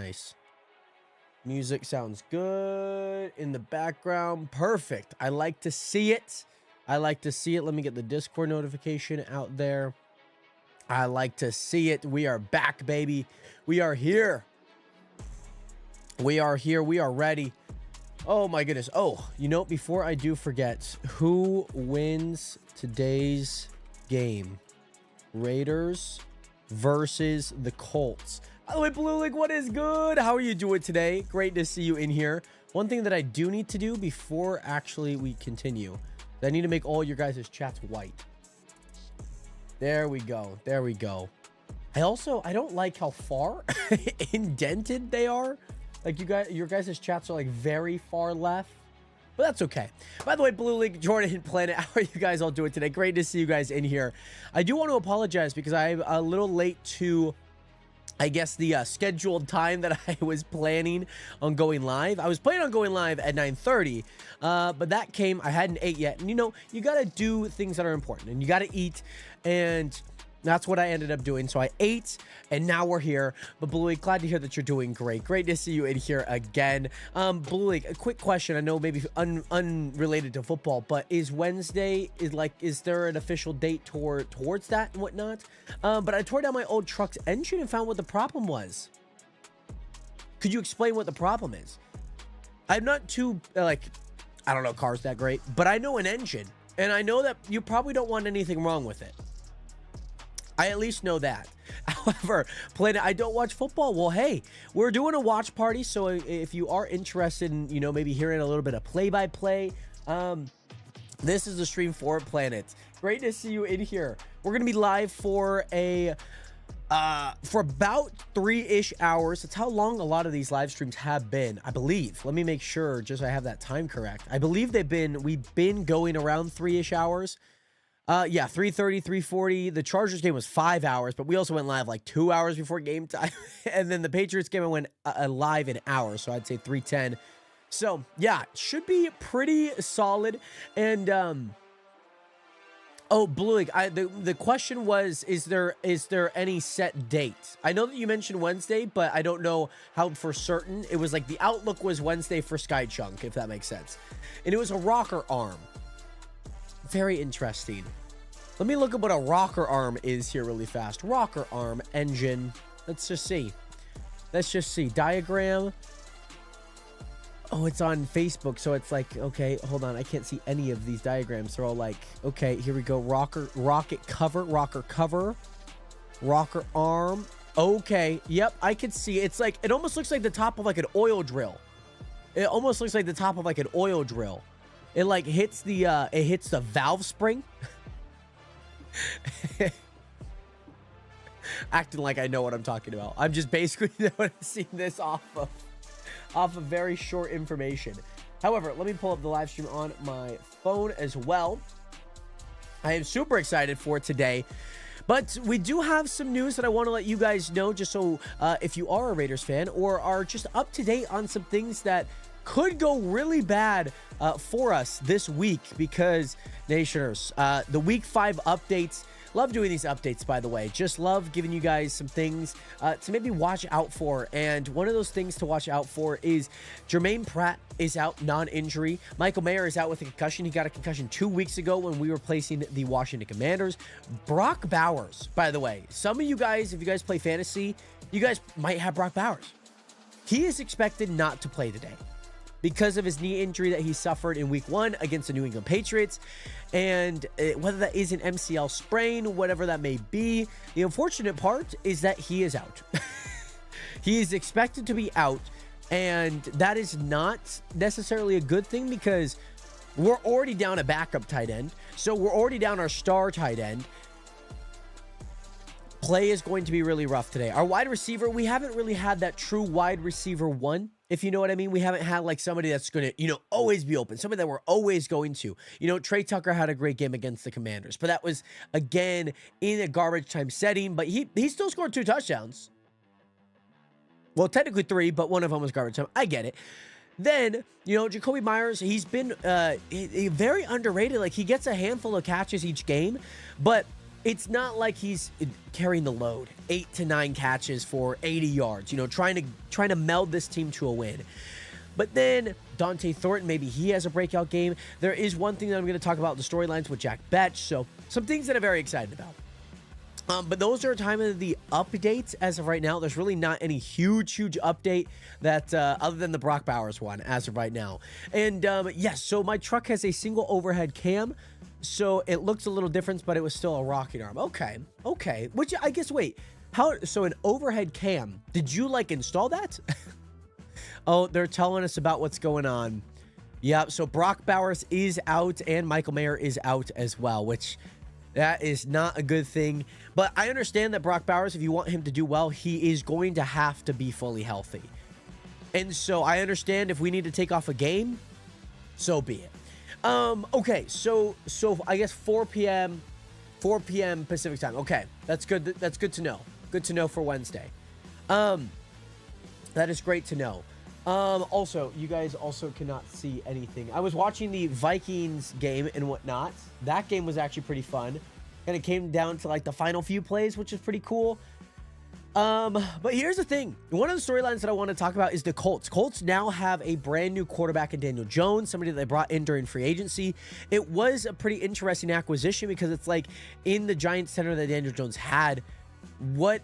Nice. Music sounds good in the background. Perfect. I like to see it. I like to see it. Let me get the Discord notification out there. I like to see it. We are back, baby. We are here. We are here. We are ready. Oh, my goodness. Oh, you know, before I do forget, who wins today's game? Raiders versus the Colts. By the way, Blue League, what is good? How are you doing today? Great to see you in here. One thing that I do need to do before actually we continue, I need to make all your guys' chats white. There we go. There we go. I don't like how far indented they are. Like your guys' chats are like very far left. But that's okay. By the way, Blue League, Jordan, and Planet, how are you guys all doing today? Great to see you guys in here. I do want to apologize because I'm a little late to, I guess, the scheduled time that I was planning on going live. I was planning on going live at 9:30, but that came, I hadn't ate yet. And, you know, you got to do things that are important, and you got to eat, and that's what I ended up doing. So I ate, and now we're here. But Blue League, glad to hear that you're doing great. Great to see you in here again. Blue League, a quick question. I know maybe unrelated to football, but is Wednesday, is there an official date towards that and whatnot? But I tore down my old truck's engine and found what the problem was. Could you explain what the problem is? I'm not too, I don't know cars that great, but I know an engine, and I know that you probably don't want anything wrong with it. I at least know that. However, Planet, I don't watch football. Well, hey, we're doing a watch party, so if you are interested in, you know, maybe hearing a little bit of play-by-play, this is the stream for Planet. Great to see you in here. We're going to be live for about 3-ish hours. That's how long a lot of these live streams have been, I believe. Let me make sure, just so I have that time correct. I believe we've been going around 3-ish hours. Yeah, 3:30, 3:40. The Chargers game was 5 hours, but we also went live like 2 hours before game time. And then the Patriots game went live an hour, so I'd say 3:10. So, yeah, should be pretty solid. And, oh, Blue League, the question was, is there any set date? I know that you mentioned Wednesday, but I don't know how for certain. It was like the outlook was Wednesday for Sky Chunk, if that makes sense. And it was a rocker arm. Very interesting. Let me look at what a rocker arm is here really fast. Rocker arm engine. Let's just see. Let's just see. Diagram. Oh, it's on Facebook, so it's like, okay, hold on. I can't see any of these diagrams. They're all like, okay, here we go. Rocket cover, rocker cover, rocker arm. Okay, yep, I can see. It's like, it almost looks like the top of like an oil drill. It almost looks like the top of like an oil drill. It like hits the valve spring. Acting like I know what I'm talking about. I'm just basically noticing this off of very short information. However, let me pull up the live stream on my phone as well. I am super excited for today. But we do have some news that I want to let you guys know, just so if you are a Raiders fan or are just up to date on some things that could go really bad for us this week, because Nationers, the week 5 updates, love doing these updates, by the way, just love giving you guys some things to maybe watch out for. And one of those things to watch out for is Jermaine Pratt is out non-injury. Michael Mayer is out with a concussion. He got a concussion 2 weeks ago when we were placing the Washington Commanders. Brock Bowers, by the way, some of you guys, if you guys play fantasy, you guys might have Brock Bowers. He is expected not to play today because of his knee injury that he suffered in week 1 against the New England Patriots. And whether that is an MCL sprain, whatever that may be, the unfortunate part is that he is out. He is expected to be out, and that is not necessarily a good thing because we're already down a backup tight end. So we're already down our star tight end. Play is going to be really rough today. Our wide receiver, we haven't really had that true wide receiver one, if you know what I mean. We haven't had like somebody that's going to, you know, always be open, somebody that we're always going to. You know, Trey Tucker had a great game against the Commanders, but that was, again, in a garbage time setting, but he still scored 2 touchdowns. Well, technically 3, but one of them was garbage time. I get it. Then, you know, Jacoby Myers, he's been very underrated. Like, he gets a handful of catches each game, but it's not like he's carrying the load. 8 to 9 catches for 80 yards, you know, trying to meld this team to a win. But then Dante Thornton, maybe he has a breakout game. There is one thing that I'm going to talk about, the storylines with Jack Betch. So some things that I'm very excited about. But those are time of the updates as of right now. There's really not any huge update that other than the Brock Bowers one as of right now. And yes, so my truck has a single overhead cam. So it looks a little different, but it was still a rocket arm. Okay. Which I guess, wait, so an overhead cam, did you like install that? Oh, they're telling us about what's going on. Yeah, so Brock Bowers is out and Michael Mayer is out as well, which that is not a good thing. But I understand that Brock Bowers, if you want him to do well, he is going to have to be fully healthy. And so I understand if we need to take off a game, so be it. Okay, so I guess 4 p.m. Pacific time. Okay, that's good. That's good to know. Good to know for Wednesday. That is great to know. Also, you guys also cannot see anything. I was watching the Vikings game and whatnot. That game was actually pretty fun. And it came down to like the final few plays, which is pretty cool. But here's the thing. One of the storylines that I want to talk about is the Colts. Colts now have a brand new quarterback in Daniel Jones, somebody that they brought in during free agency. It was a pretty interesting acquisition because it's like in the Giants center that Daniel Jones had, what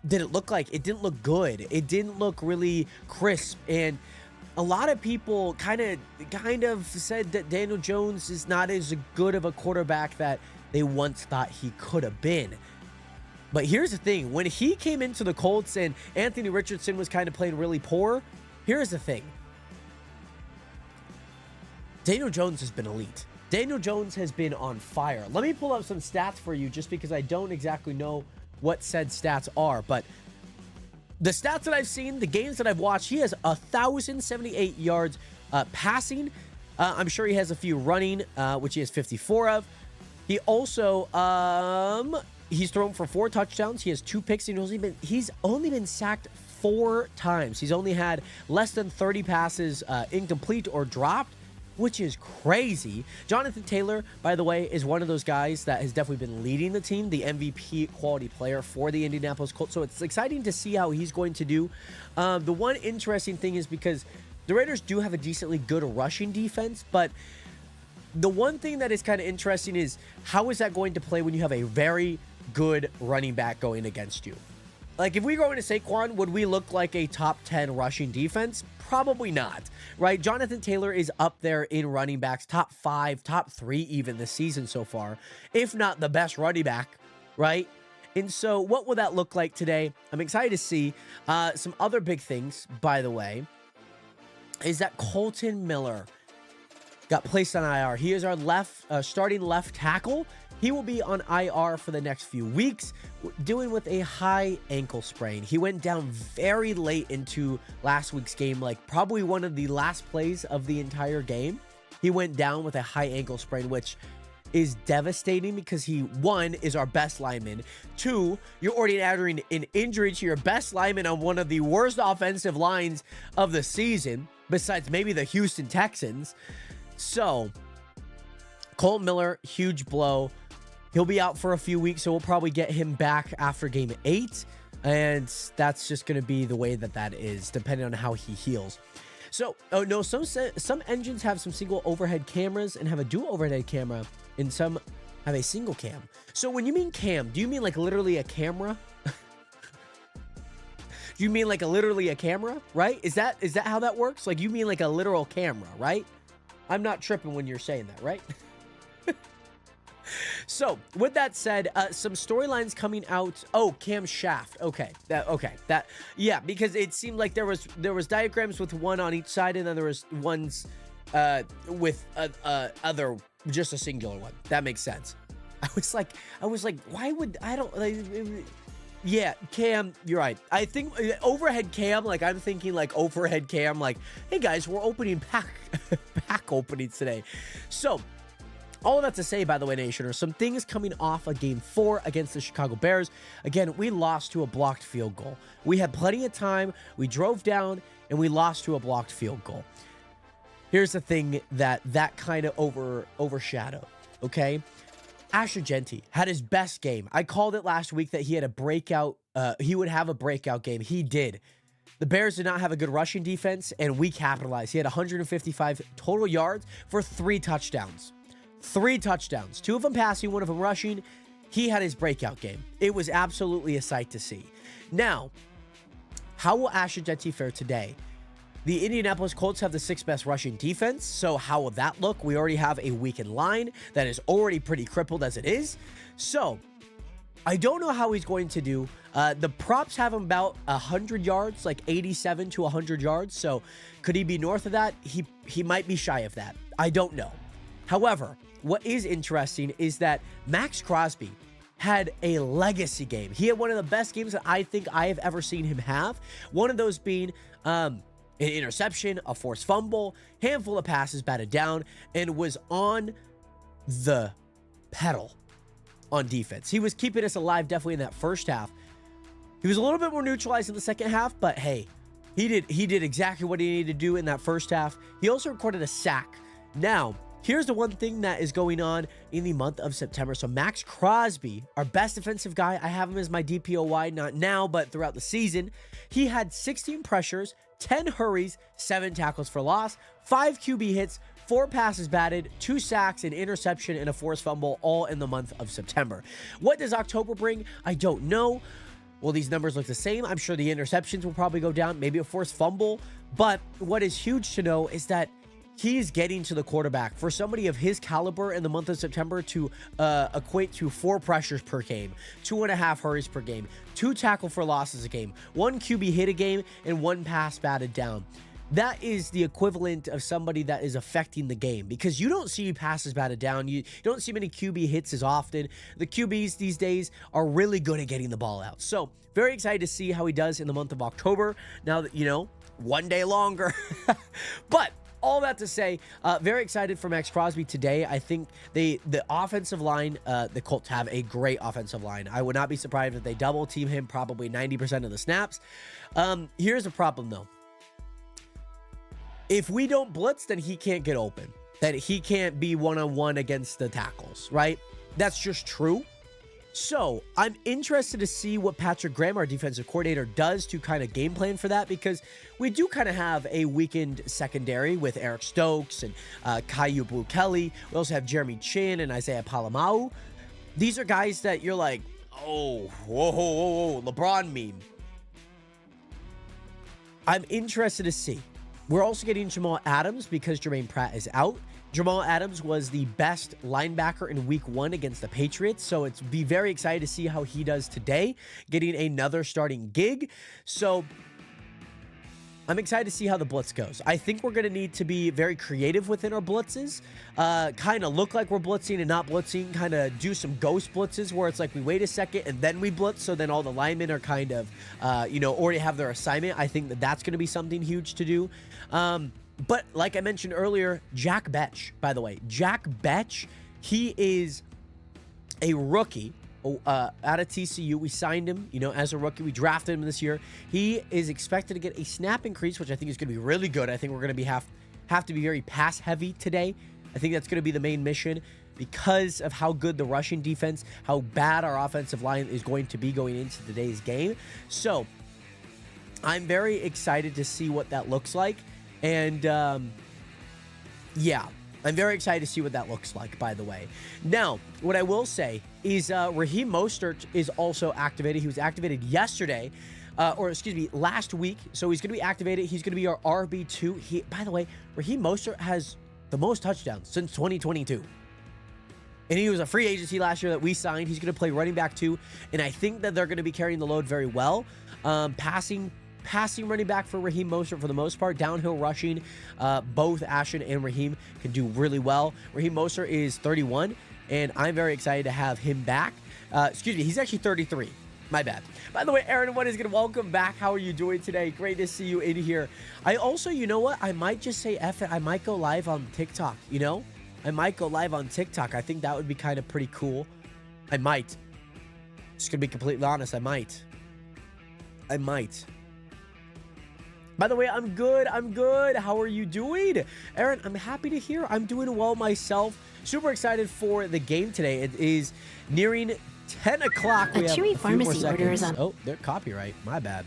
did it look like? It didn't look good. It didn't look really crisp. And a lot of people kind of said that Daniel Jones is not as good of a quarterback that they once thought he could have been. But here's the thing. When he came into the Colts and Anthony Richardson was kind of playing really poor, here's the thing. Daniel Jones has been elite. Daniel Jones has been on fire. Let me pull up some stats for you just because I don't exactly know what said stats are, but the stats that I've seen, the games that I've watched, he has 1,078 yards passing. I'm sure he has a few running, which he has 54 of. He also, he's thrown for 4 touchdowns. He has 2 picks. And he's only been sacked 4 times. He's only had less than 30 passes incomplete or dropped, which is crazy. Jonathan Taylor, by the way, is one of those guys that has definitely been leading the team, the MVP quality player for the Indianapolis Colts. So it's exciting to see how he's going to do. The one interesting thing is because the Raiders do have a decently good rushing defense, but the one thing that is kind of interesting is how is that going to play when you have a very good running back going against you? Like, if we go into Saquon, would we look like a top 10 rushing defense? Probably not, right? Jonathan Taylor is up there in running backs, top 5, top 3 even this season so far, if not the best running back, right? And so what will that look like today? I'm excited to see. Some other big things, by the way, is that Colton Miller got placed on IR. He is our starting left tackle. He will be on IR for the next few weeks, dealing with a high ankle sprain. He went down very late into last week's game, like probably one of the last plays of the entire game. He went down with a high ankle sprain, which is devastating because he, 1, is our best lineman. 2, you're already adding an injury to your best lineman on one of the worst offensive lines of the season, besides maybe the Houston Texans. So, Cole Miller, huge blow. He'll be out for a few weeks, so we'll probably get him back after game 8. And that's just going to be the way that is, depending on how he heals. So, oh no, some engines have some single overhead cameras and have a dual overhead camera, and some have a single cam. So when you mean cam, do you mean like literally a camera? Do you mean like literally a camera, right? Is that how that works? Like, you mean like a literal camera, right? I'm not tripping when you're saying that, right? So, with that said, some storylines coming out. Oh, Cam Shaft. Okay. Yeah, because it seemed like there was diagrams with one on each side, and then there was ones with other, just a singular one. That makes sense. I was like, why would I don't like, yeah, Cam, you're right. I think overhead cam, like I'm thinking like overhead cam, like, hey guys, we're opening pack openings today. So, all of that to say, by the way, Nation, are some things coming off of Game 4 against the Chicago Bears. Again, we lost to a blocked field goal. We had plenty of time. We drove down, and we lost to a blocked field goal. Here's the thing that kind of overshadowed, okay? Asher Genty had his best game. I called it last week that he had a breakout. He would have a breakout game. He did. The Bears did not have a good rushing defense, and we capitalized. He had 155 total yards for 3 touchdowns. 3 touchdowns. 2 of them passing, 1 of them rushing. He had his breakout game. It was absolutely a sight to see. Now, how will Asher Genty fare today? The Indianapolis Colts have the 6th best rushing defense, so how will that look? We already have a weakened line that is already pretty crippled as it is. So, I don't know how he's going to do. The props have him about 100 yards, like 87 to 100 yards. So, could he be north of that? He might be shy of that. I don't know. However, what is interesting is that Max Crosby had a legacy game. He had one of the best games that I think I have ever seen him have. One of those being an interception, a forced fumble, handful of passes batted down, and was on the pedal on defense. He was keeping us alive definitely in that first half. He was a little bit more neutralized in the second half, but hey, he did exactly what he needed to do in that first half. He also recorded a sack. Now, here's the one thing that is going on in the month of September. So Max Crosby, our best defensive guy, I have him as my DPOY, not now, but throughout the season. He had 16 pressures, 10 hurries, 7 tackles for loss, 5 QB hits, 4 passes batted, 2 sacks, an interception, and a forced fumble, all in the month of September. What does October bring? I don't know. Will these numbers look the same? I'm sure the interceptions will probably go down, maybe a forced fumble. But what is huge to know is that he's getting to the quarterback. For somebody of his caliber in the month of September to equate to 4 pressures per game, 2.5 hurries per game, 2 tackle for losses a game, 1 QB hit a game, and 1 pass batted down. That is the equivalent of somebody that is affecting the game, because you don't see passes batted down. You don't see many QB hits as often. The QBs these days are really good at getting the ball out. So very excited to see how he does in the month of October. Now that, you know, one day longer. But all that to say, very excited for Max Crosby today. I think the offensive line, the Colts have a great offensive line. I would not be surprised if they double team him probably 90% of the snaps. Here's the problem though. If we don't blitz, then he can't get open. That he can't be one-on-one against the tackles, right? That's just true. So I'm interested to see what Patrick Graham, our defensive coordinator, does to kind of game plan for that, because we do kind of have a weakened secondary with Eric Stokes and Caillou Blue-Kelly. We also have Jeremy Chin and Isaiah Palamau. These are guys that you're like, oh, whoa, LeBron meme. I'm interested to see. We're also getting Jamal Adams because Jermaine Pratt is out. Jamal Adams was the best linebacker in week 1 against the Patriots. So it's be very excited to see how he does today, getting another starting gig. So I'm excited to see how the blitz goes. I think we're going to need to be very creative within our blitzes. Kind of look like we're blitzing and not blitzing. Kind of do some ghost blitzes where it's like we wait a second and then we blitz. So then all the linemen are kind of, already have their assignment. I think that that's going to be something huge to do. But like I mentioned earlier, Jack Betch, by the way, Jack Betch, he is a rookie out of TCU. We signed him, as a rookie. We drafted him this year. He is expected to get a snap increase, which I think is going to be really good. I think we're going to have to be very pass heavy today. I think that's going to be the main mission because of how good the rushing defense, how bad our offensive line is going to be going into today's game. So I'm very excited to see what that looks like. And yeah, I'm very excited to see what that looks like, by the way. Now, what I will say is Raheem Mostert is also activated. He was activated yesterday, last week. So he's going to be activated. He's going to be our RB2. By the way, Raheem Mostert has the most touchdowns since 2022. And he was a free agency last year that we signed. He's going to play running back too. And I think that they're going to be carrying the load very well. Passing running back for Raheem Mostert for the most part. Downhill rushing, both Ashton and Raheem can do really well. Raheem Mostert is 31, and I'm very excited to have him back. He's actually 33. My bad. By the way, Aaron, what is good? Welcome back. How are you doing today? Great to see you in here. I also, you know what? I might just say F it. I might go live on TikTok, I might go live on TikTok. I think that would be kind of pretty cool. I might. Just gonna be completely honest. I might. By the way, I'm good. I'm good. How are you doing? Aaron, I'm happy to hear. I'm doing well myself. Super excited for the game today. It is nearing 10 o'clock. We have a few more seconds. Oh, they're copyright. My bad.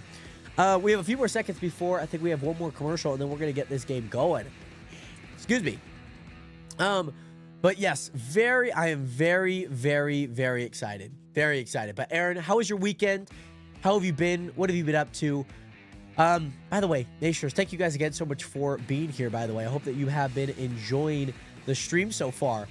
We have a few more seconds before I think we have one more commercial, and then we're going to get this game going. Excuse me. But yes, I am very, very, very excited. Very excited. But Aaron, how was your weekend? How have you been? What have you been up to? By the way, Nationers, thank you guys again so much for being here, by the way. I hope that you have been enjoying the stream so far.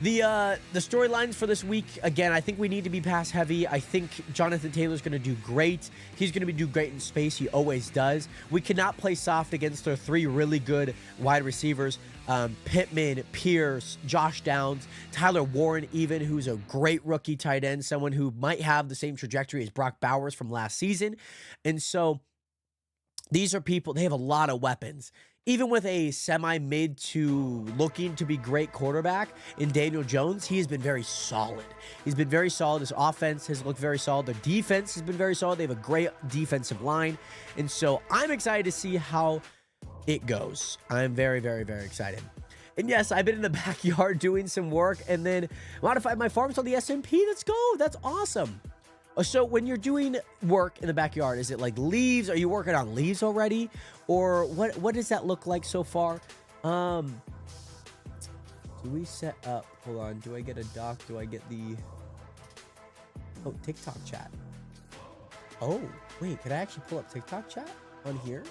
The storylines for this week, again, I think we need to be pass heavy. I think Jonathan Taylor's going to do great. He's going to do great in space. He always does. We cannot play soft against their three really good wide receivers. Pittman, Pierce, Josh Downs, Tyler Warren even, who's a great rookie tight end, someone who might have the same trajectory as Brock Bowers from last season. And so these are people, they have a lot of weapons. Even with a semi-mid to looking to be great quarterback in Daniel Jones, he has been very solid. He's been very solid. His offense has looked very solid. Their defense has been very solid. They have a great defensive line. And so I'm excited to see how it goes. I'm very, very, very excited. And yes, I've been in the backyard doing some work and then modified my farms on the SMP. Let's go. That's awesome. So when you're doing work in the backyard, is it like leaves? Are you working on leaves already? Or what does that look like so far? Do we set up, hold on, do I get a doc? Do I get the, oh, TikTok chat. Oh, wait, could I actually pull up TikTok chat on here?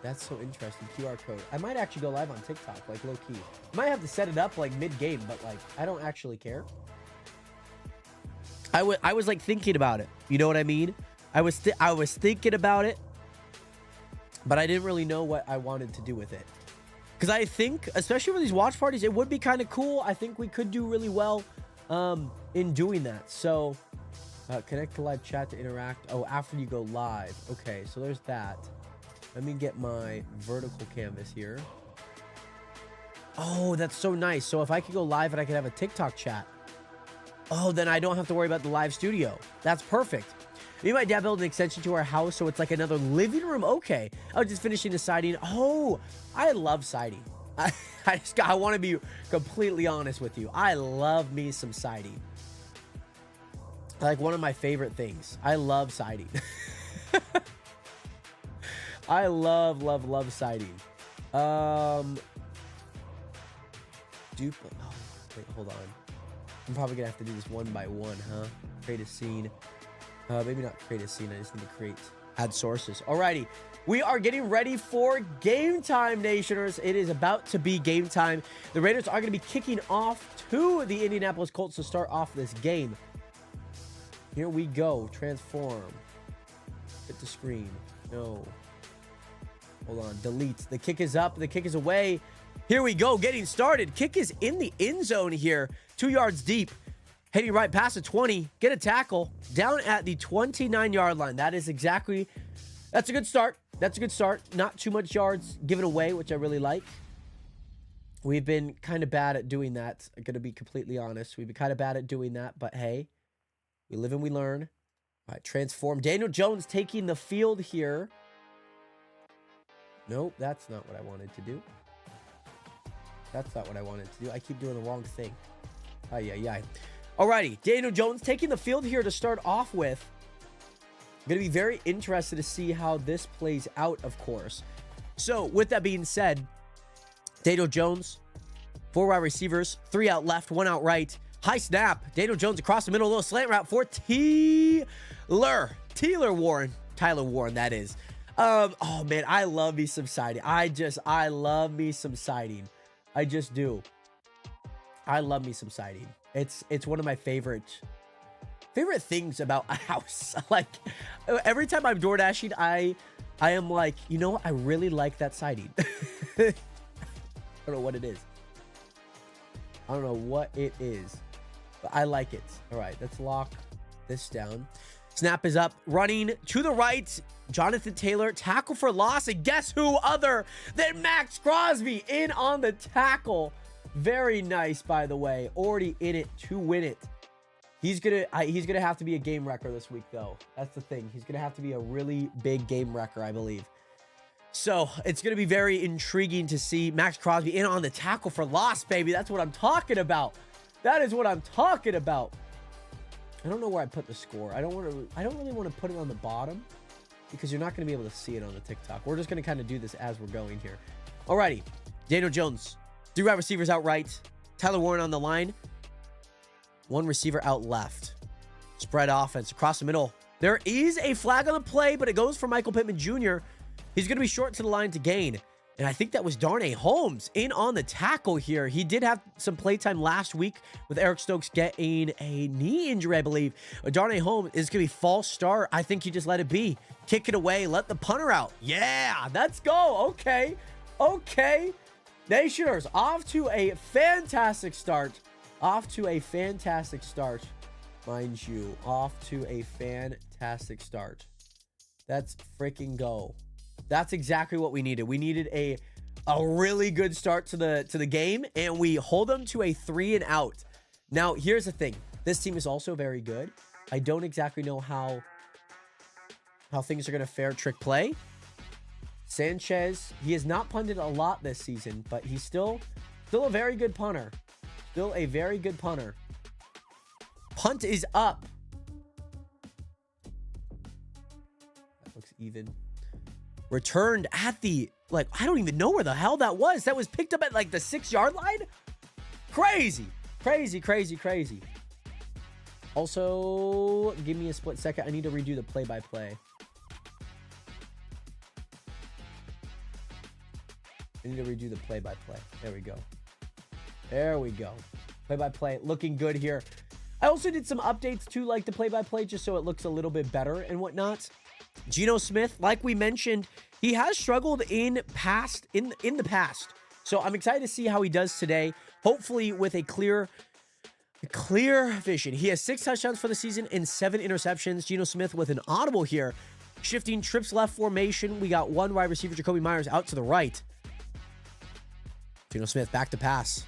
That's so interesting, QR code. I might actually go live on TikTok, like low key. I might have to set it up like mid-game, but like, I don't actually care. I was like thinking about it. You know what I mean? I was thinking about it, but I didn't really know what I wanted to do with it. Because I think, especially for these watch parties, it would be kind of cool. I think we could do really well in doing that. So connect to live chat to interact. Oh, after you go live. Okay, so there's that. Let me get my vertical canvas here. Oh, that's so nice. So if I could go live and I could have a TikTok chat. Oh, then I don't have to worry about the live studio. That's perfect. Me and my dad built an extension to our house, so it's like another living room. Okay. I was just finishing the siding. Oh, I love siding. I want to be completely honest with you. I love me some siding. Like one of my favorite things. I love siding. I love siding. Dupe. Oh, wait, hold on. I'm probably gonna have to do this one by one, huh? Create a scene. Maybe not create a scene. I just need to add sources. Alrighty. We are getting ready for game time, Nationers. It is about to be game time. The Raiders are going to be kicking off to the Indianapolis Colts to start off this game. Here we go. Transform. Hit the screen. No. Hold on. Delete. The kick is up. The kick is away. Here we go. Getting started. Kick is in the end zone here. 2 yards deep. Heading right past the 20. Get a tackle. Down at the 29-yard line. That's a good start. That's a good start. Not too much yards given away, which I really like. We've been kind of bad at doing that. I'm going to be completely honest. We've been kind of bad at doing that, but hey, we live and we learn. All right, transform. Daniel Jones taking the field here. Nope, that's not what I wanted to do. That's not what I wanted to do. I keep doing the wrong thing. Ay. Alrighty, Daniel Jones taking the field here to start off with. I'm going to be very interested to see how this plays out, of course. So, with that being said, Daniel Jones, 4 wide receivers, 3 out left, 1 out right. High snap. Daniel Jones across the middle, a little slant route for Tyler Warren, that is. Oh, man, I love me some siding. I love me some siding. I just do. I love me some siding. It's one of my favorite things about a house. Like, every time I'm door dashing, I am like, you know what? I really like that siding. I don't know what it is. I don't know what it is, but I like it. All right, let's lock this down. Snap is up, running to the right. Jonathan Taylor, tackle for loss. And guess who other than Max Crosby in on the tackle. Very nice, by the way. Already in it to win it He's gonna have to be a game wrecker this week, though. That's the thing. He's gonna have to be a really big game wrecker, I believe. So it's gonna be very intriguing to see Max Crosby in on the tackle for loss, baby. That's what I'm talking about. That is what I'm talking about. I don't know where I put the score. I don't really want to put it on the bottom because you're not gonna be able to see it on the TikTok. We're just gonna kind of do this as we're going here. Alrighty, Daniel Jones, 3 wide receivers out right. Tyler Warren on the line. 1 receiver out left. Spread offense across the middle. There is a flag on the play, but it goes for Michael Pittman Jr. He's going to be short to the line to gain. And I think that was Darnay Holmes in on the tackle here. He did have some playtime last week with Eric Stokes getting a knee injury, I believe. Darnay Holmes is going to be false start. I think you just let it be. Kick it away. Let the punter out. Yeah, let's go. Okay. Okay. Nationers off to a fantastic start. Off to a fantastic start, mind you. Off to a fantastic start. Let's freaking go. That's exactly what we needed. We needed a really good start to the game, and we hold them to a 3 and out. Now, here's the thing. This team is also very good. I don't exactly know how things are going to fare trick play. Sanchez, he has not punted a lot this season, but he's still a very good punter. Still a very good punter. Punt is up. That looks even. Returned at the, like, I don't even know where the hell that was. That was picked up at, like, the 6-yard line? Crazy. Crazy, crazy, crazy. Also, give me a split second. I need to redo the play-by-play. I need to redo the play-by-play. There we go. There we go. Play-by-play looking good here. I also did some updates to like the play-by-play just so it looks a little bit better and whatnot. Geno Smith, like we mentioned, he has struggled in the past. So I'm excited to see how he does today. Hopefully with a clear vision. He has 6 touchdowns for the season and 7 interceptions. Geno Smith with an audible here. Shifting trips left formation. We got 1 wide receiver, Jacoby Myers, out to the right. Geno Smith back to pass.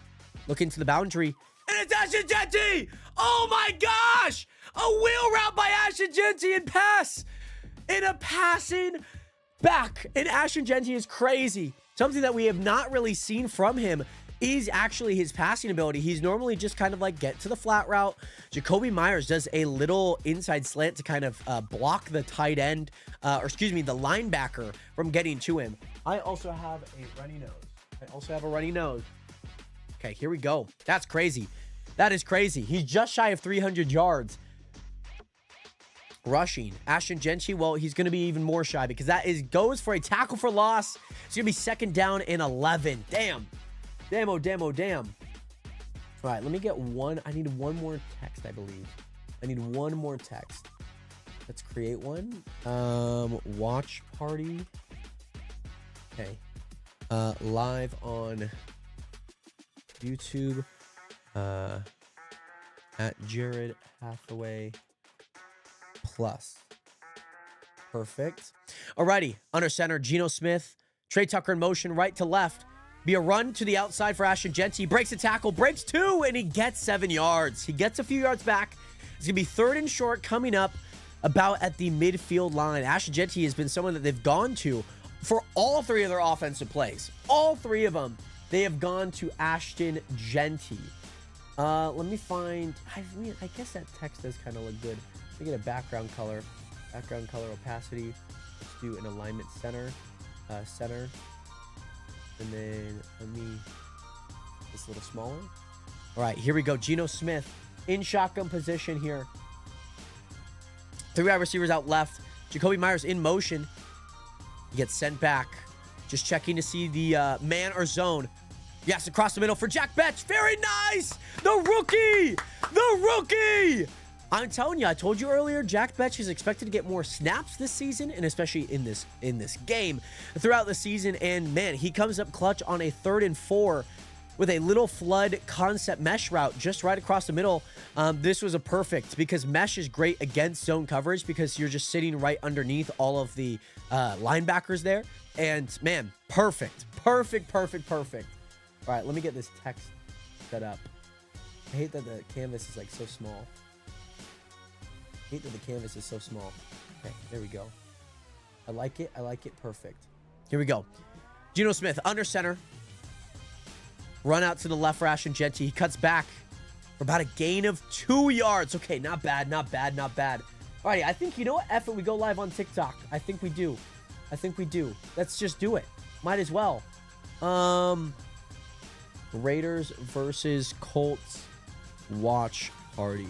Looking to the boundary. And it's Ashton Jeanty! Oh my gosh! A wheel route by Ashton Jeanty and pass! In a passing back. And Ashton Jeanty is crazy. Something that we have not really seen from him is actually his passing ability. He's normally just kind of like get to the flat route. Jacoby Myers does a little inside slant to kind of block the tight end, the linebacker from getting to him. I also have a runny nose. Okay, here we go. That's crazy. That is crazy. He's just shy of 300 yards. Rushing. Ashton Jeanty, well, he's going to be even more shy because goes for a tackle for loss. It's going to be 2nd down and 11. Damn. Damn, oh, damn, oh, damn. All right, let me get one. I need one more text, I believe. I need one more text. Let's create one. Watch party. Okay. Live on YouTube at Jared Hathaway Plus. Perfect. Alrighty, under center, Geno Smith. Trey Tucker in motion, right to left. Be a run to the outside for Ashton Jeanty. Breaks a tackle, breaks 2, and he gets 7 yards. He gets a few yards back. It's going to be 3rd and short coming up about at the midfield line. Ashton Jeanty has been someone that they've gone to for all 3 of their offensive plays. All 3 of them. They have gone to Ashton Jeanty. Let me find... I guess that text does kind of look good. Let me get a background color. Background color opacity. Let's do an alignment center. Center. And then let me... This a little smaller. All right, here we go. Geno Smith in shotgun position here. 3 wide receivers out left. Jacoby Myers in motion. He gets sent back. Just checking to see the man or zone. Yes, across the middle for Jack Betch. Very nice. The rookie. The rookie. I'm telling you, I told you earlier, Jack Betch is expected to get more snaps this season, and especially in this game throughout the season. And man, he comes up clutch on a 3rd and 4 with a little flood concept mesh route just right across the middle. This was a perfect because mesh is great against zone coverage because you're just sitting right underneath all of the linebackers there. And man, perfect. All right, let me get this text set up. I hate that the canvas is like so small. hate that the canvas is so small. Okay, there we go. I like it. I like it. Perfect. Here we go. Geno Smith under center. Run out to the left for Ashton Jeanty. He cuts back for about a gain of 2 yards. Okay, not bad, not bad, not bad. All right, I think, you know what? F it, we go live on TikTok. I think we do. I think we do. Let's just do it. Might as well. Raiders versus Colts watch party.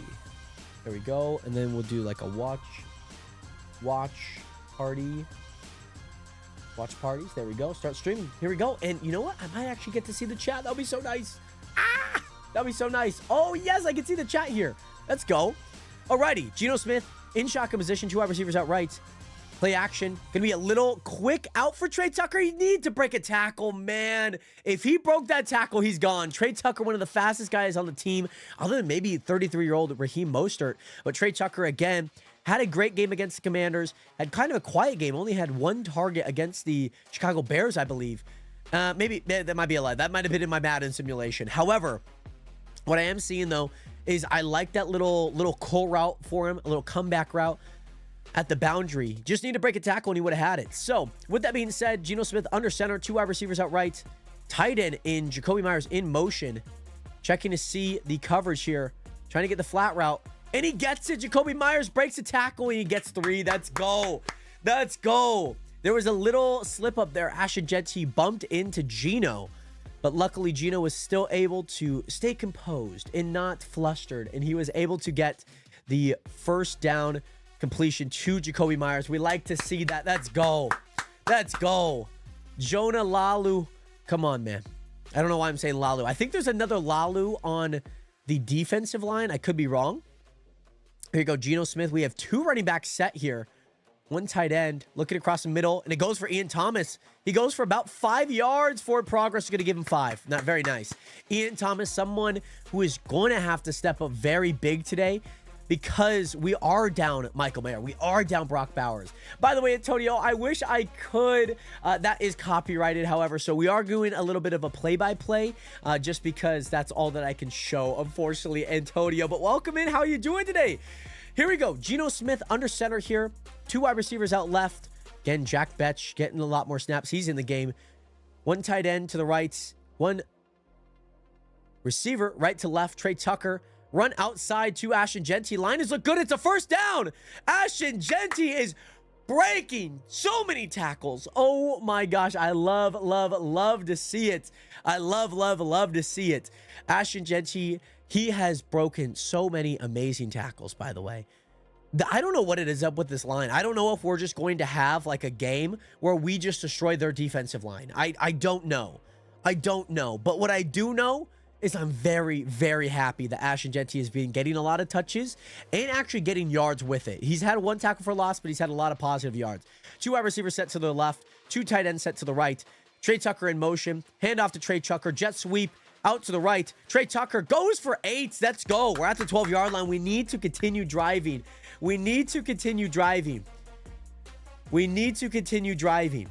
There we go. And then we'll do like a watch party. Watch parties. There we go. Start streaming. Here we go. And you know what? I might actually get to see the chat. That'll be so nice. Ah! That'll be so nice. Oh, yes. I can see the chat here. Let's go. Alrighty. Geno Smith in shotgun position. 2 wide receivers out right. Play action. Gonna be a little quick out for Trey Tucker. You need to break a tackle, man. If he broke that tackle, he's gone. Trey Tucker, one of the fastest guys on the team, other than maybe 33-year-old Raheem Mostert. But Trey Tucker, again, had a great game against the Commanders. Had kind of a quiet game. Only had 1 target against the Chicago Bears, I believe. Maybe that might be a lie. That might have been in my Madden simulation. However, what I am seeing, though, is I like that little curl route for him, a little comeback route at the boundary. Just need to break a tackle and he would have had it. So, with that being said, Geno Smith under center, 2 wide receivers out right. Tight end in Jakobi Meyers in motion. Checking to see the coverage here. Trying to get the flat route. And he gets it. Jakobi Meyers breaks a tackle and he gets 3. Let's go. Let's go. There was a little slip up there. Ashton Jeanty bumped into Geno. But luckily, Geno was still able to stay composed and not flustered. And he was able to get the first down completion to Jakobi Meyers. We like to see that. Let's go. Let's go. Jonah Lalu. Come on, man. I don't know why I'm saying Lalu. I think there's another Lalu on the defensive line. I could be wrong. Here you go. Geno Smith. We have 2 running backs set here. 1 tight end. Looking across the middle. And it goes for Ian Thomas. He goes for about 5 yards. Forward progress is going to give him 5. Not very nice. Ian Thomas, someone who is going to have to step up very big today, because we are down Michael Mayer. We are down Brock Bowers. By the way, Antonio, I wish I could. That is copyrighted, however. So we are doing a little bit of a play-by-play just because that's all that I can show, unfortunately, Antonio. But welcome in. How are you doing today? Here we go. Geno Smith under center here. 2 wide receivers out left. Again, Jack Betch getting a lot more snaps. He's in the game. 1 tight end to the right. 1 receiver right to left. Trey Tucker. Run outside to Ashton Jeanty. Line is look good. It's a first down. Ashton Jeanty is breaking so many tackles. Oh my gosh. I love to see it. I love to see it. Ashton Jeanty, he has broken so many amazing tackles, by the way. I don't know what it is up with this line. I don't know if we're just going to have like a game where we just destroy their defensive line. I don't know. I don't know. But what I do know is I'm very, very happy that Ashton Jeanty has been getting a lot of touches and actually getting yards with it. He's had 1 tackle for loss, but he's had a lot of positive yards. 2 wide receivers set to the left, 2 tight ends set to the right. Trey Tucker in motion. Hand off to Trey Tucker. Jet sweep out to the right. Trey Tucker goes for 8. Let's go. We're at the 12-yard line. We need to continue driving. We need to continue driving. We need to continue driving.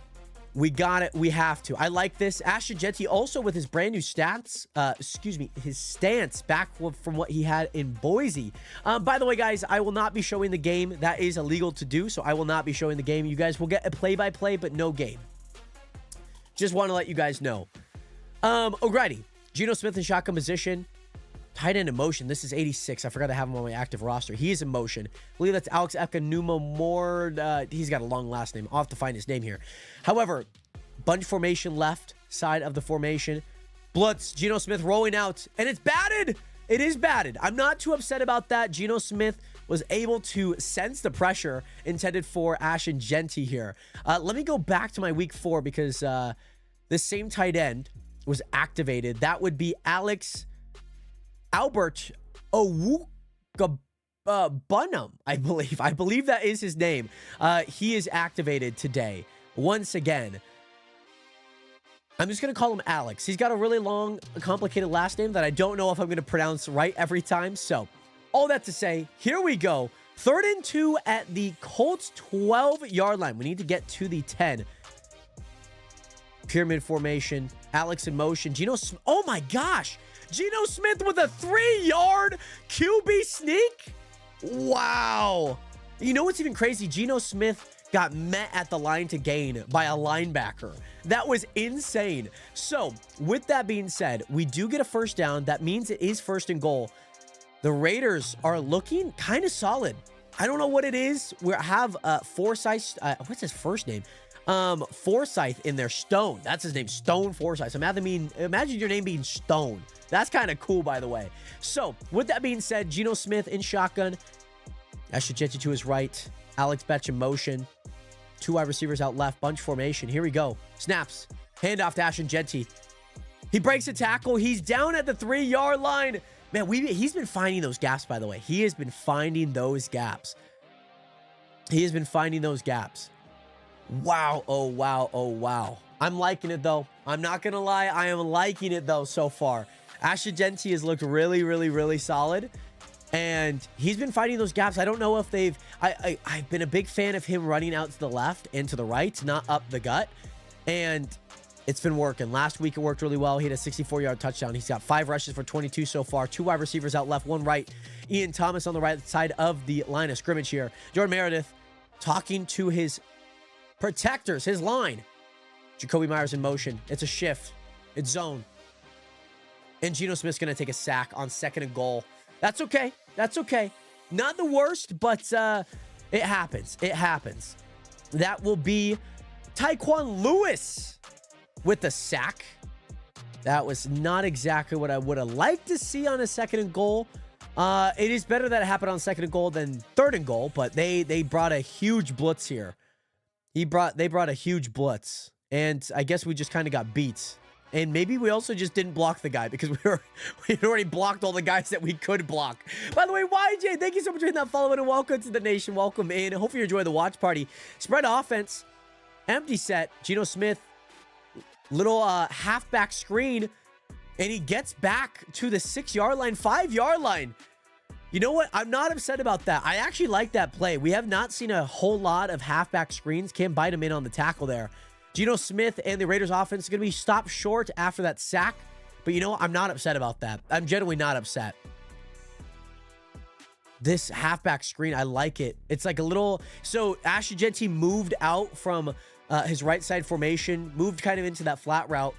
We got it. We have to. I like this. Ashton Jeanty also with his brand new stats, his stance back from what he had in Boise. By the way, guys, I will not be showing the game. That is illegal to do, so I will not be showing the game. You guys will get a play-by-play, but no game. Just want to let you guys know. Alrighty. Geno Smith in shotgun position. Tight end in motion. This is 86. I forgot to have him on my active roster. He is in motion. I believe that's Alex Ekanuma Moore. He's got a long last name. I'll have to find his name here. However, bunch formation left side of the formation. Blitz. Geno Smith rolling out. And it's batted. It is batted. I'm not too upset about that. Geno Smith was able to sense the pressure intended for Ashton Jeanty here. Let me go back to my week 4 because this same tight end was activated. That would be Albert Owukabunam, I believe. I believe that is his name. He is activated today. Once again, I'm just going to call him Alex. He's got a really long, complicated last name that I don't know if I'm going to pronounce right every time. So, all that to say, here we go. 3rd and 2 at the Colts 12-yard line. We need to get to the 10. Pyramid formation. Alex in motion. Oh my gosh. Geno Smith with a 3-yard QB sneak? Wow. You know what's even crazy? Geno Smith got met at the line to gain by a linebacker. That was insane. So, with that being said, we do get a first down. That means it is 1st and goal. The Raiders are looking kind of solid. I don't know what it is. We have Forsyth. What's his first name? Forsyth in there. Stone. That's his name. Stone Forsyth. So imagine your name being Stone. That's kind of cool, by the way. So, with that being said, Geno Smith in shotgun. Ashton to his right. Alex Betch in motion. 2 wide receivers out left. Bunch formation. Here we go. Snaps. Handoff to Ashton Jeanty. He breaks a tackle. He's down at the 3-yard line. Man, he's been finding those gaps, by the way. He has been finding those gaps. He has been finding those gaps. Wow. Oh, wow. Oh, wow. I'm liking it, though. I'm not going to lie. I am liking it, though, so far. Ashton Jeanty has looked really, really, really solid. And he's been fighting those gaps. I don't know if they've... I've been a big fan of him running out to the left and to the right, not up the gut. And it's been working. Last week, it worked really well. He had a 64-yard touchdown. He's got 5 rushes for 22 so far. 2 wide receivers out left, 1 right. Ian Thomas on the right side of the line of scrimmage here. Jordan Meredith talking to his protectors, his line. Jacoby Myers in motion. It's a shift. It's zone. And Geno Smith's going to take a sack on 2nd and goal. That's okay. That's okay. Not the worst, but it happens. It happens. That will be Tyquan Lewis with the sack. That was not exactly what I would have liked to see on a 2nd and goal. It is better that it happened on 2nd and goal than 3rd and goal, but they brought a huge blitz here. They brought a huge blitz, and I guess we just kind of got beat. And maybe we also just didn't block the guy because we had already blocked all the guys that we could block. By the way, YJ, thank you so much for hitting that follow and welcome to the nation. Welcome in. Hopefully you're enjoying the watch party. Spread offense. Empty set. Geno Smith. Little halfback screen. And he gets back to the 6-yard line, 5-yard line. You know what? I'm not upset about that. I actually like that play. We have not seen a whole lot of halfback screens. Can't bite him in on the tackle there. Geno Smith and the Raiders offense is going to be stopped short after that sack. But you know what? I'm not upset about that. I'm genuinely not upset. This halfback screen, I like it. It's like a little... So, Ashton Jeanty moved out from his right side formation, moved kind of into that flat route.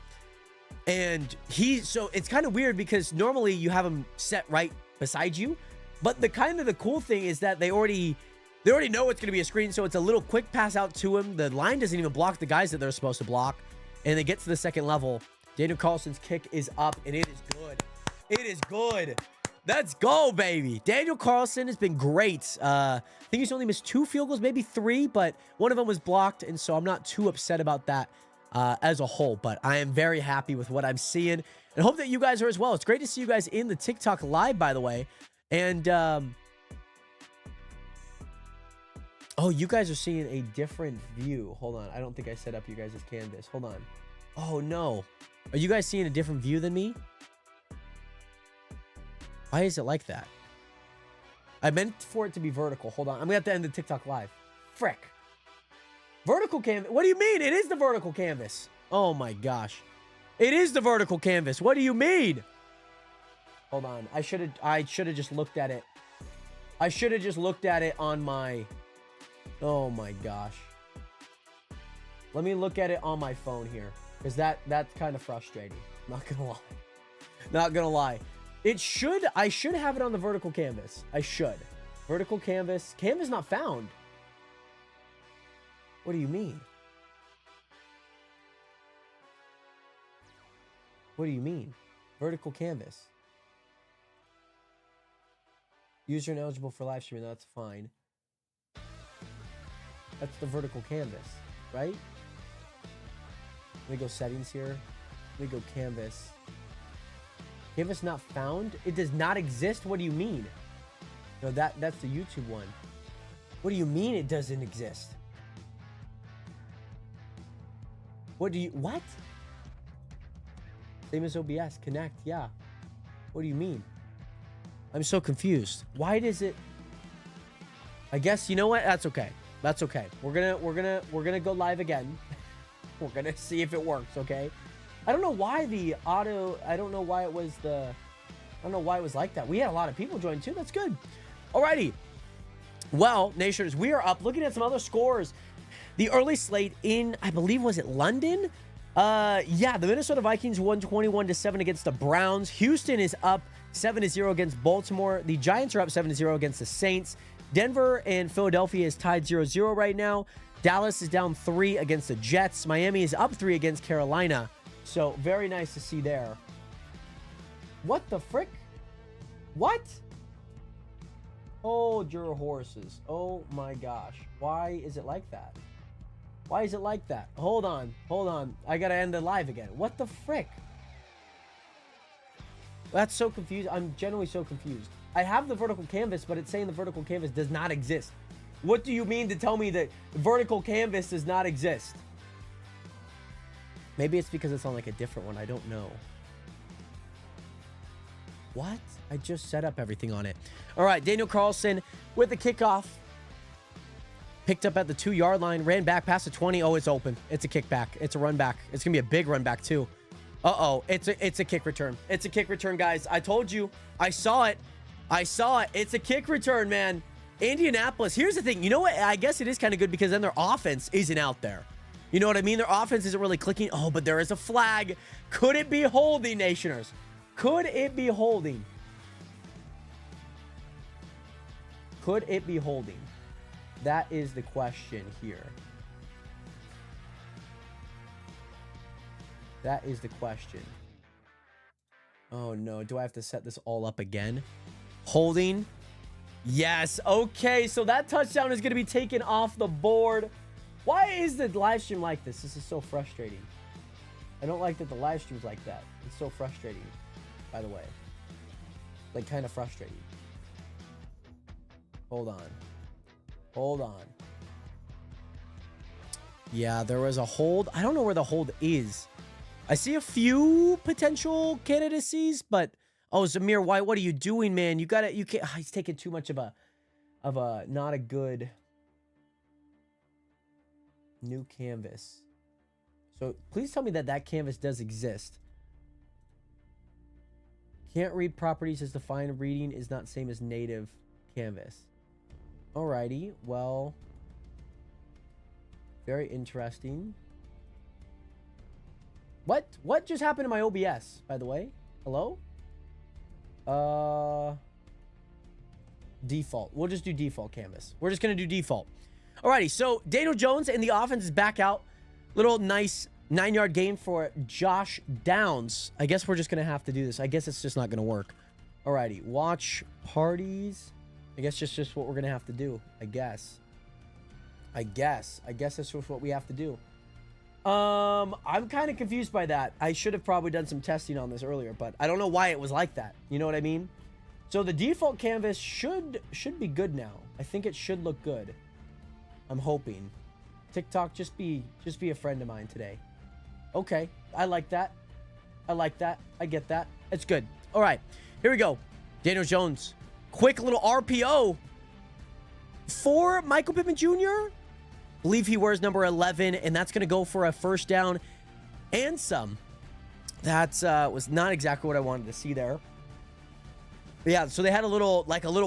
And so it's kind of weird because normally you have him set right beside you. But the cool thing is that they already know it's going to be a screen, so it's a little quick pass out to him. The line doesn't even block the guys that they're supposed to block. And they get to the 2nd level. Daniel Carlson's kick is up, and it is good. It is good. Let's go, baby. Daniel Carlson has been great. I think he's only missed 2 field goals, maybe 3, but one of them was blocked, and so I'm not too upset about that as a whole. But I am very happy with what I'm seeing, and hope that you guys are as well. It's great to see you guys in the TikTok live, by the way. And... oh, you guys are seeing a different view. Hold on. I don't think I set up you guys' canvas. Hold on. Oh, no. Are you guys seeing a different view than me? Why is it like that? I meant for it to be vertical. Hold on. I'm going to have to end the TikTok live. Frick. Vertical canvas. What do you mean? It is the vertical canvas. Oh, my gosh. It is the vertical canvas. What do you mean? Hold on. I should have just looked at it. I should have just looked at it on my... Oh my gosh. Let me look at it on my phone here. Because that's kind of frustrating. Not gonna lie. Not gonna lie. I should have it on the vertical canvas. I should. Vertical canvas. Canvas not found. What do you mean? What do you mean? Vertical canvas. User ineligible for live streaming. That's fine. That's the vertical canvas, right? Let me go settings here. Let me go canvas. Canvas not found? It does not exist? What do you mean? No, that's the YouTube one. What do you mean it doesn't exist? What? Same as OBS, Connect, yeah. What do you mean? I'm so confused. Why does it... I guess, you know what? That's okay. That's okay. We're gonna go live again. We're gonna see if it works, okay? I don't know why I don't know why it was like that. We had a lot of people join too. That's good. Alrighty. Well, Nationers, we are up. Looking at some other scores. The early slate in, I believe, was it London? Yeah, the Minnesota Vikings won 21-7 against the Browns. Houston is up 7-0 against Baltimore. The Giants are up 7-0 against the Saints. Denver and Philadelphia is tied 0-0 right now. Dallas is down 3 against the Jets. Miami is up 3 against Carolina. So, very nice to see there. What the frick? What? Hold your horses. Oh my gosh. Why is it like that? Why is it like that? Hold on. Hold on. I gotta end the live again. What the frick? That's so confused. I'm genuinely so confused. I have the vertical canvas, but it's saying the vertical canvas does not exist. What do you mean to tell me that vertical canvas does not exist? Maybe it's because it's on like a different one. I don't know. What? I just set up everything on it. All right, Daniel Carlson with the kickoff. Picked up at the 2-yard line, ran back past the 20. Oh, it's open. It's a kickback. It's a run back. It's going to be a big run back, too. Uh-oh. It's a kick return. It's a kick return, guys. I told you. I saw it. I saw it. It's a kick return, man. Indianapolis. Here's the thing. You know what? I guess it is kind of good because then their offense isn't out there. You know what I mean? Their offense isn't really clicking. Oh, but there is a flag. Could it be holding, Nationers? Could it be holding? Could it be holding? That is the question here. That is the question. Oh no, do I have to set this all up again? Holding. Yes, okay, so that touchdown is going to be taken off the board. Why is the live stream like this? This is so frustrating. I don't like that the live stream's like that. It's so frustrating, by the way. Like, kind of frustrating. Hold on. Hold on. Yeah, there was a hold. I don't know where the hold is. I see a few potential candidacies, but oh, Zamir White, what are you doing, man? You can't. He's taking too much of a not a good new canvas. So please tell me that canvas does exist. Can't read properties as defined. Reading is not same as native canvas. Alrighty, well, very interesting. What just happened to my OBS, by the way? Hello? Default. We'll just do default canvas. We're just going to do default. Alrighty, so Daniel Jones and the offense is back out. Little nice 9-yard gain for Josh Downs. I guess we're just going to have to do this. I guess it's just not going to work. Alrighty, watch parties. I guess just what we're going to have to do. I guess that's just what we have to do. I'm kind of confused by that. I should have probably done some testing on this earlier, but I don't know why it was like that. You know what I mean? So the default canvas should be good now. I think it should look good. I'm hoping. TikTok, just be a friend of mine today. Okay, I like that. I like that. I get that. It's good. All right, here we go. Daniel Jones. Quick little RPO for Michael Pittman Jr. Believe he wears number 11, and that's going to go for a first down and some. That was not exactly what I wanted to see there. But yeah, so they had a little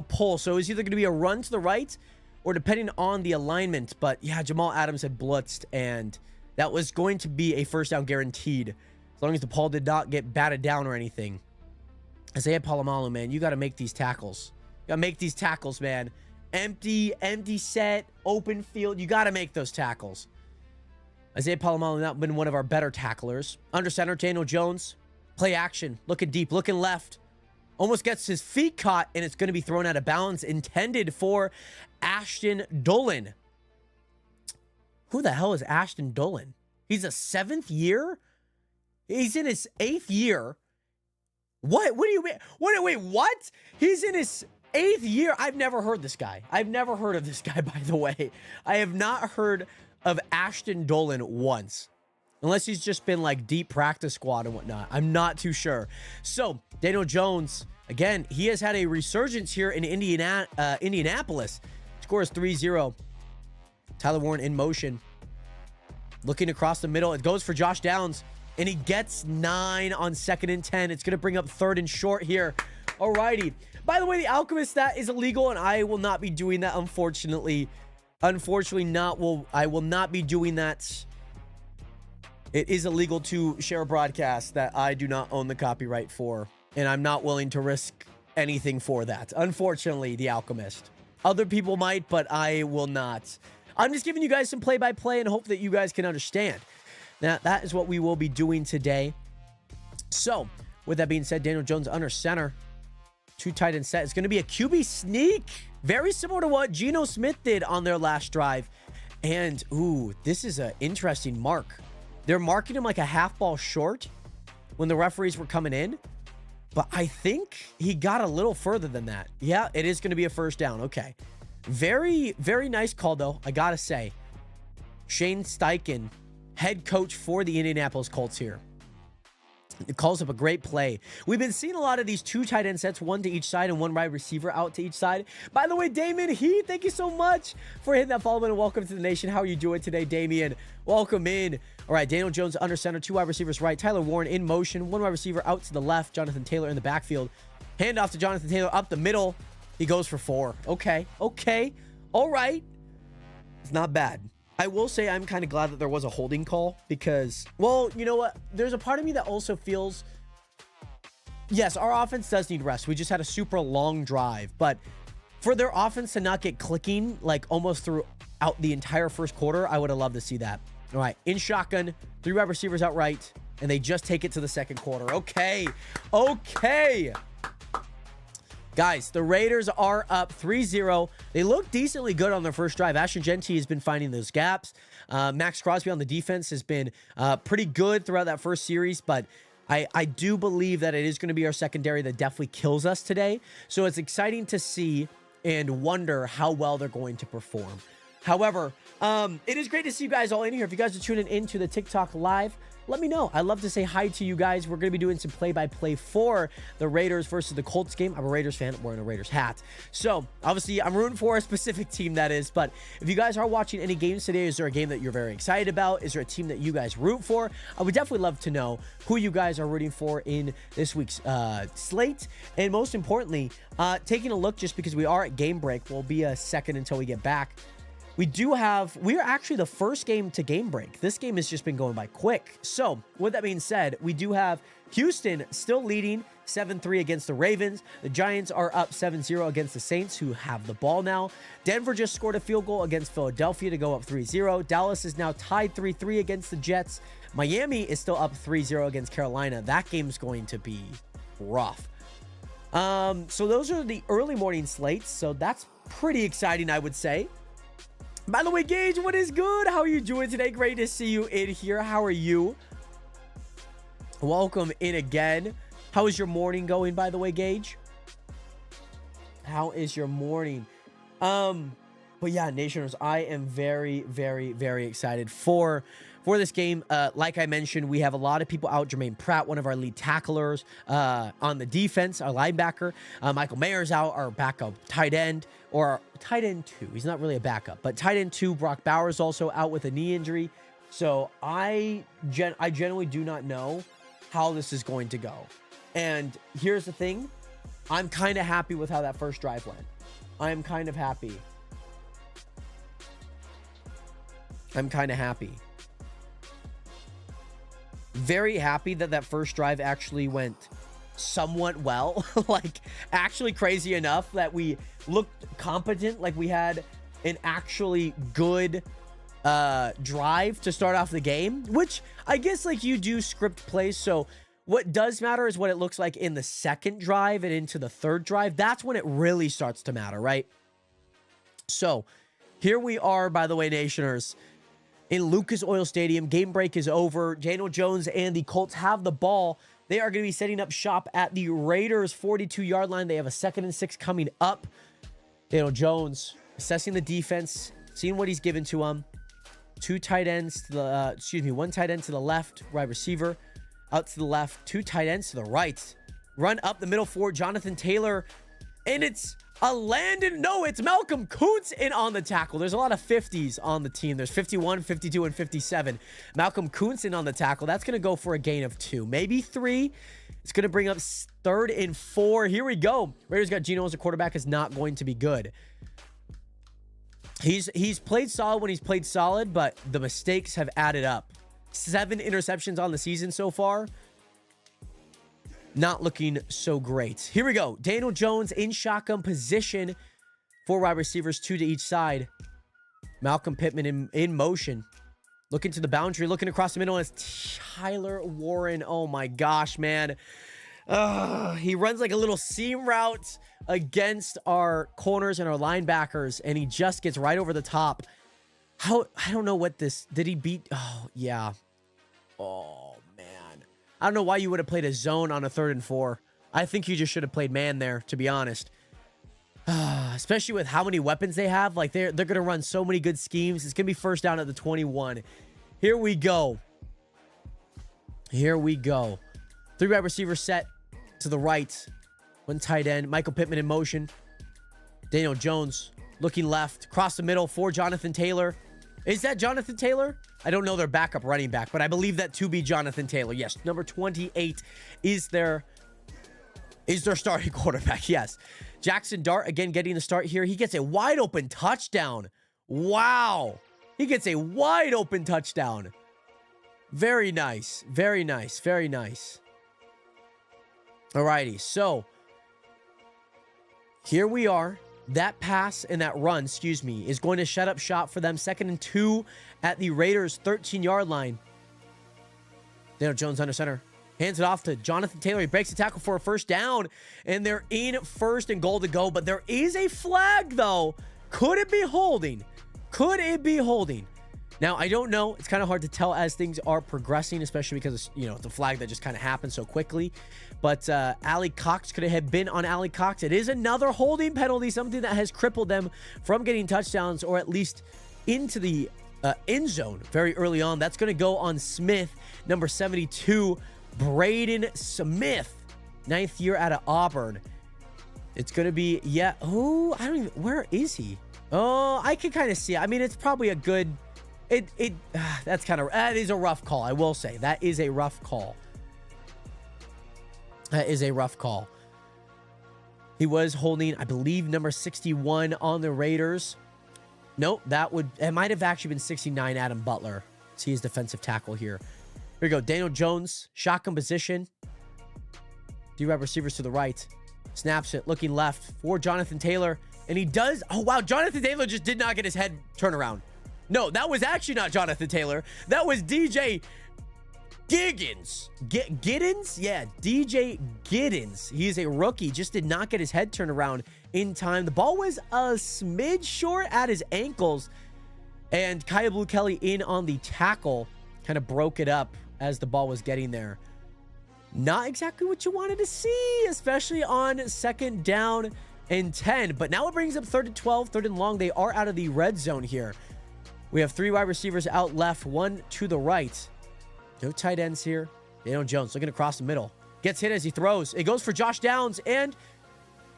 pull. So it was either going to be a run to the right or depending on the alignment. But yeah, Jamal Adams had blitzed, and that was going to be a first down guaranteed as long as the ball did not get batted down or anything. Isaiah Palomalu, man, you got to make these tackles. You got to make these tackles, man. Empty set, open field. You got to make those tackles. Isaiah Palomalu not been one of our better tacklers. Under center, Daniel Jones. Play action. Looking deep, looking left. Almost gets his feet caught, and it's going to be thrown out of bounds. Intended for Ashton Dolan. Who the hell is Ashton Dolan? He's a 7th year? He's in his 8th year. What do you mean? Wait, what? He's in his 8th year. I've never heard this guy. I've never heard of this guy, by the way. I have not heard of Ashton Dolan once. Unless he's just been like deep practice squad and whatnot. I'm not too sure. So, Daniel Jones, again, he has had a resurgence here in Indianapolis. Scores 3-0. Tyler Warren in motion. Looking across the middle. It goes for Josh Downs. And he gets 9 on 2nd and 10. It's going to bring up 3rd and short here. Alrighty. By the way, the Alchemist stat is illegal, and I will not be doing that, unfortunately. I will not be doing that. It is illegal to share a broadcast that I do not own the copyright for, and I'm not willing to risk anything for that. Unfortunately, the Alchemist. Other people might, but I will not. I'm just giving you guys some play-by-play and hope that you guys can understand. Now, that is what we will be doing today. So, with that being said, Daniel Jones under center. 2 tight end set. It's going to be a QB sneak. Very similar to what Geno Smith did on their last drive. And, ooh, this is an interesting mark. They're marking him like a half ball short when the referees were coming in. But I think he got a little further than that. Yeah, it is going to be a first down. Okay. Very, very nice call, though. I got to say. Shane Steichen, head coach for the Indianapolis Colts here. It calls up a great play. We've been seeing a lot of these 2 tight end sets, 1 to each side and 1 wide receiver out to each side. By the way, Damien Heath, thank you so much for hitting that follow button. Welcome to the nation. How are you doing today, Damien? Welcome in. All right, Daniel Jones under center, 2 wide receivers right. Tyler Warren in motion, 1 wide receiver out to the left. Jonathan Taylor in the backfield. Handoff to Jonathan Taylor up the middle. He goes for 4. Okay. All right. It's not bad. I will say I'm kind of glad that there was a holding call because, well, you know what? There's a part of me that also feels, yes, our offense does need rest. We just had a super long drive, but for their offense to not get clicking like almost throughout the entire first quarter, I would have loved to see that. All right, in shotgun, 3 wide receivers out right, and they just take it to the second quarter. Okay. Guys, the Raiders are up 3-0. They look decently good on their first drive. Ashton Genty has been finding those gaps. Max Crosby on the defense has been pretty good throughout that first series, but I do believe that it is going to be our secondary that definitely kills us today. So it's exciting to see and wonder how well they're going to perform. However, it is great to see you guys all in here. If you guys are tuning into the TikTok live, let me know. I'd love to say hi to you guys. We're going to be doing some play-by-play for the Raiders versus the Colts game. I'm a Raiders fan. I'm wearing a Raiders hat. So, obviously, I'm rooting for a specific team, that is. But if you guys are watching any games today, is there a game that you're very excited about? Is there a team that you guys root for? I would definitely love to know who you guys are rooting for in this week's slate. And most importantly, taking a look, just because we are at game break, will be a second until we get back. We are actually the first game to game break. This game has just been going by quick. So, with that being said, we do have Houston still leading 7-3 against the Ravens. The Giants are up 7-0 against the Saints, who have the ball now. Denver just scored a field goal against Philadelphia to go up 3-0. Dallas is now tied 3-3 against the Jets. Miami is still up 3-0 against Carolina. That game's going to be rough. So those are the early morning slates. So that's pretty exciting, I would say. By the way, Gage, what is good? How are you doing today? Great to see you in here. How are you? Welcome in again. How is your morning going, by the way, Gage? How is your morning? But yeah, Nationers, I am very, very, very excited for this game. Like I mentioned, we have a lot of people out. Jermaine Pratt, one of our lead tacklers on the defense, our linebacker. Michael Mayer's out, our backup tight end, or tight end 2. He's not really a backup, but tight end 2, Brock Bowers, also out with a knee injury. So I generally do not know how this is going to go. And here's the thing. I'm kind of happy with how that first drive went. I'm kind of happy. Very happy that that first drive actually went somewhat well. Like, actually crazy enough that we looked competent, like we had an actually good drive to start off the game, which I guess like you do script plays. So what does matter is what it looks like in the second drive and into the third drive. That's when it really starts to matter, right? So here we are, by the way, Nationers, in Lucas Oil Stadium. Game break is over. Daniel Jones and the Colts have the ball. They are going to be setting up shop at the Raiders' 42-yard line. They have a 2nd and 6 coming up. Daniel Jones assessing the defense, seeing what he's given to him. 2 tight ends to the, 1 tight end to the left, wide receiver out to the left, 2 tight ends to the right. Run up the middle for Jonathan Taylor. And it's No, it's Malcolm Kuntz in on the tackle. There's a lot of 50s on the team. There's 51, 52, and 57. Malcolm Kuntz in on the tackle. That's going to go for a gain of 2, maybe 3. It's going to bring up 3rd and 4. Here we go. Raiders got Geno as a quarterback. Is not going to be good. He's played solid when he's played solid, but the mistakes have added up. 7 interceptions on the season so far. Not looking so great. Here we go. Daniel Jones in shotgun position. 4 wide receivers, 2 to each side. Malcolm Pittman in motion. Looking to the boundary, looking across the middle, and it's Tyler Warren. Oh my gosh, man. He runs like a little seam route against our corners and our linebackers, and he just gets right over the top. I don't know what this... Did he beat... Oh, yeah. Oh, man. I don't know why you would have played a zone on a 3rd and 4. I think you just should have played man there, to be honest. Especially with how many weapons they have. Like, they're going to run so many good schemes. It's going to be 1st down at the 21. Here we go. Here we go. 3 wide receiver set to the right. 1 tight end. Michael Pittman in motion. Daniel Jones looking left. Across the middle for Jonathan Taylor. Is that Jonathan Taylor? I don't know their backup running back, but I believe that to be Jonathan Taylor. Yes, number 28 is their starting quarterback. Yes. Jackson Dart, again, getting the start here. He gets a wide open touchdown. Wow. He gets a wide open touchdown. Very nice. Very nice. Very nice. Alrighty, so here we are. That pass and that run, excuse me, is going to shut up shop for them. 2nd and 2 at the Raiders' 13-yard line. Daniel Jones under center. Hands it off to Jonathan Taylor. He breaks the tackle for a 1st down, and they're in 1st and goal to go. But there is a flag, though. Could it be holding? Could it be holding? Now, I don't know. It's kind of hard to tell as things are progressing, especially because, it's a flag that just kind of happened so quickly. But Ali Cox could have been on Ali Cox. It is another holding penalty, something that has crippled them from getting touchdowns or at least into the end zone very early on. That's going to go on Smith, number 72, Braden Smith, 9th year out of Auburn. It's going to be, where is he? Oh, I can kind of see it. I mean, it's probably a good... That is a rough call. I will say that is a rough call. That is a rough call. He was holding, I believe, number 61 on the Raiders. Nope, it might have actually been 69, Adam Butler. See his defensive tackle here. Here we go. Daniel Jones, shotgun position. D-wide receivers to the right. Snaps it, looking left for Jonathan Taylor. And he does. Oh, wow. Jonathan Taylor just did not get his head turned around. No, that was actually not Jonathan Taylor. That was DJ Giddens. Giddens? Yeah, DJ Giddens. He is a rookie. Just did not get his head turned around in time. The ball was a smidge short at his ankles. And Kaya Blue Kelly in on the tackle. Kind of broke it up as the ball was getting there. Not exactly what you wanted to see, especially on 2nd down and 10. But now it brings up 3rd and 12, 3rd and long. They are out of the red zone here. We have 3 wide receivers out left, 1 to the right. No tight ends here. Daniel Jones looking across the middle. Gets hit as he throws. It goes for Josh Downs, and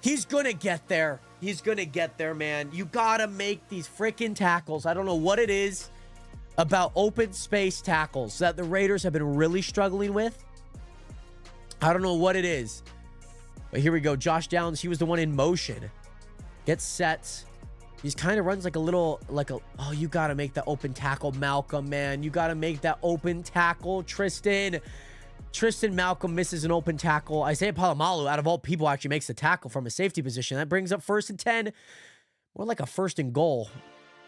he's going to get there. He's going to get there, man. You got to make these freaking tackles. I don't know what it is about open space tackles that the Raiders have been really struggling with. I don't know what it is. But here we go. Josh Downs, he was the one in motion. Gets set. He kind of runs like a little, oh, you got to make that open tackle, Malcolm, man. You got to make that open tackle, Tristan. Tristan Malcolm misses an open tackle. Isaiah Palomalu, out of all people, actually makes the tackle from a safety position. That brings up 1st and 10. More like a 1st and goal.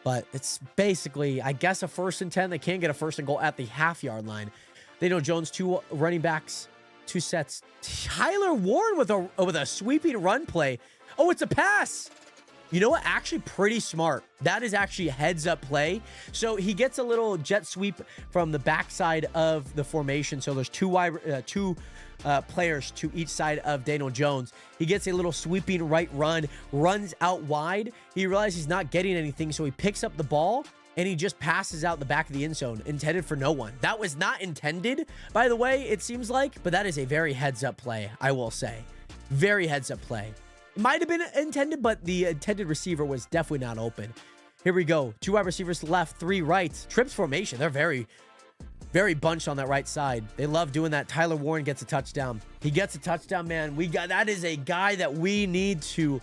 But it's basically, I guess, a 1st and 10. They can get a 1st and goal at the half-yard line. Daniel Jones, 2 running backs, 2 sets. Tyler Warren with a sweeping run play. Oh, it's a pass. You know what? Actually, pretty smart. That is actually a heads-up play. So he gets a little jet sweep from the backside of the formation. So there's two players to each side of Daniel Jones. He gets a little sweeping right run, runs out wide. He realizes he's not getting anything, so he picks up the ball, and he just passes out the back of the end zone, intended for no one. That was not intended, by the way, it seems like, but that is a very heads-up play, I will say. Very heads-up play. Might have been intended, but the intended receiver was definitely not open. Here we go. 2 wide receivers left, 3 right. Trips formation. They're very, very bunched on that right side. They love doing that. Tyler Warren gets a touchdown. He gets a touchdown, man. That is a guy that we need to...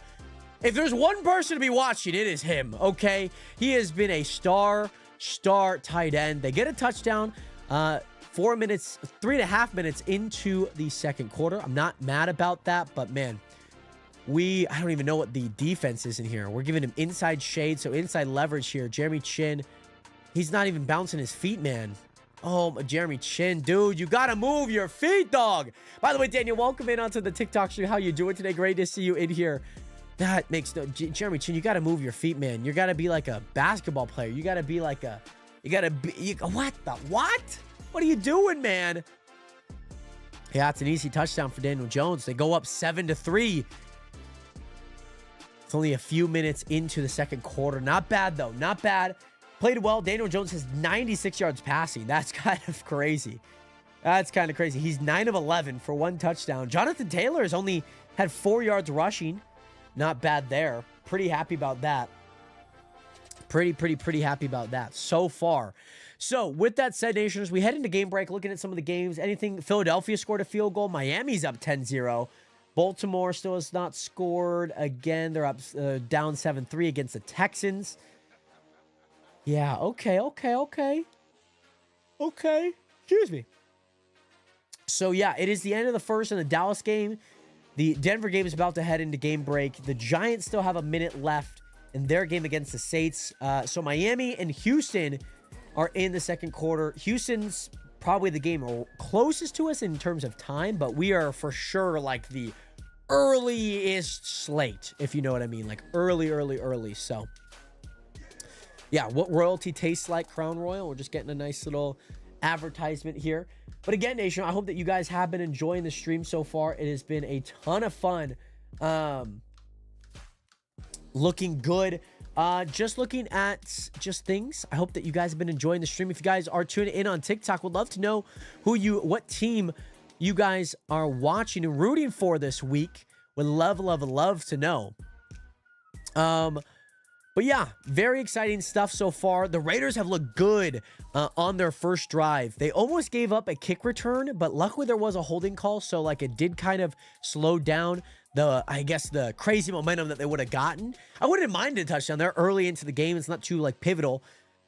If there's one person to be watching, it is him, okay? He has been a star tight end. They get a touchdown. 4 minutes, 3.5 minutes into the second quarter. I'm not mad about that, but man, I don't even know what the defense is in here. We're giving him inside shade, so inside leverage here. Jeremy Chin, he's not even bouncing his feet, man. Oh, Jeremy Chin, dude, you got to move your feet, dog. By the way, Daniel, welcome in onto the TikTok stream. How you doing today? Great to see you in here. That makes no... Jeremy Chin, you got to move your feet, man. You got to be like a basketball player. You got to be like a... What the... What? What are you doing, man? Yeah, it's an easy touchdown for Daniel Jones. They go up 7-3. It's only a few minutes into the second quarter. Not bad, though. Not bad. Played well. Daniel Jones has 96 yards passing. That's kind of crazy. That's kind of crazy. He's 9 of 11 for 1 touchdown. Jonathan Taylor has only had 4 yards rushing. Not bad there. Pretty happy about that. Pretty happy about that so far. So, with that said, Nationers, we head into game break, looking at some of the games. Anything? Philadelphia scored a field goal. Miami's up 10-0. Baltimore still has not scored. Again, they're up down 7-3 against the Texans. Yeah, okay. Excuse me. So, yeah, it is the end of the first in the Dallas game. The Denver game is about to head into game break. The Giants still have a minute left in their game against the Saints. So, Miami and Houston are in the second quarter. Houston's probably the game closest to us in terms of time, but we are for sure like the earliest slate, if you know what I mean. Like early. So, yeah, what royalty tastes like, Crown Royal. We're just getting a nice little advertisement here. But again, Nation, I hope that you guys have been enjoying the stream so far. It has been a ton of fun. Looking good. Just looking at things. I hope that you guys have been enjoying the stream. If you guys are tuning in on TikTok, would love to know what team you guys are watching and rooting for this week. Would love to know. But yeah, very exciting stuff so far. The Raiders have looked good on their first drive. They almost gave up a kick return, but luckily there was a holding call, so like it did kind of slow down the crazy momentum that they would have gotten. I wouldn't mind a touchdown. They're early into the game. It's not too like pivotal.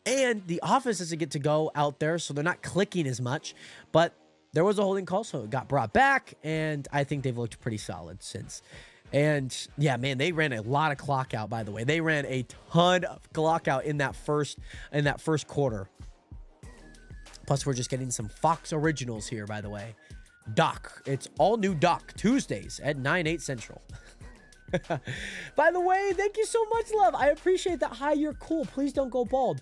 And the offense doesn't get to go out there, so they're not clicking as much. But there was a holding call, so it got brought back, and I think they've looked pretty solid since. And yeah, man, they ran a lot of clock out, by the way. They ran a ton of clock out in that first quarter. Plus, we're just getting some Fox originals here, by the way. Doc. It's all new Doc Tuesdays at 9/8 Central. By the way, thank you so much, love. I appreciate that. Hi, you're cool. Please don't go bald.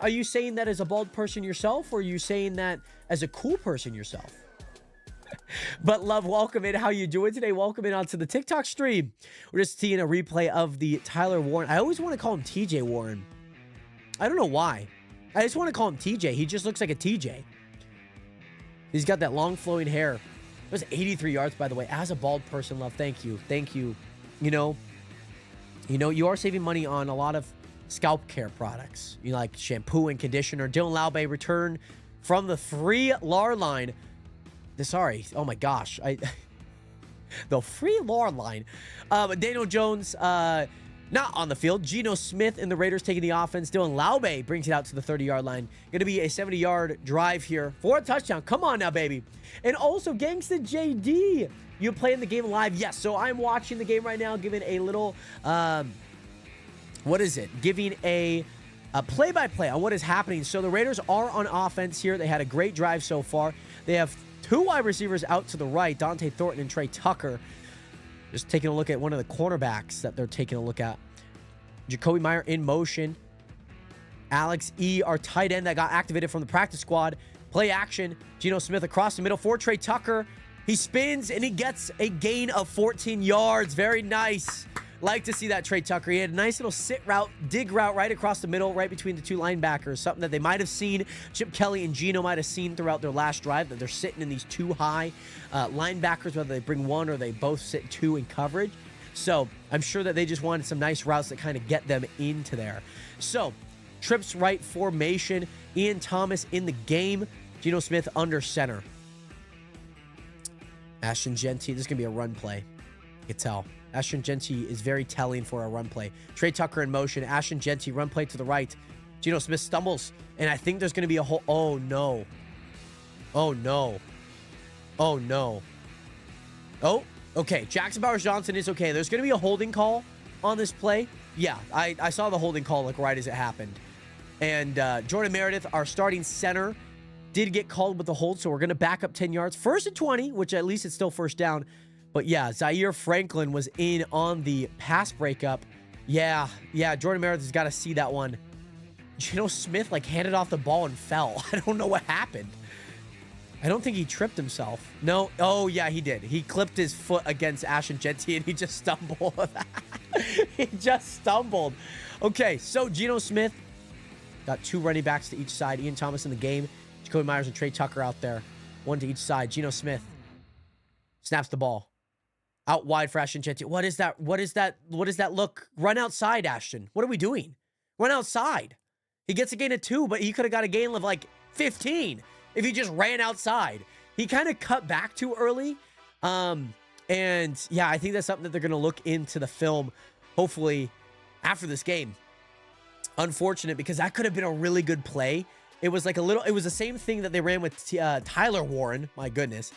Are you saying that as a bald person yourself, or are you saying that as a cool person yourself? But love, welcome in. How you doing today? Welcome in onto the TikTok stream. We're just seeing a replay of the Tyler Warren. I always want to call him TJ Warren. I don't know why. I just want to call him TJ. He just looks like a TJ. He's got that long flowing hair. It was 83 yards, by the way. As a bald person, love, thank you. You know, you are saving money on a lot of scalp care products. You know, like shampoo and conditioner. Dylan Laube returned from the free LAR line. Sorry. Oh my gosh. The free LAR line. Daniel Jones, not on the field. Geno Smith and the Raiders taking the offense. Dylan Laube brings it out to the 30-yard line. Going to be a 70-yard drive here for a touchdown. Come on now, baby. And also, Gangsta JD, you playing the game live? Yes. So I'm watching the game right now, giving a little, Giving a play-by-play on what is happening. So the Raiders are on offense here. They had a great drive so far. They have 2 wide receivers out to the right, Dante Thornton and Trey Tucker. Just taking a look at one of the cornerbacks that they're taking a look at. Jacoby Meyer in motion. Alex E., our tight end that got activated from the practice squad. Play action. Geno Smith across the middle for Trey Tucker. He spins and he gets a gain of 14 yards. Very nice. Like to see that, Trey Tucker. He had a nice little dig route right across the middle, right between the 2 linebackers. Something that they might have seen, Chip Kelly and Geno might have seen throughout their last drive, that they're sitting in these 2 high linebackers, whether they bring one or they both sit 2 in coverage. So I'm sure that they just wanted some nice routes that kind of get them into there. So trips right formation. Ian Thomas in the game. Geno Smith under center. Ashton Genty. This is going to be a run play. You can tell. Ashton Genty is very telling for a run play. Trey Tucker in motion. Ashton Genty, run play to the right. Geno Smith stumbles. And I think there's going to be a whole... Oh, no. Oh, no. Oh, no. Oh, okay. Jackson Powers-Johnson is okay. There's going to be a holding call on this play. Yeah, I saw the holding call like right as it happened. And Jordan Meredith, our starting center, did get called with the hold, so we're going to back up 10 yards. 1st and 20, which at least it's still first down. But yeah, Zaire Franklin was in on the pass breakup. Yeah, Jordan Meredith has got to see that one. Geno Smith, like, handed off the ball and fell. I don't know what happened. I don't think he tripped himself. No. Oh, yeah, he did. He clipped his foot against Ashton Genty, and he just stumbled. He just stumbled. Okay, so Geno Smith got 2 running backs to each side. Ian Thomas in the game. Jacoby Myers and Trey Tucker out there. 1 to each side. Geno Smith snaps the ball. Out wide for Ashton Genty. What is that? What is that? What does that look? Run outside, Ashton. What are we doing? Run outside. He gets a gain of 2, but he could have got a gain of like 15 if he just ran outside. He kind of cut back too early. And yeah, I think that's something that they're going to look into the film, hopefully, after this game. Unfortunate, because that could have been a really good play. It was like it was the same thing that they ran with Tyler Warren. My goodness.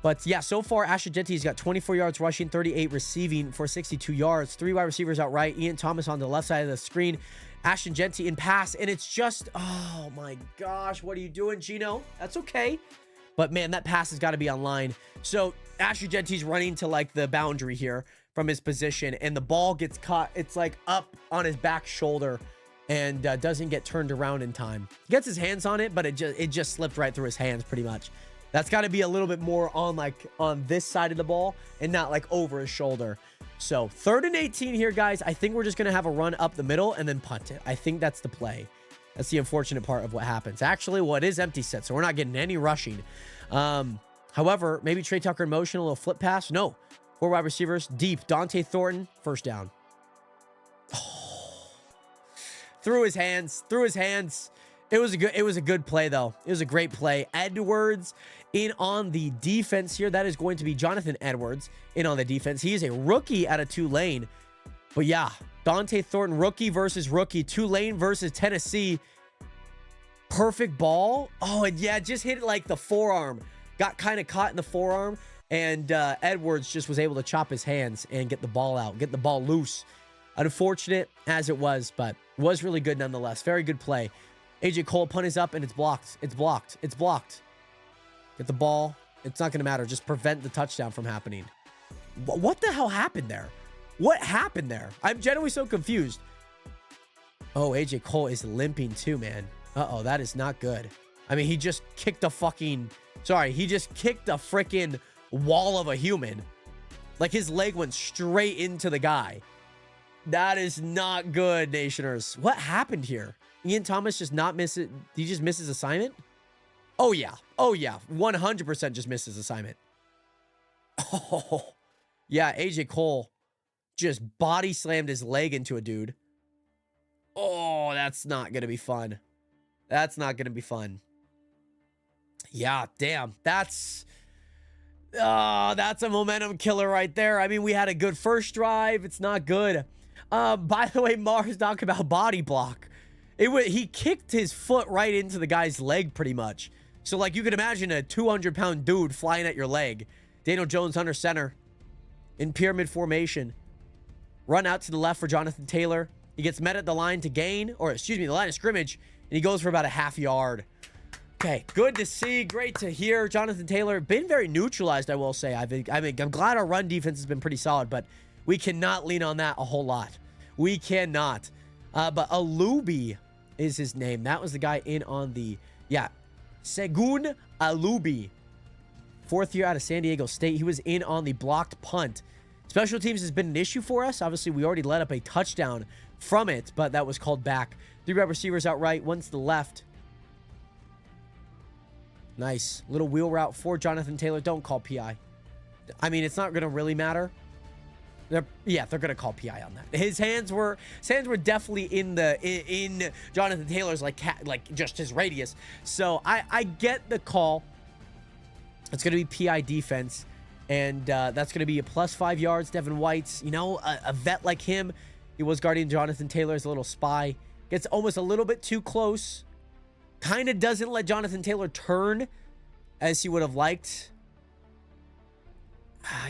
But yeah, so far, Ashton Genty's got 24 yards rushing, 38 receiving for 62 yards. 3 wide receivers out right. Ian Thomas on the left side of the screen. Ashton Genty in pass. And it's just, oh my gosh, what are you doing, Geno? That's okay. But man, that pass has got to be online. So Ashton Genty's running to like the boundary here from his position. And the ball gets caught. It's like up on his back shoulder. And doesn't get turned around in time. He gets his hands on it, but it just slipped right through his hands pretty much. That's got to be a little bit more on this side of the ball and not like over his shoulder. So 3rd and 18 here, guys. I think we're just going to have a run up the middle and then punt it. I think that's the play. That's the unfortunate part of what happens. Actually, well, it is empty set, so we're not getting any rushing. However, maybe Trey Tucker in motion, a little flip pass. No. 4 wide receivers deep. Dante Thornton, first down. Oh. Through his hands. It was a good play, though. It was a great play. Edwards in on the defense here. That is going to be Jonathan Edwards in on the defense. He is a rookie out of Tulane. But yeah, Dante Thornton, rookie versus rookie. Tulane versus Tennessee. Perfect ball. Oh, and yeah, just hit it like the forearm. Got kind of caught in the forearm. And Edwards just was able to chop his hands and get the ball out. Get the ball loose. Unfortunate as it was, but was really good nonetheless. Very good play. AJ Cole punt is up and it's blocked. It's blocked. Get the ball. It's not going to matter. Just prevent the touchdown from happening. What the hell happened there? What happened there? I'm genuinely so confused. Oh, AJ Cole is limping too, man. Uh-oh, that is not good. I mean, he just kicked a freaking wall of a human. Like his leg went straight into the guy. That is not good, Nationers. What happened here? Ian Thomas just not miss it. Did he just miss his assignment? Oh, yeah. 100% just missed his assignment. Oh, yeah. AJ Cole just body slammed his leg into a dude. Oh, that's not going to be fun. Yeah, damn. That's a momentum killer right there. I mean, we had a good first drive. It's not good. By the way, Mars talking about body block. He kicked his foot right into the guy's leg pretty much. So, like, you can imagine a 200-pound dude flying at your leg. Daniel Jones under center in pyramid formation. Run out to the left for Jonathan Taylor. He gets met at the line to gain, or excuse me, the line of scrimmage, and he goes for about a half yard. Okay, good to see. Great to hear. Jonathan Taylor been very neutralized, I will say. I'm glad our run defense has been pretty solid, but we cannot lean on that a whole lot. We cannot. But Alubi is his name. That was the guy in on the, yeah, Segun Alubi. 4th year out of San Diego State. He was in on the blocked punt. Special teams has been an issue for us. Obviously, we already let up a touchdown from it, but that was called back. 3 wide receivers out right, 1 to the left. Nice. Little wheel route for Jonathan Taylor. Don't call PI. I mean, it's not going to really matter. They're gonna call PI on that. His hands were definitely in Jonathan Taylor's like just his radius. So I get the call. It's gonna be PI defense, and that's gonna be a +5 yards. Devin White's, a vet like him. He was guarding Jonathan Taylor's little spy. Gets almost a little bit too close. Kind of doesn't let Jonathan Taylor turn as he would have liked.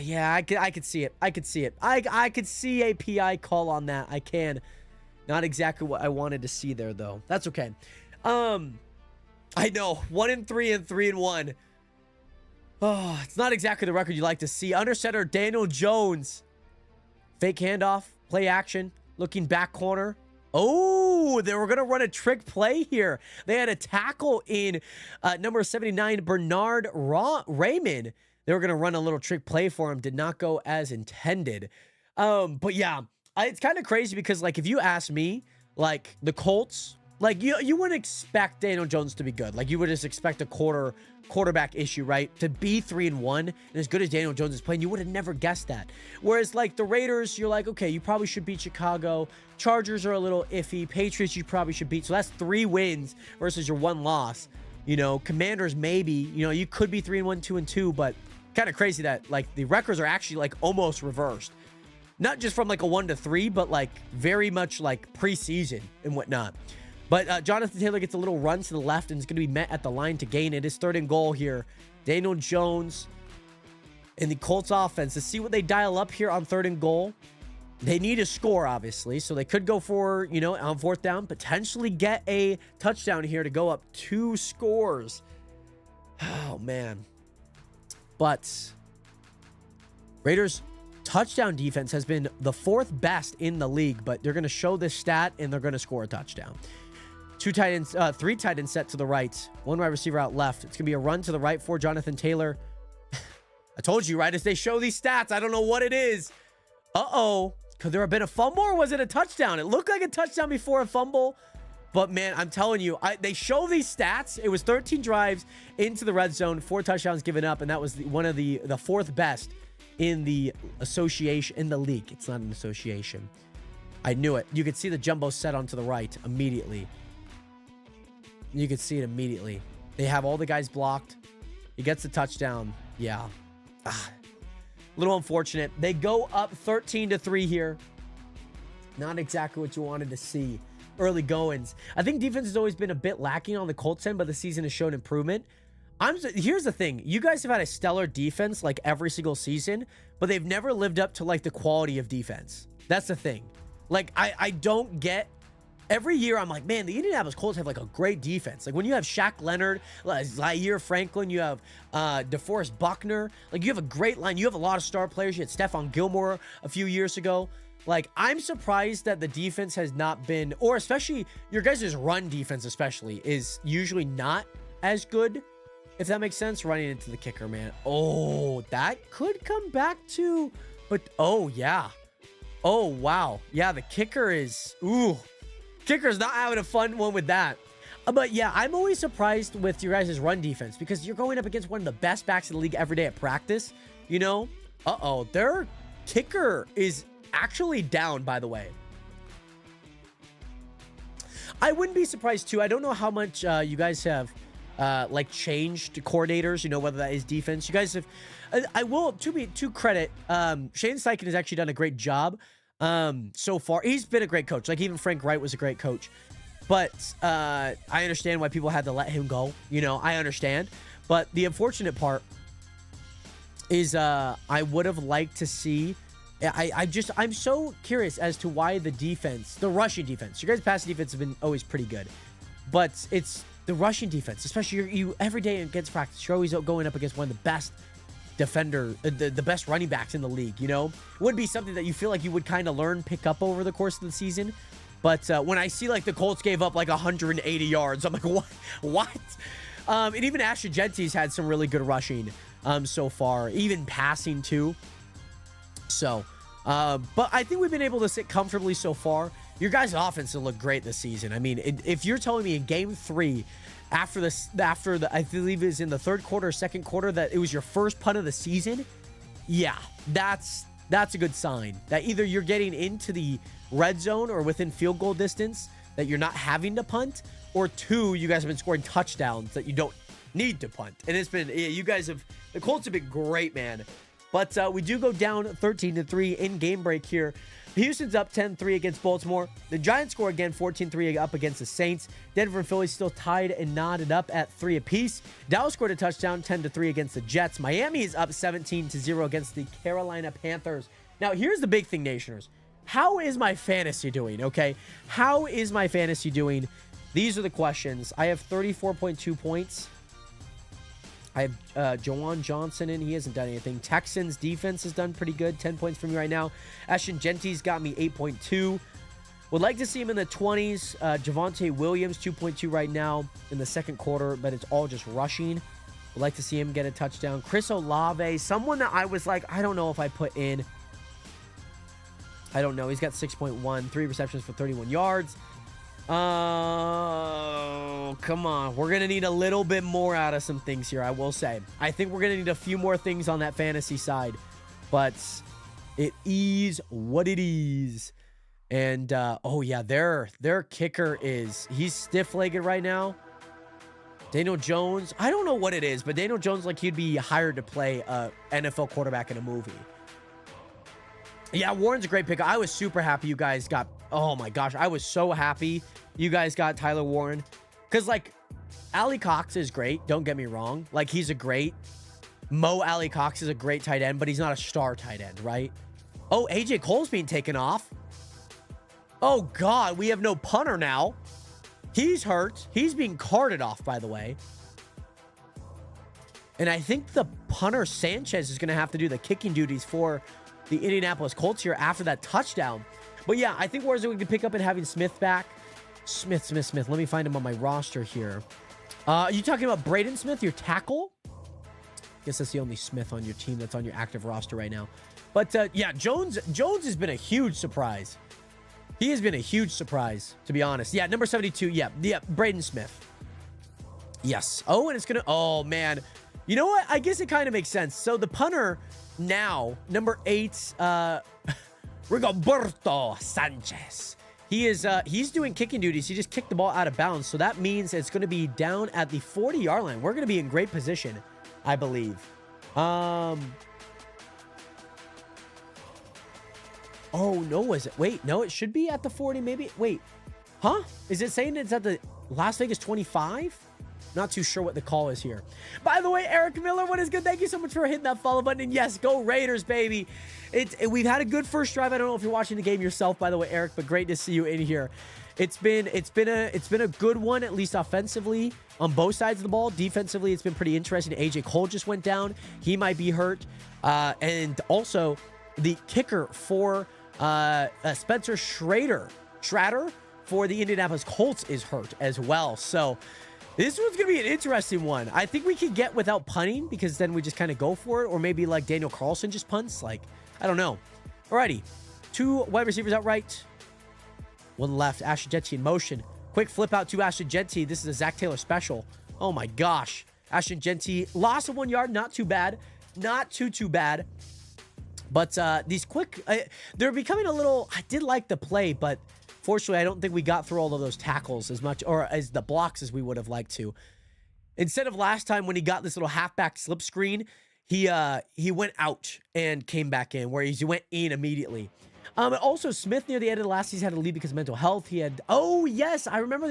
Yeah, I could see it. I could see it. I could see a PI call on that. I can. Not exactly what I wanted to see there, though. That's okay. I know. 1-3 and 3-1. Oh, it's not exactly the record you like to see. Under center, Daniel Jones. Fake handoff. Play action. Looking back corner. Oh, they were going to run a trick play here. They had a tackle in number 79, Bernard Raymond. They were going to run a little trick play for him. Did not go as intended. But yeah, it's kind of crazy because, like, if you ask me, like, the Colts, like, you wouldn't expect Daniel Jones to be good. Like, you would just expect a quarterback issue, right? To be 3-1 and as good as Daniel Jones is playing, you would have never guessed that. Whereas, like, the Raiders, you're like, okay, you probably should beat Chicago. Chargers are a little iffy. Patriots, you probably should beat. So that's 3 wins versus your 1 loss. Commanders, maybe. You could be 3-1, 2-2, but kind of crazy that, like, the records are actually, like, almost reversed. Not just from, like, a 1-3, but, like, very much, like, preseason and whatnot. But Jonathan Taylor gets a little run to the left and is going to be met at the line to gain. It is 3rd and goal here. Daniel Jones and the Colts offense. To see what they dial up here on 3rd and goal. They need a score, obviously. So they could go for, on 4th down. Potentially get a touchdown here to go up 2 scores. Oh, man. But Raiders' touchdown defense has been the 4th best in the league. But they're going to show this stat and they're going to score a touchdown. 3 tight ends set to the right. 1 wide receiver out left. It's going to be a run to the right for Jonathan Taylor. I told you, right? As they show these stats, I don't know what it is. Uh-oh. Could there have been a fumble or was it a touchdown? It looked like a touchdown before a fumble. But, man, I'm telling you, they show these stats. It was 13 drives into the red zone, 4 touchdowns given up, and that was one of the 4th best in the association, in the league. It's not an association. I knew it. You could see the jumbo set onto the right immediately. You could see it immediately. They have all the guys blocked. He gets the touchdown. Yeah. A little unfortunate. They go up 13-3 here. Not exactly what you wanted to see. Early goings. I think defense has always been a bit lacking on the Colts end, but the season has shown improvement. Here's the thing. You guys have had a stellar defense like every single season, but they've never lived up to like the quality of defense. That's the thing. Like, I don't get... Every year, I'm like, man, the Indianapolis Colts have, like, a great defense. Like, when you have Shaq Leonard, Zaire Franklin, you have DeForest Buckner. Like, you have a great line. You have a lot of star players. You had Stephon Gilmore a few years ago. Like, I'm surprised that the defense has not been, or especially your guys' run defense especially, is usually not as good, if that makes sense, running into the kicker, man. Oh, that could come back to, but, oh, yeah. Oh, wow. Yeah, the kicker is, ooh. Kicker's not having a fun one with that. But yeah, I'm always surprised with your guys' run defense because you're going up against one of the best backs in the league every day at practice. Uh-oh, their kicker is actually down, by the way. I wouldn't be surprised too. I don't know how much you guys have like changed coordinators, whether that is defense. You guys have, I will, to credit, Shane Steichen has actually done a great job. So far, he's been a great coach. Like, even Frank Wright was a great coach. But I understand why people had to let him go. I understand. But the unfortunate part is I would have liked to see... I'm so curious as to why the defense, the rushing defense, your guys' passing defense has been always pretty good. But it's the rushing defense, especially you every day against practice, you're always going up against one of the best defender, the best running backs in the league, would be something that you feel like you would kind of pick up over the course of the season. But when I see like the Colts gave up like 180 yards, I'm like, what? And even Ashton Genty's had some really good rushing so far, even passing too. So, but I think we've been able to sit comfortably so far. Your guys' offense will look great this season. I mean, if you're telling me in game 3, after the I believe it was in the 3rd quarter or 2nd quarter, that it was your first punt of the season, yeah, that's That's a good sign that either you're getting into the red zone or within field goal distance that you're not having to punt, or 2, you guys have been scoring touchdowns that you don't need to punt. And it's been, you guys have, the Colts have been great, man. But we do go down 13-3 in game break here. Houston's up 10-3 against Baltimore. The Giants score again 14-3 up against the Saints. Denver and Philly still tied and knotted up at 3 apiece. Dallas scored a touchdown 10-3 against the Jets. Miami is up 17-0 against the Carolina Panthers. Now, here's the big thing, Nationers. How is my fantasy doing, okay? How is my fantasy doing? These are the questions. I have 34.2 points. I have Jawan Johnson in. He hasn't done anything. Texans defense has done pretty good. 10 points for me right now. Ashton Genty's got me 8.2. Would like to see him in the 20s. Javonte Williams, 2.2 right now in the second quarter, but it's all just rushing. Would like to see him get a touchdown. Chris Olave, someone that I was like, I don't know if I put in. I don't know. He's got 6.1, 3 receptions for 31 yards. Oh, come on. We're going to need a little bit more out of some things here, I will say. I think we're going to need a few more things on that fantasy side. But it is what it is. And, oh, yeah, their kicker is, he's stiff-legged right now. Daniel Jones, I don't know what it is, but Daniel Jones, like, he'd be hired to play a NFL quarterback in a movie. Yeah, Warren's a great pick. I was super happy you guys got... Oh, my gosh. I was so happy you guys got Tyler Warren. Because, like, Ali Cox is great. Don't get me wrong. Like, he's a great... Mo Ali Cox is a great tight end, but he's not a star tight end, right? Oh, AJ Cole's being taken off. Oh, God. We have no punter now. He's hurt. He's being carted off, by the way. And I think the punter, Sanchez, is going to have to do the kicking duties for... the Indianapolis Colts here after that touchdown. But yeah, I think we can pick up and having Smith back. Smith. Let me find him on my roster here. Are you talking about Braden Smith, your tackle? Guess that's the only Smith on your team that's on your active roster right now. But yeah, Jones has been a huge surprise. He has been a huge surprise, to be honest. Yeah, number 72. Yeah, Braden Smith. Yes. Oh, and it's going to... Oh, man. You know what? I guess it kind of makes sense. So the punter... Now, number 8, Rigoberto Sanchez. He's doing kicking duties. He just kicked the ball out of bounds. So that means it's going to be down at the 40-yard line. We're going to be in great position, I believe. Oh, no, is it? Wait, no, it should be at the 40, maybe. Wait, huh? Is it saying it's at the Las Vegas 25? Not too sure what the call is here. By the way, Eric Miller, what is good? Thank you so much for hitting that follow button. And yes, go Raiders, baby. We've had a good first drive. I don't know if you're watching the game yourself, by the way, Eric, but great to see you in here. It's been a good one, at least offensively on both sides of the ball. Defensively, it's been pretty interesting. AJ Cole just went down. He might be hurt. And also the kicker for Spencer Schrader for the Indianapolis Colts is hurt as well. So this one's going to be an interesting one. I think we could get without punting because then we just kind of go for it. Or maybe like Daniel Carlson just punts. Like, I don't know. Alrighty. 2 wide receivers out right. 1 left. Ashton Genty in motion. Quick flip out to Ashton Genty. This is a Zach Taylor special. Oh my gosh. Ashton Genty. Loss of 1 yard. Not too bad. Not too bad. But these quick... they're becoming a little... I did like the play, but... Fortunately, I don't think we got through all of those tackles as much, or as the blocks as we would have liked to. Instead of last time when he got this little halfback slip screen, he went out and came back in, where he went in immediately. Also, Smith near the end of the last season had to leave because of mental health. He had, oh yes, I remember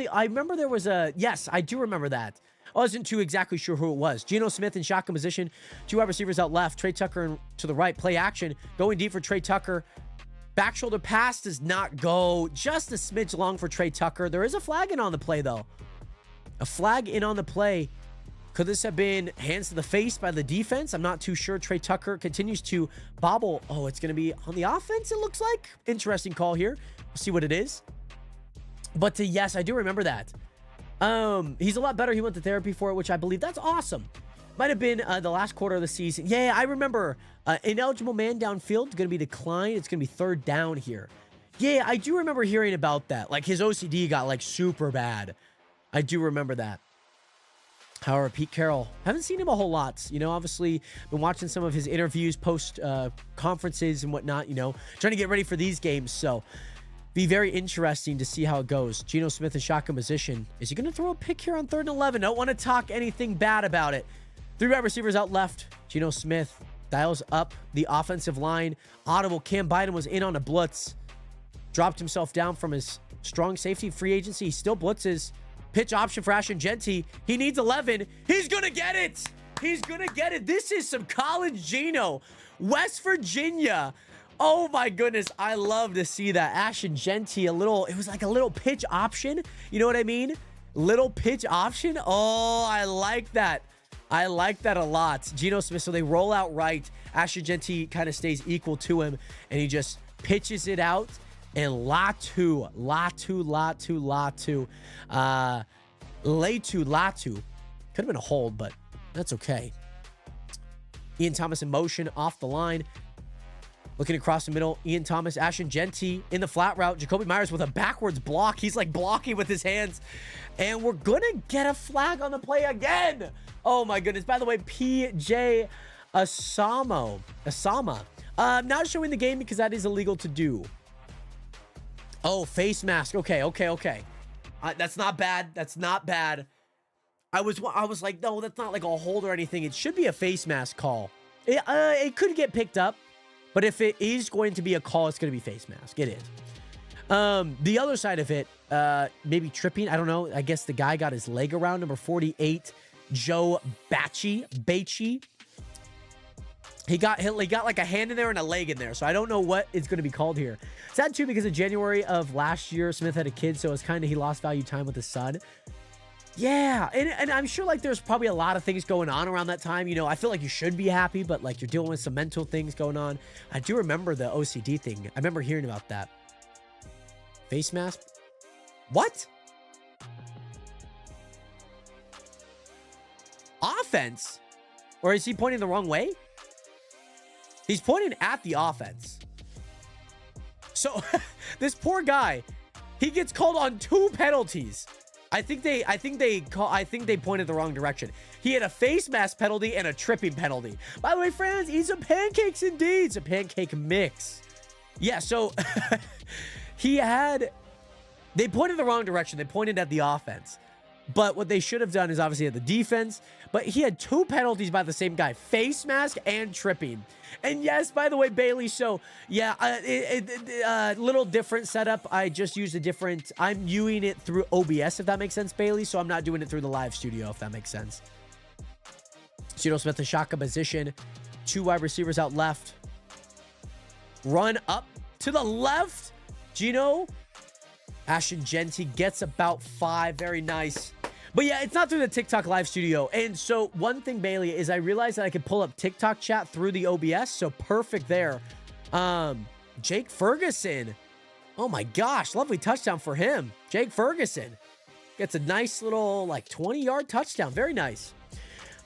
there was a, yes, I do remember that. I wasn't too exactly sure who it was. Geno Smith in shotgun position, 2 wide receivers out left, Trey Tucker to the right, play action, going deep for Trey Tucker. Back shoulder pass does not go. Just a smidge long for Trey Tucker. There is a flag in on the play, though. A flag in on the play. Could this have been hands to the face by the defense? I'm not too sure. Trey Tucker continues to bobble. Oh, it's going to be on the offense, it looks like. Interesting call here. We'll see what it is. But yes, I do remember that. He's a lot better. He went to therapy for it, which I believe that's awesome. Might have been the last quarter of the season. Yeah, I remember. Ineligible man downfield is going to be declined. It's going to be 3rd down here. Yeah, I do remember hearing about that. Like, his OCD got, like, super bad. I do remember that. However, Pete Carroll, haven't seen him a whole lot. You know, obviously, been watching some of his interviews post conferences and whatnot, you know, trying to get ready for these games. So, be very interesting to see how it goes. Geno Smith in shotgun position. Is he going to throw a pick here on 3rd and 11? Don't want to talk anything bad about it. 3 wide receivers out left. Geno Smith dials up the offensive line. Audible. Cam Biden was in on a blitz. Dropped himself down from his strong safety free agency. He still blitzes. Pitch option for Ashton Genty. He needs 11. He's going to get it. He's going to get it. This is some college Geno. West Virginia. Oh my goodness. I love to see that. Ashton Genty, it was like a little pitch option. You know what I mean? Little pitch option. Oh, I like that. I like that a lot. Geno Smith, so they roll out right. Ashton Genty kind of stays equal to him, and he just pitches it out. And Latu. Could have been a hold, but that's okay. Ian Thomas in motion off the line. Looking across the middle. Ian Thomas, Ashton Genty in the flat route. Jacoby Myers with a backwards block. He's like blocking with his hands. And we're going to get a flag on the play again. Oh my goodness. By the way, PJ Asama. Not showing the game because that is illegal to do. Oh, face mask. Okay. That's not bad. That's not bad. I was like, no, that's not like a hold or anything. It should be a face mask call. It could get picked up, but if it is going to be a call, it's going to be face mask. It is. The other side of it, maybe tripping. I don't know. I guess the guy got his leg around. Number 48, Joe Bacci. He got like a hand in there and a leg in there. So I don't know what is going to be called here. Sad too, because in January of last year, Smith had a kid. So it's kind of, he lost value time with his son. Yeah. And I'm sure like there's probably a lot of things going on around that time. You know, I feel like you should be happy, but like you're dealing with some mental things going on. I do remember the OCD thing. I remember hearing about that. Face mask. What? Offense? Or is he pointing the wrong way? He's pointing at the offense. So this poor guy, he gets called on 2 penalties. I think they pointed the wrong direction. He had a face mask penalty and a tripping penalty. By the way, friends, eat some pancakes indeed. It's a pancake mix. Yeah, so they pointed the wrong direction. They pointed at the offense. But what they should have done is obviously at the defense. But he had 2 penalties by the same guy. Face mask and tripping. And yes, by the way, Bailey, so yeah, little different setup. I just used a different, I'm viewing it through OBS, if that makes sense, Bailey. So I'm not doing it through the live studio, if that makes sense. Geno Smith in shotgun position. 2 wide receivers out left. Run up to the left. Geno. Ashton Genty gets about 5. Very nice. But yeah, it's not through the TikTok live studio. And so one thing, Bailey, is I realized that I could pull up TikTok chat through the OBS. So perfect there. Jake Ferguson. Oh my gosh. Lovely touchdown for him. Jake Ferguson gets a nice little like 20-yard touchdown. Very nice.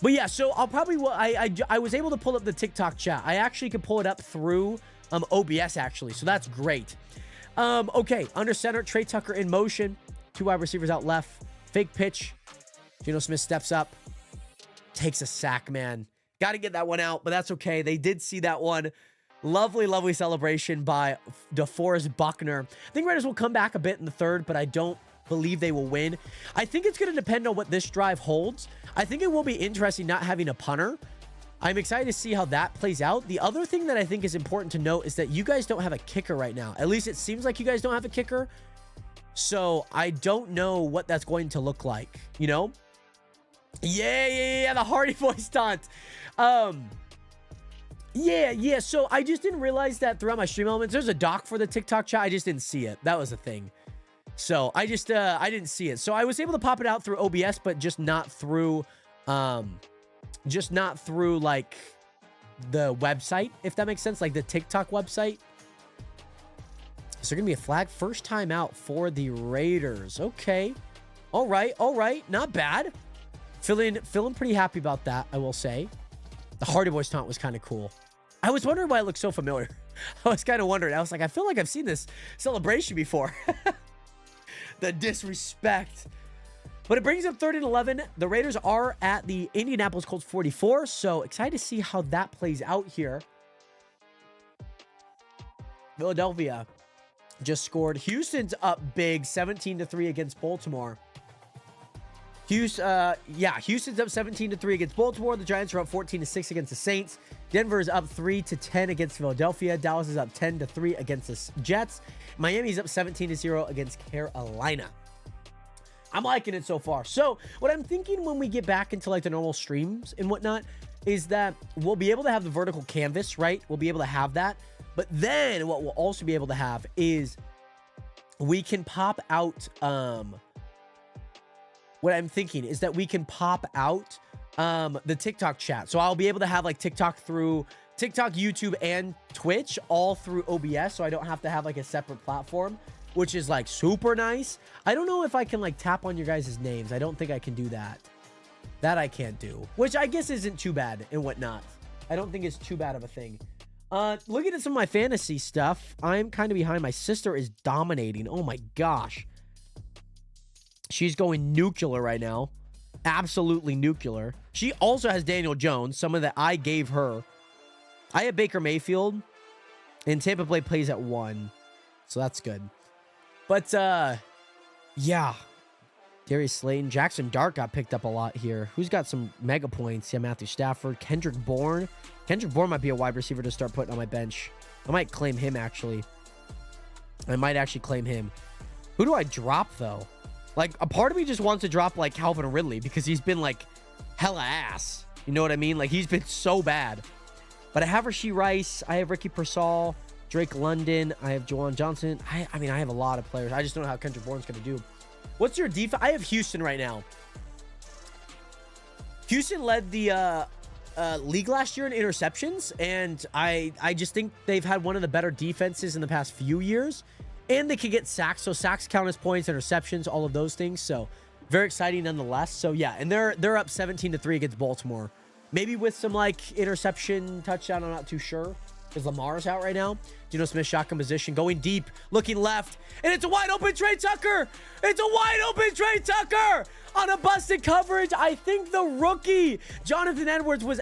But yeah, so I'll probably, I was able to pull up the TikTok chat. I actually could pull it up through OBS actually. So that's great. Okay, under center, Trey Tucker in motion. 2 wide receivers out left. Fake pitch. Geno Smith steps up. Takes a sack, man. Got to get that one out, but that's okay. They did see that one. Lovely, lovely celebration by DeForest Buckner. I think Raiders will come back a bit in the 3rd, but I don't believe they will win. I think it's going to depend on what this drive holds. I think it will be interesting not having a punter. I'm excited to see how that plays out. The other thing that I think is important to note is that you guys don't have a kicker right now. At least it seems like you guys don't have a kicker. So I don't know what that's going to look like, you know? Yeah, the Hardy Boys taunt. Yeah. So I just didn't realize that throughout my stream elements, there's a doc for the TikTok chat. I just didn't see it. That was the thing. So I just, I didn't see it. So I was able to pop it out through OBS, but just not through like the website, if that makes sense, like the TikTok website. So gonna be a flag first time out for the Raiders. Okay. All right. Not bad. Feeling pretty happy about that, I will say. The Hardy Boys taunt was kind of cool. I was wondering why it looked so familiar. I was kind of wondering. I was like, I feel like I've seen this celebration before. The disrespect. But it brings up 3rd and 11. The Raiders are at the Indianapolis Colts 44. So excited to see how that plays out here. Philadelphia just scored. Houston's up big, 17-3 against Baltimore. Houston's up 17-3 against Baltimore. The Giants are up 14-6 against the Saints. Denver is up 3-10 against Philadelphia. Dallas is up 10-3 against the Jets. Miami's up 17-0 against Carolina. I'm liking it so far. So what I'm thinking when we get back into like the normal streams and whatnot is that we'll be able to have the vertical canvas, right? We'll be able to have that. But then what we'll also be able to have is we can pop out, what I'm thinking is that we can pop out the TikTok chat. So I'll be able to have like TikTok through TikTok, YouTube, and Twitch all through OBS. So I don't have to have like a separate platform, which is like super nice. I don't know if I can like tap on your guys' names. I don't think I can do that. That I can't do, which I guess isn't too bad and whatnot. I don't think it's too bad of a thing. Looking at some of my fantasy stuff, I'm kind of behind. My sister is dominating. Oh my gosh. She's going nuclear right now. Absolutely nuclear. She also has Daniel Jones, someone that I gave her. I have Baker Mayfield, and Tampa Bay plays at 1. So that's good. But, yeah. Darius Slayton. Jackson Dart got picked up a lot here. Who's got some mega points? Yeah, Matthew Stafford. Kendrick Bourne. Kendrick Bourne might be a wide receiver to start putting on my bench. I might claim him, actually. I might actually claim him. Who do I drop, though? Like, a part of me just wants to drop, like, Calvin Ridley because he's been, like, hella ass. You know what I mean? Like, he's been so bad. But I have Rashee Rice. I have Ricky Pearsall. Drake London. I have Juwan Johnson. I mean, I have a lot of players. I just don't know how Kendrick Bourne's going to do. What's your defense? I have Houston right now. Houston led the league last year in interceptions, and I just think they've had one of the better defenses in the past few years, and they can get sacks. So sacks count as points, interceptions, all of those things. So very exciting nonetheless. So yeah, and they're up 17-3 against Baltimore. Maybe with some like interception touchdown. I'm not too sure because Lamar's out right now. Geno Smith shotgun position, going deep, looking left, and it's a wide open Trey Tucker. It's a wide open Trey Tucker on a busted coverage. I think the rookie Jonathan Edwards was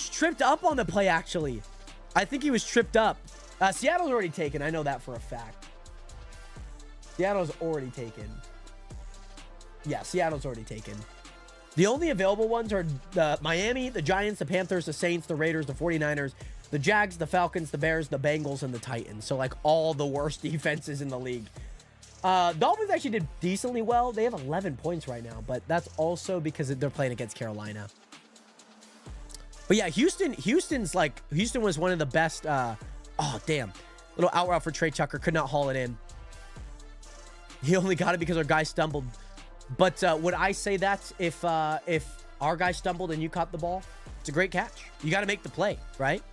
tripped up on the play. Actually, I think he was tripped up. Seattle's already taken. I know that for a fact. Seattle's already taken. Yeah, Seattle's already taken. The only available ones are the Miami, the Giants, the Panthers, the Saints, the Raiders, the 49ers, the Jags, the Falcons, the Bears, the Bengals, and the Titans. So, like, all the worst defenses in the league. Dolphins actually did decently well. They have 11 points right now, but that's also because they're playing against Carolina. But yeah, Houston was one of the best. Oh, damn. Little out route for Trey Tucker. Could not haul it in. He only got it because our guy stumbled. But would I say that if our guy stumbled and you caught the ball? It's a great catch. You got to make the play, right?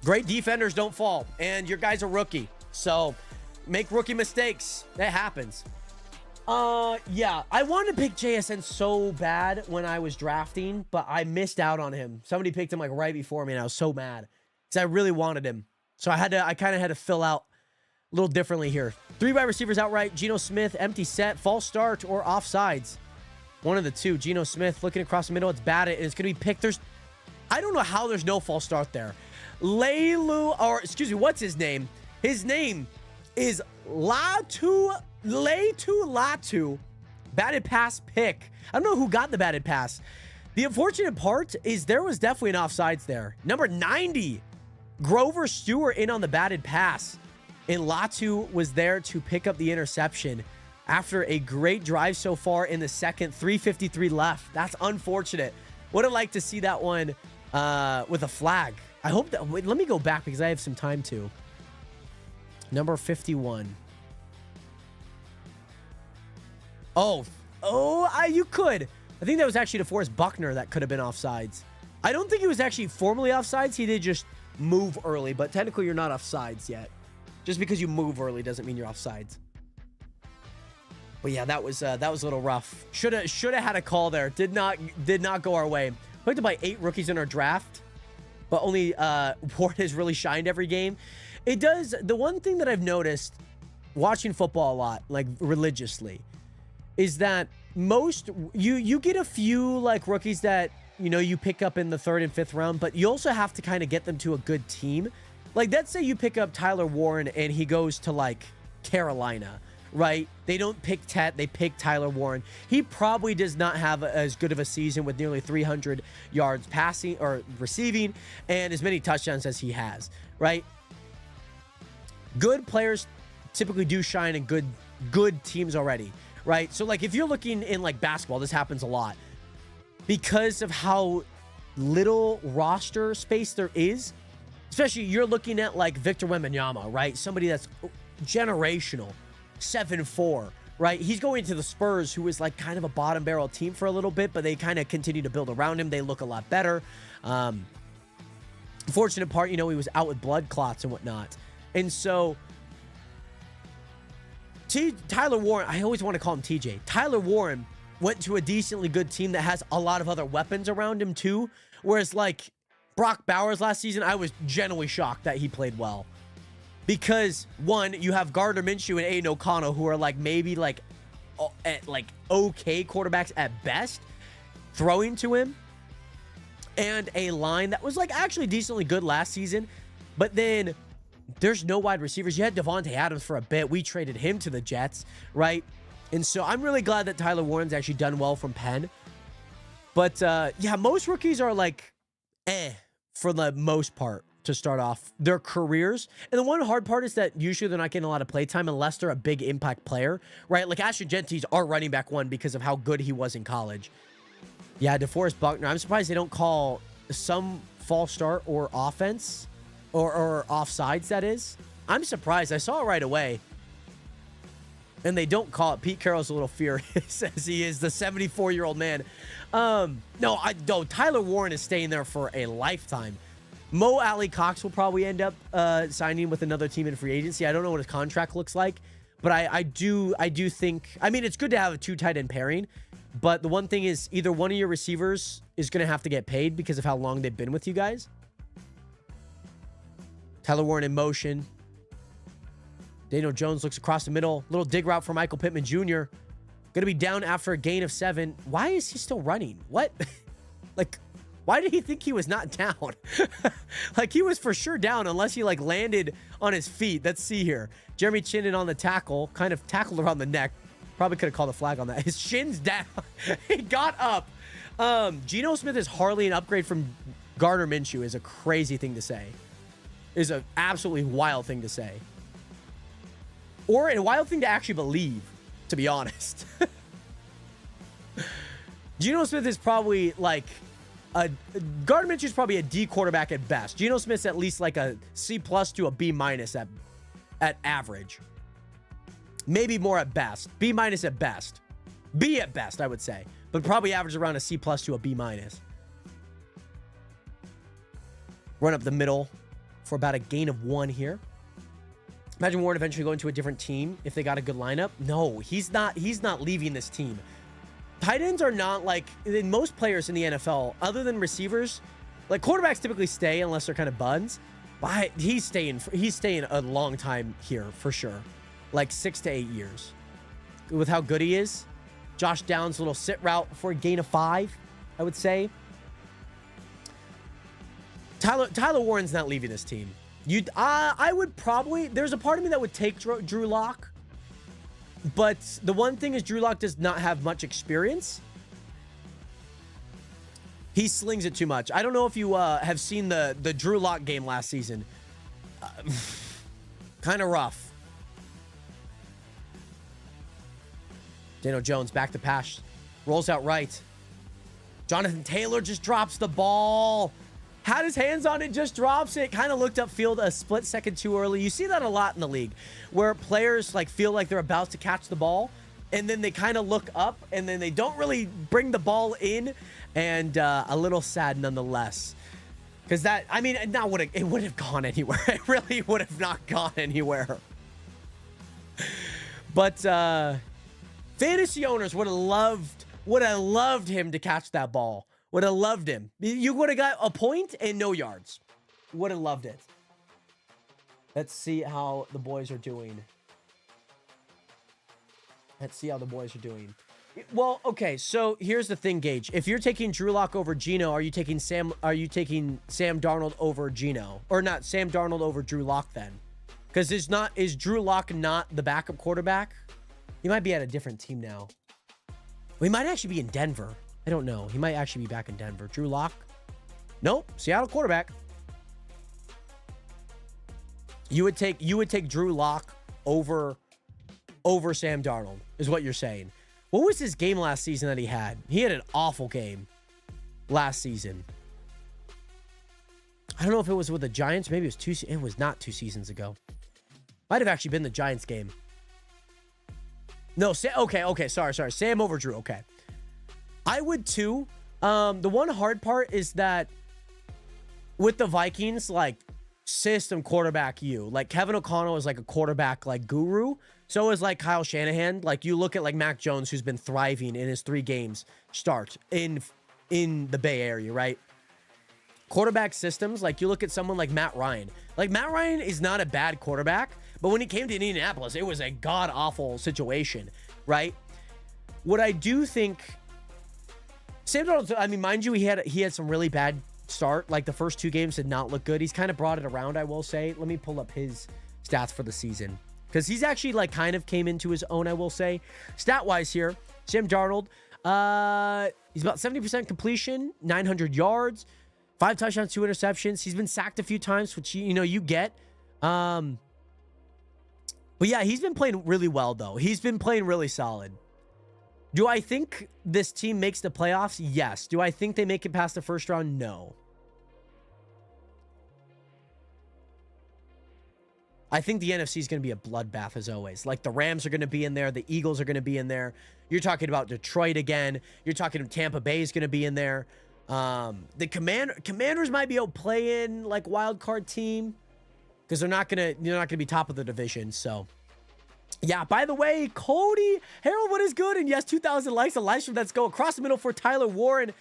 Great defenders don't fall, and your guy's a rookie. So make rookie mistakes. That happens. Yeah, I wanted to pick JSN so bad when I was drafting, but I missed out on him. Somebody picked him like right before me, and I was so mad because I really wanted him. So I kind of had to fill out a little differently here. 3 wide receivers outright. Geno Smith, empty set, false start, or offsides. One of the two. Geno Smith looking across the middle. It's batted, and it's going to be picked. I don't know how there's no false start there. What's his name? His name is Latu. Batted pass pick. I don't know who got the batted pass. The unfortunate part is there was definitely an offsides there. Number 90, Grover Stewart in on the batted pass. And Latu was there to pick up the interception after a great drive so far in the second. 3:53 left. That's unfortunate. Would have liked to see that one with a flag. I hope that. Wait, let me go back because I have some time to. Number 51. You could. I think that was actually DeForest Buckner that could have been offsides. I don't think he was actually formally offsides. He did just move early, but technically you're not offsides yet. Just because you move early doesn't mean you're offsides. But yeah, that was a little rough. Should have had a call there. Did not go our way. We have to buy 8 rookies in our draft, but only Ward has really shined every game. It does. The one thing that I've noticed watching football a lot, like religiously, is that most you get a few like rookies that you pick up in the 3rd and 5th round, but you also have to kind of get them to a good team. Like, let's say you pick up Tyler Warren and he goes to like Carolina, right? They don't pick Tet, they pick Tyler Warren. He probably does not have as good of a season with nearly 300 yards passing or receiving and as many touchdowns as he has, right? Good players typically do shine in good teams already, right? So like if you're looking in like basketball, this happens a lot because of how little roster space there is. Especially you're looking at like Victor Wembanyama, right? Somebody that's generational, 7'4", right? He's going to the Spurs, who is like kind of a bottom barrel team for a little bit, but they kind of continue to build around him. They look a lot better. Fortunate part, he was out with blood clots and whatnot. And so Tyler Warren, I always want to call him TJ. Tyler Warren went to a decently good team that has a lot of other weapons around him too. Whereas like Brock Bowers last season, I was genuinely shocked that he played well. Because one, you have Gardner Minshew and Aiden O'Connell, who are like maybe like at like okay quarterbacks at best, throwing to him. And a line that was like actually decently good last season. But then there's no wide receivers. You had Devontae Adams for a bit. We traded him to the Jets, right? And so I'm really glad that Tyler Warren's actually done well from Penn. But yeah, most rookies are like for the most part to start off their careers. And the one hard part is that usually they're not getting a lot of play time unless they're a big impact player, right? Like Ashton Genty's our running back one because of how good he was in college. Yeah, DeForest Buckner. I'm surprised they don't call some false start or offense or offsides, that is. I'm surprised. I saw it right away. And they don't call it. Pete Carroll's a little furious as he is the 74-year-old man. No, Tyler Warren is staying there for a lifetime. Mo Alley Cox will probably end up signing with another team in free agency. I don't know what his contract looks like, but I do think, I mean, it's good to have a 2 tight end pairing, but the one thing is either one of your receivers is going to have to get paid because of how long they've been with you guys. Tyler Warren in motion. Daniel Jones looks across the middle. Little dig route for Michael Pittman Jr. Going to be down after a gain of 7. Why is he still running? What? Like, why did he think he was not down? Like, he was for sure down unless he, like, landed on his feet. Let's see here. Jeremy Chinnen on the tackle. Kind of tackled around the neck. Probably could have called a flag on that. His shin's down. He got up. Geno Smith is hardly an upgrade from Gardner Minshew is a crazy thing to say. Is an absolutely wild thing to say. Or a wild thing to actually believe, to be honest. Geno Smith is probably like Gardner Minshew is probably a D quarterback at best. Geno Smith's at least like a C+ to a B- at average. Maybe more at best. B- at best. B at best, I would say. But probably average around a C+ to a B-. Run up the middle for about a gain of 1 here. Imagine Warren eventually going to a different team if they got a good lineup. No, he's not leaving this team. Tight ends are not like, in most players in the NFL, other than receivers, like quarterbacks typically stay unless they're kind of buns. But he's staying a long time here for sure. Like 6 to 8 years. With how good he is. Josh Downs' little sit route for a gain of 5, I would say. Tyler Warren's not leaving this team. I would probably, there's a part of me that would take Drew Lock, but the one thing is Drew Lock does not have much experience. He slings it too much. I don't know if you have seen the Drew Lock game last season. Kind of rough. Daniel Jones back to pass. Rolls out right. Jonathan Taylor just drops the ball. Had his hands on it, just drops it. Kind of looked upfield a split second too early. You see that a lot in the league where players like feel like they're about to catch the ball and then they kind of look up and then they don't really bring the ball in, and a little sad nonetheless. Because that, I mean, it wouldn't have gone anywhere. It really would have not gone anywhere. But fantasy owners would have loved him to catch that ball. Would have loved him. You would have got a point and no yards. Would have loved it. Let's see how the boys are doing. Well, okay. So here's the thing, Gage. If you're taking Drew Lock over Geno, are you taking Sam Darnold over Geno, or not Sam Darnold over Drew Lock then? Because is Drew Lock not the backup quarterback? He might be at a different team now. We might actually be in Denver. I don't know. He might actually be back in Denver. Drew Lock? Nope. Seattle quarterback. You would take Drew Lock over Sam Darnold, is what you're saying. What was his game last season that he had? He had an awful game last season. I don't know if it was with the Giants. Maybe it was it was not 2 seasons ago. Might have actually been the Giants game. No, okay. Sorry. Sam over Drew. Okay. I would too. The one hard part is that with the Vikings, like, system quarterback like Kevin O'Connell is like a quarterback like guru. So is like Kyle Shanahan. Like, you look at like Mac Jones, who's been thriving in his 3 games start in the Bay Area, right? Quarterback systems, like you look at someone like Matt Ryan. Like, Matt Ryan is not a bad quarterback, but when he came to Indianapolis, it was a god-awful situation, right? What I do think, Sam Darnold, I mean, mind you, he had some really bad start. Like, the first 2 games did not look good. He's kind of brought it around, I will say. Let me pull up his stats for the season, because he's actually like kind of came into his own, I will say. Stat-wise here, Sam Darnold, he's about 70% completion, 900 yards, 5 touchdowns, 2 interceptions. He's been sacked a few times, which, you get. But yeah, he's been playing really well, though. He's been playing really solid. Do I think this team makes the playoffs? Yes. Do I think they make it past the first round? No. I think the NFC is going to be a bloodbath, as always. Like, the Rams are going to be in there. The Eagles are going to be in there. You're talking about Detroit again. You're talking Tampa Bay is going to be in there. The Commanders might be able to play in like wild card team, because they're not gonna be top of the division. So yeah, by the way, Cody Harold, what is good? And yes, 2,000 likes. A live stream. Let's go across the middle for Tyler Warren.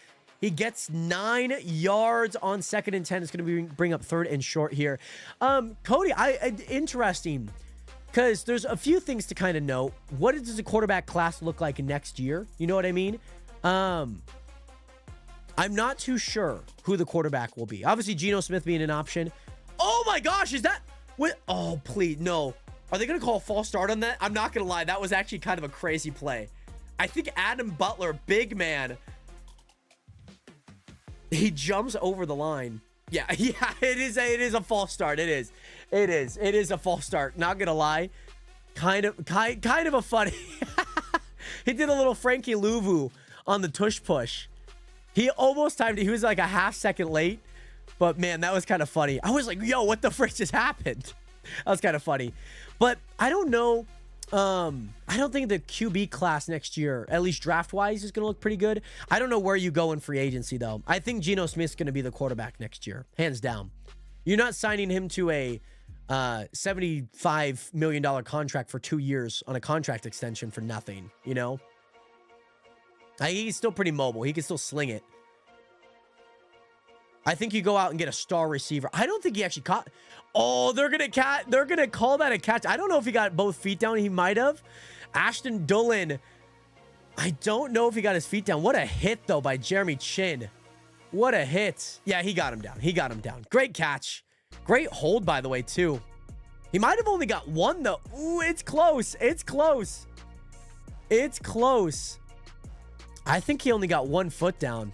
He gets 9 yards on 2nd and 10. It's going to bring up 3rd and short here. Cody, interesting, because there's a few things to kind of note. What does the quarterback class look like next year? You know what I mean? I'm not too sure who the quarterback will be. Obviously, Geno Smith being an option. Oh my gosh, is that what? Oh, please, no. Are they going to call a false start on that? I'm not going to lie. That was actually kind of a crazy play. I think Adam Butler, big man, he jumps over the line. Yeah, it is a false start. It is a false start. Not going to lie. Kind of a funny. He did a little Frankie Louvu on the tush push. He almost timed it. He was like a half second late. But man, that was kind of funny. I was like, yo, what the frick just happened? That was kind of funny. But I don't know. I don't think the QB class next year, at least draft-wise, is going to look pretty good. I don't know where you go in free agency, though. I think Geno Smith's going to be the quarterback next year, hands down. You're not signing him to a $75 million contract for 2 years on a contract extension for nothing, you know? He's still pretty mobile. He can still sling it. I think you go out and get a star receiver. I don't think he actually caught. Oh, they're gonna call that a catch. I don't know if he got both feet down. He might have. Ashton Dulin. I don't know if he got his feet down. What a hit, though, by Jeremy Chin. What a hit. Yeah, he got him down. He got him down. Great catch. Great hold, by the way, too. He might have only got 1, though. Ooh, it's close. It's close. It's close. I think he only got 1 foot down.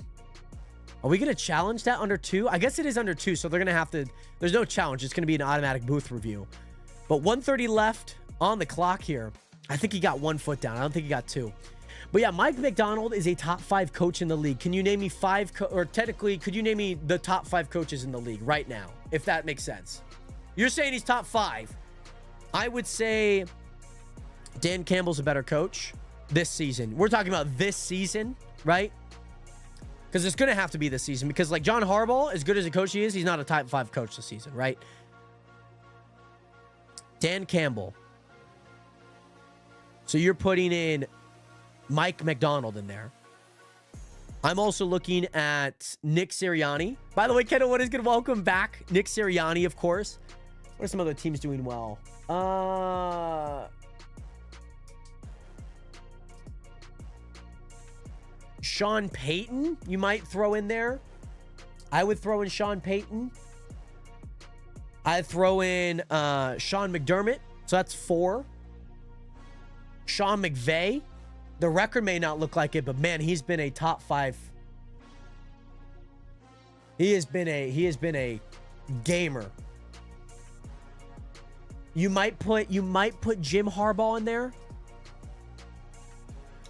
Are we going to challenge that under 2? I guess it is under 2, so they're going to have to... There's no challenge. It's going to be an automatic booth review. But 1:30 left on the clock here. I think he got 1 foot down. I don't think he got 2. But yeah, Mike McDonald is a top 5 coach in the league. Can you name me 5... or technically, could you name me the top 5 coaches in the league right now? If that makes sense. You're saying he's top 5. I would say Dan Campbell's a better coach this season. We're talking about this season, right? Because it's going to have to be this season. Because, like, John Harbaugh, as good as a coach he is, he's not a top 5 coach this season, right? Dan Campbell. So you're putting in Mike McDonald in there. I'm also looking at Nick Sirianni. By the way, Kendall, what is good? Welcome back. Nick Sirianni, of course. What are some other teams doing well? Sean Payton, you might throw in there. I would throw in Sean Payton. I'd throw in Sean McDermott. So that's 4. Sean McVay. The record may not look like it, but man, he's been a top 5. He has been a gamer. You might put Jim Harbaugh in there.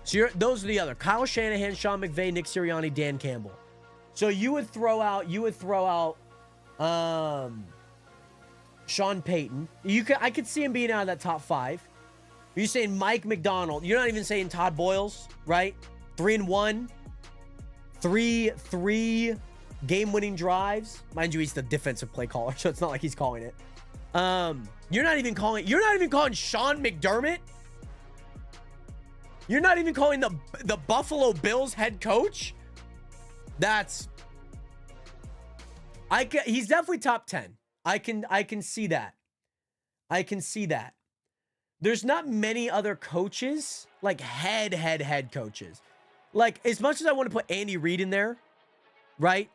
So those are the other: Kyle Shanahan, Sean McVay, Nick Sirianni, Dan Campbell. So you would throw out Sean Payton. I could see him being out of that top 5. You're saying Mike McDonald. You're not even saying Todd Boyles, right? 3-1, 3 game-winning drives. Mind you, he's the defensive play caller, so it's not like he's calling it. You're not even calling Sean McDermott. You're not even calling the Buffalo Bills head coach. He's definitely top 10. I can see that. I can see that. There's not many other coaches, like head coaches. Like, as much as I want to put Andy Reid in there, right?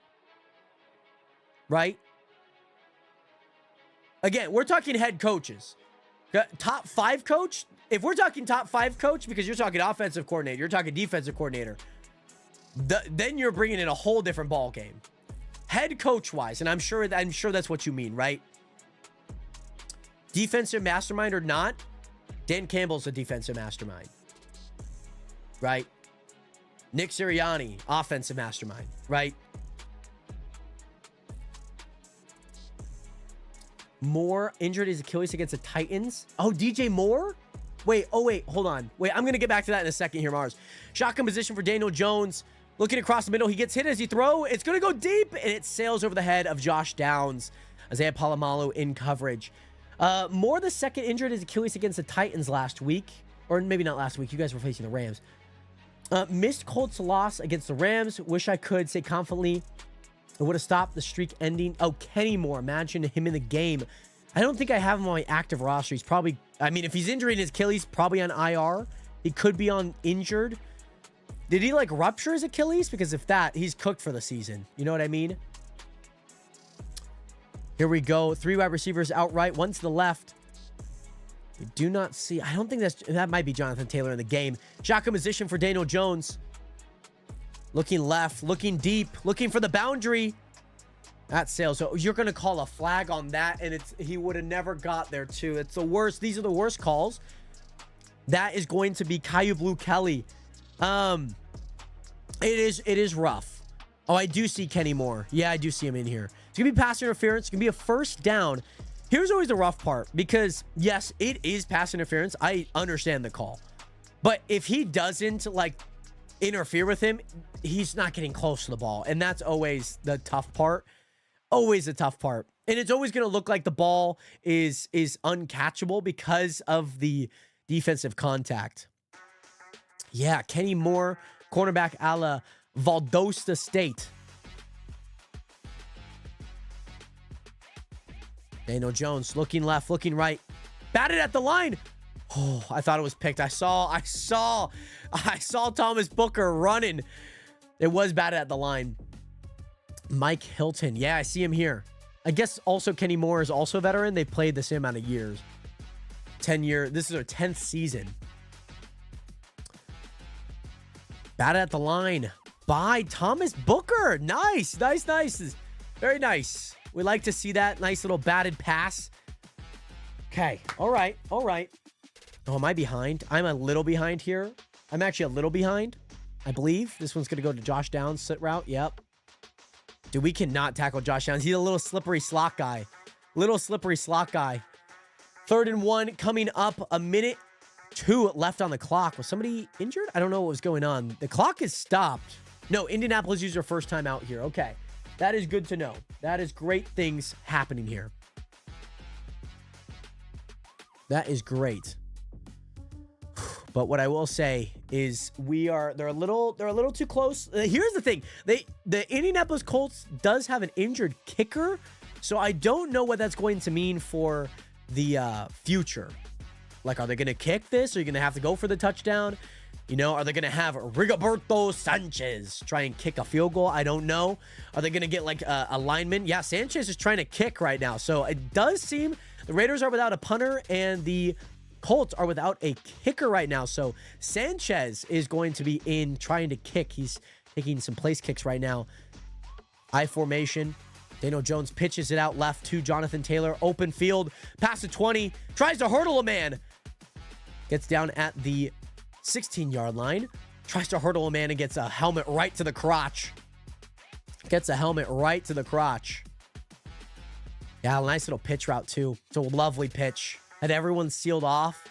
Right? Again, we're talking head coaches. Top 5 coach? If we're talking top 5 coach, because you're talking offensive coordinator, you're talking defensive coordinator, then you're bringing in a whole different ball game. Head coach wise, and I'm sure that's what you mean, right? Defensive mastermind or not, Dan Campbell's a defensive mastermind, right? Nick Sirianni, offensive mastermind, right? Moore injured his Achilles against the Titans. Oh, DJ Moore? Wait, hold on. Wait, I'm going to get back to that in a second here, Mars. Shotgun position for Daniel Jones. Looking across the middle, he gets hit as he throw. It's going to go deep, and it sails over the head of Josh Downs. Isaiah Palomalu in coverage. Moore the second injured his Achilles against the Titans last week. Or maybe not last week. You guys were facing the Rams. Missed Colts loss against the Rams. Wish I could say confidently it would have stopped the streak ending. Oh, Kenny Moore. Imagine him in the game. I don't think I have him on my active roster. He's probably, I mean, if he's injuring his Achilles, probably on IR. He could be on injured. Did he like rupture his Achilles? Because if that, he's cooked for the season. You know what I mean? Here we go. 3 wide receivers outright. 1 to the left. We do not see. I don't think that might be Jonathan Taylor in the game. Shotgun position for Daniel Jones. Looking left, looking deep, looking for the boundary. That sails. So you're going to call a flag on that, and he would have never got there too. It's the worst. These are the worst calls. That is going to be Caillou Blue Kelly. It is rough. Oh, I do see Kenny Moore. Yeah, I do see him in here. It's going to be pass interference. It's going to be a first down. Here's always the rough part, because yes, it is pass interference. I understand the call. But if he doesn't like interfere with him, he's not getting close to the ball. And that's always the tough part. Always the tough part. And it's always going to look like the ball is uncatchable because of the defensive contact. Yeah, Kenny Moore, cornerback a la Valdosta State. Daniel Jones looking left, looking right. Batted at the line. Oh, I thought it was picked. I saw Thomas Booker running. It was batted at the line. Mike Hilton. Yeah, I see him here. I guess also Kenny Moore is also a veteran. They played the same amount of years. 10 year. This is their 10th season. Batted at the line by Thomas Booker. Nice. Very nice. We like to see that. Nice little batted pass. Okay. All right. Oh, am I behind? I'm a little behind here. I'm actually a little behind, I believe. This one's going to go to Josh Downs, sit route. Yep. Dude, we cannot tackle Josh Downs. He's a little slippery slot guy. 3rd and 1 coming up. 1:02 left on the clock. Was somebody injured? I don't know what was going on. The clock is stopped. No, Indianapolis used their first time out here. Okay. That is good to know. That is great things happening here. That is great. But what I will say is they're a little too close. Here's the thing. The Indianapolis Colts does have an injured kicker, so I don't know what that's going to mean for the future. Like, are they going to kick this? Are you going to have to go for the touchdown? You know, are they going to have Rigoberto Sanchez try and kick a field goal? I don't know. Are they going to get like a lineman? Yeah, Sanchez is trying to kick right now. So it does seem the Raiders are without a punter and the Colts are without a kicker right now. So Sanchez is going to be in trying to kick. He's taking some place kicks right now. I formation. Daniel Jones pitches it out left to Jonathan Taylor. Open field. Pass to 20. Tries to hurdle a man. Gets down at the 16-yard line. Tries to hurdle a man and gets a helmet right to the crotch. Gets a helmet right to the crotch. Yeah, nice little pitch route too. It's a lovely pitch. Had everyone sealed off.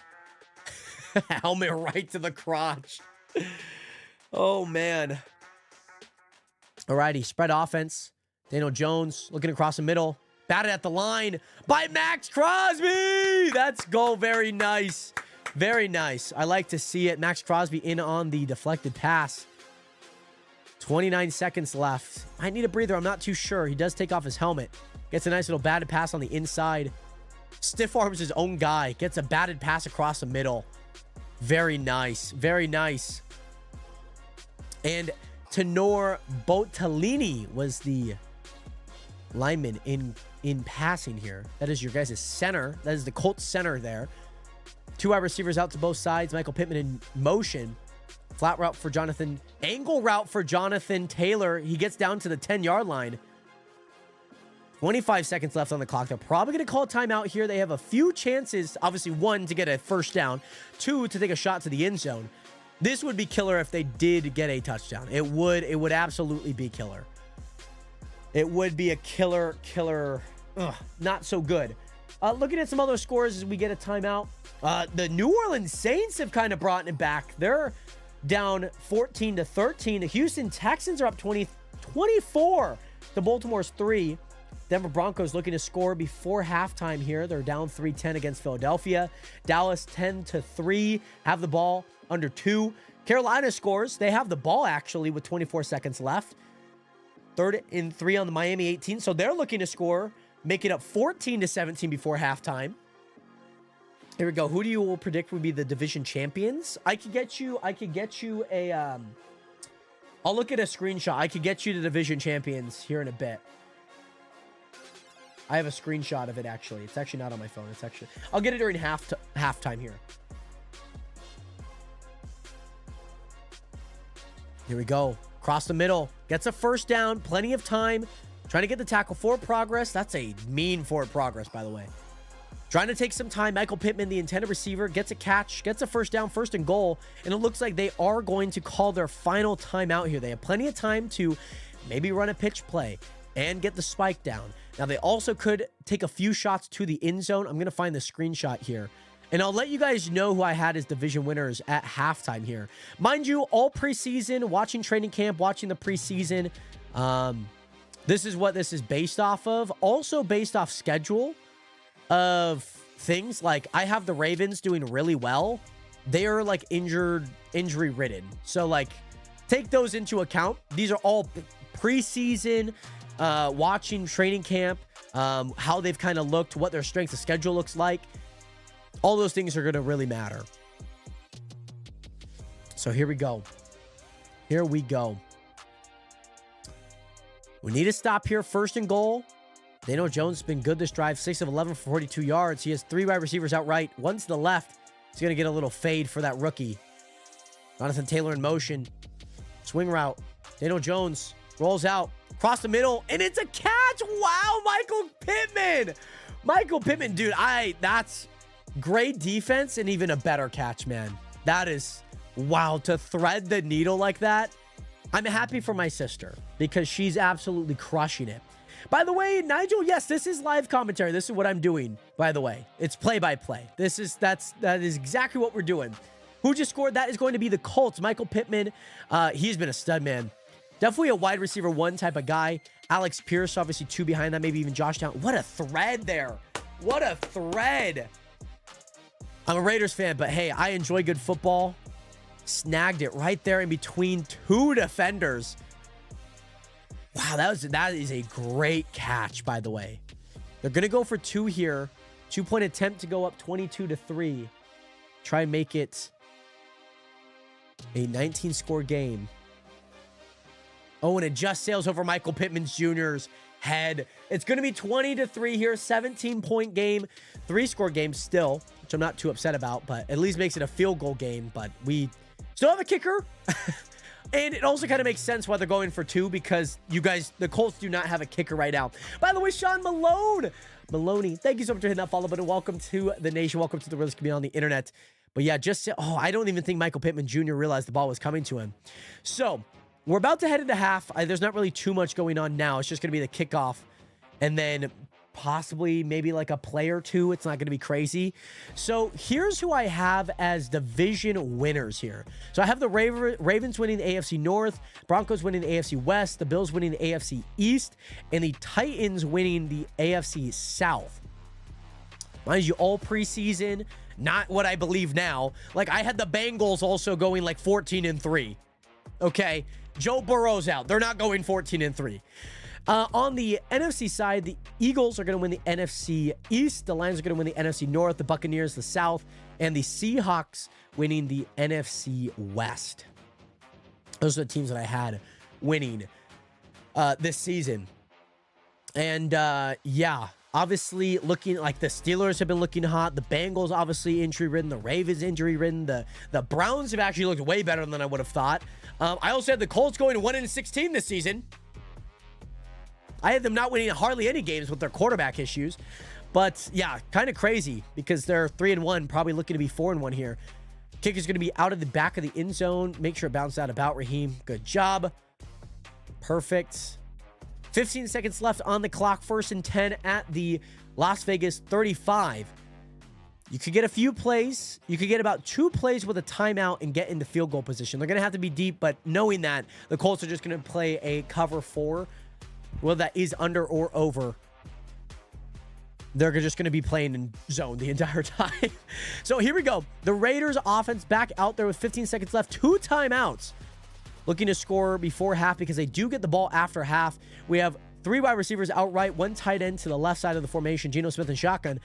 Helmet right to the crotch. Oh, man. Alrighty, spread offense. Daniel Jones looking across the middle. Batted at the line by Max Crosby. That's goal. Very nice. Very nice. I like to see it. Max Crosby in on the deflected pass. 29 seconds left. I need a breather. I'm not too sure. He does take off his helmet. Gets a nice little batted pass on the inside. Stiff arms his own guy. Gets a batted pass across the middle. Very nice. Very nice. And Tenor Bottolini was the lineman in passing here. That is your guys' center. That is the Colts center there. Two wide receivers out to both sides. Michael Pittman in motion. Flat route for Jonathan. Angle route for Jonathan Taylor. He gets down to the 10-yard line. 25 seconds left on the clock. They're probably going to call a timeout here. They have a few chances. Obviously, one, to get a first down. Two, to take a shot to the end zone. This would be killer if they did get a touchdown. It would absolutely be killer. It would be a killer. Not so good. Looking at some other scores as we get a timeout. The New Orleans Saints have kind of brought it back. They're down 14-13. The Houston Texans are up 24. The Baltimore's 3. Denver Broncos looking to score before halftime here. They're down 3-10 against Philadelphia. Dallas 10-3. Have the ball under 2. Carolina scores. They have the ball actually with 24 seconds left. 3rd and 3 on the Miami 18. So they're looking to score. Make it up 14-17 before halftime. Here we go. Who do you will predict would be the division champions? I could get you a I'll look at a screenshot. I could get you the division champions here in a bit. I have a screenshot of it actually. It's actually not on my phone. I'll get it during halftime here. Here we go. Across the middle. Gets a first down. Plenty of time. Trying to get the tackle. Forward progress. That's a mean forward progress, by the way. Trying to take some time. Michael Pittman, the intended receiver, gets a catch. Gets a first down. First and goal. And it looks like they are going to call their final timeout here. They have plenty of time to maybe run a pitch play and get the spike down. Now, they also could take a few shots to the end zone. I'm going to find the screenshot here. And I'll let you guys know who I had as division winners at halftime here. Mind you, all preseason, watching training camp, watching the preseason. This is what this is based off of. Also based off schedule of things. Like, I have the Ravens doing really well. They are, like, injury-ridden. So, like, take those into account. These are all preseason, watching training camp, how they've kind of looked, what their strength of schedule looks like. All those things are going to really matter. So here we go. Here we go. We need to stop here. First and goal. Daniel Jones has been good this drive. 6 of 11 for 42 yards. He has 3 wide receivers out right. One to the left. He's going to get a little fade for that rookie. Jonathan Taylor in motion. Swing route. Daniel Jones rolls out. Across the middle. And it's a catch. Wow, Michael Pittman. Michael Pittman, dude. That's great defense and even a better catch, man. That is, wow, to thread the needle like that. I'm happy for my sister because she's absolutely crushing it. By the way, Nigel, yes, this is live commentary. This is what I'm doing, by the way. It's play-by-play. That is exactly what we're doing. Who just scored? That is going to be the Colts. Michael Pittman, he's been a stud, man. Definitely a wide receiver 1 type of guy. Alex Pierce, obviously 2 behind that, maybe even Josh Down. What a thread there. What a thread. I'm a Raiders fan, but hey, I enjoy good football. Snagged it right there in between 2 defenders. Wow, that is a great catch, by the way. They're going to go for 2 here. 2-point attempt to go up 22-3. Try and make it A 19-score game. Oh, and it just sails over Michael Pittman Jr.'s head. It's going to be 20-3 here. 17-point game. 3-score game still, which I'm not too upset about, but at least makes it a field goal game. But we still have a kicker. And it also kind of makes sense why they're going for 2, because you guys, the Colts do not have a kicker right now. By the way, Sean Maloney, thank you so much for hitting that follow button. Welcome to the nation. Welcome to the realest community on the internet. But yeah, I don't even think Michael Pittman Jr. realized the ball was coming to him. So we're about to head into half. There's not really too much going on now. It's just going to be the kickoff and then possibly maybe like a play or two. It's not going to be crazy. So here's who I have as division winners here. So I have the Ravens winning the AFC North, Broncos winning the AFC West, the Bills winning the AFC East, and the Titans winning the AFC South. Mind you, all preseason, not what I believe now. Like, I had the Bengals also going like 14-3. Okay, Joe Burrow's out. They're not going 14-3. On the NFC side, the Eagles are going to win the NFC East. The Lions are going to win the NFC North. The Buccaneers, the South. And the Seahawks winning the NFC West. Those are the teams that I had winning this season. And, yeah, obviously looking like the Steelers have been looking hot. The Bengals, obviously, injury-ridden. The Ravens, injury-ridden. The Browns have actually looked way better than I would have thought. I also had the Colts going 1-16 this season. I had them not winning hardly any games with their quarterback issues. But, yeah, kind of crazy because they're 3-1, probably looking to be 4-1 here. Kick is going to be out of the back of the end zone. Make sure it bounced out about Raheem. Good job. Perfect. 15 seconds left on the clock. 1st and 10 at the Las Vegas 35. You could get a few plays. You could get about 2 plays with a timeout and get into field goal position. They're going to have to be deep, but knowing that, the Colts are just going to play a cover 4. Well, that is under or over. They're just going to be playing in zone the entire time. So here we go. The Raiders offense back out there with 15 seconds left. 2 timeouts. Looking to score before half because they do get the ball after half. We have 3 wide receivers outright. 1 tight end to the left side of the formation. Geno Smith and shotgun.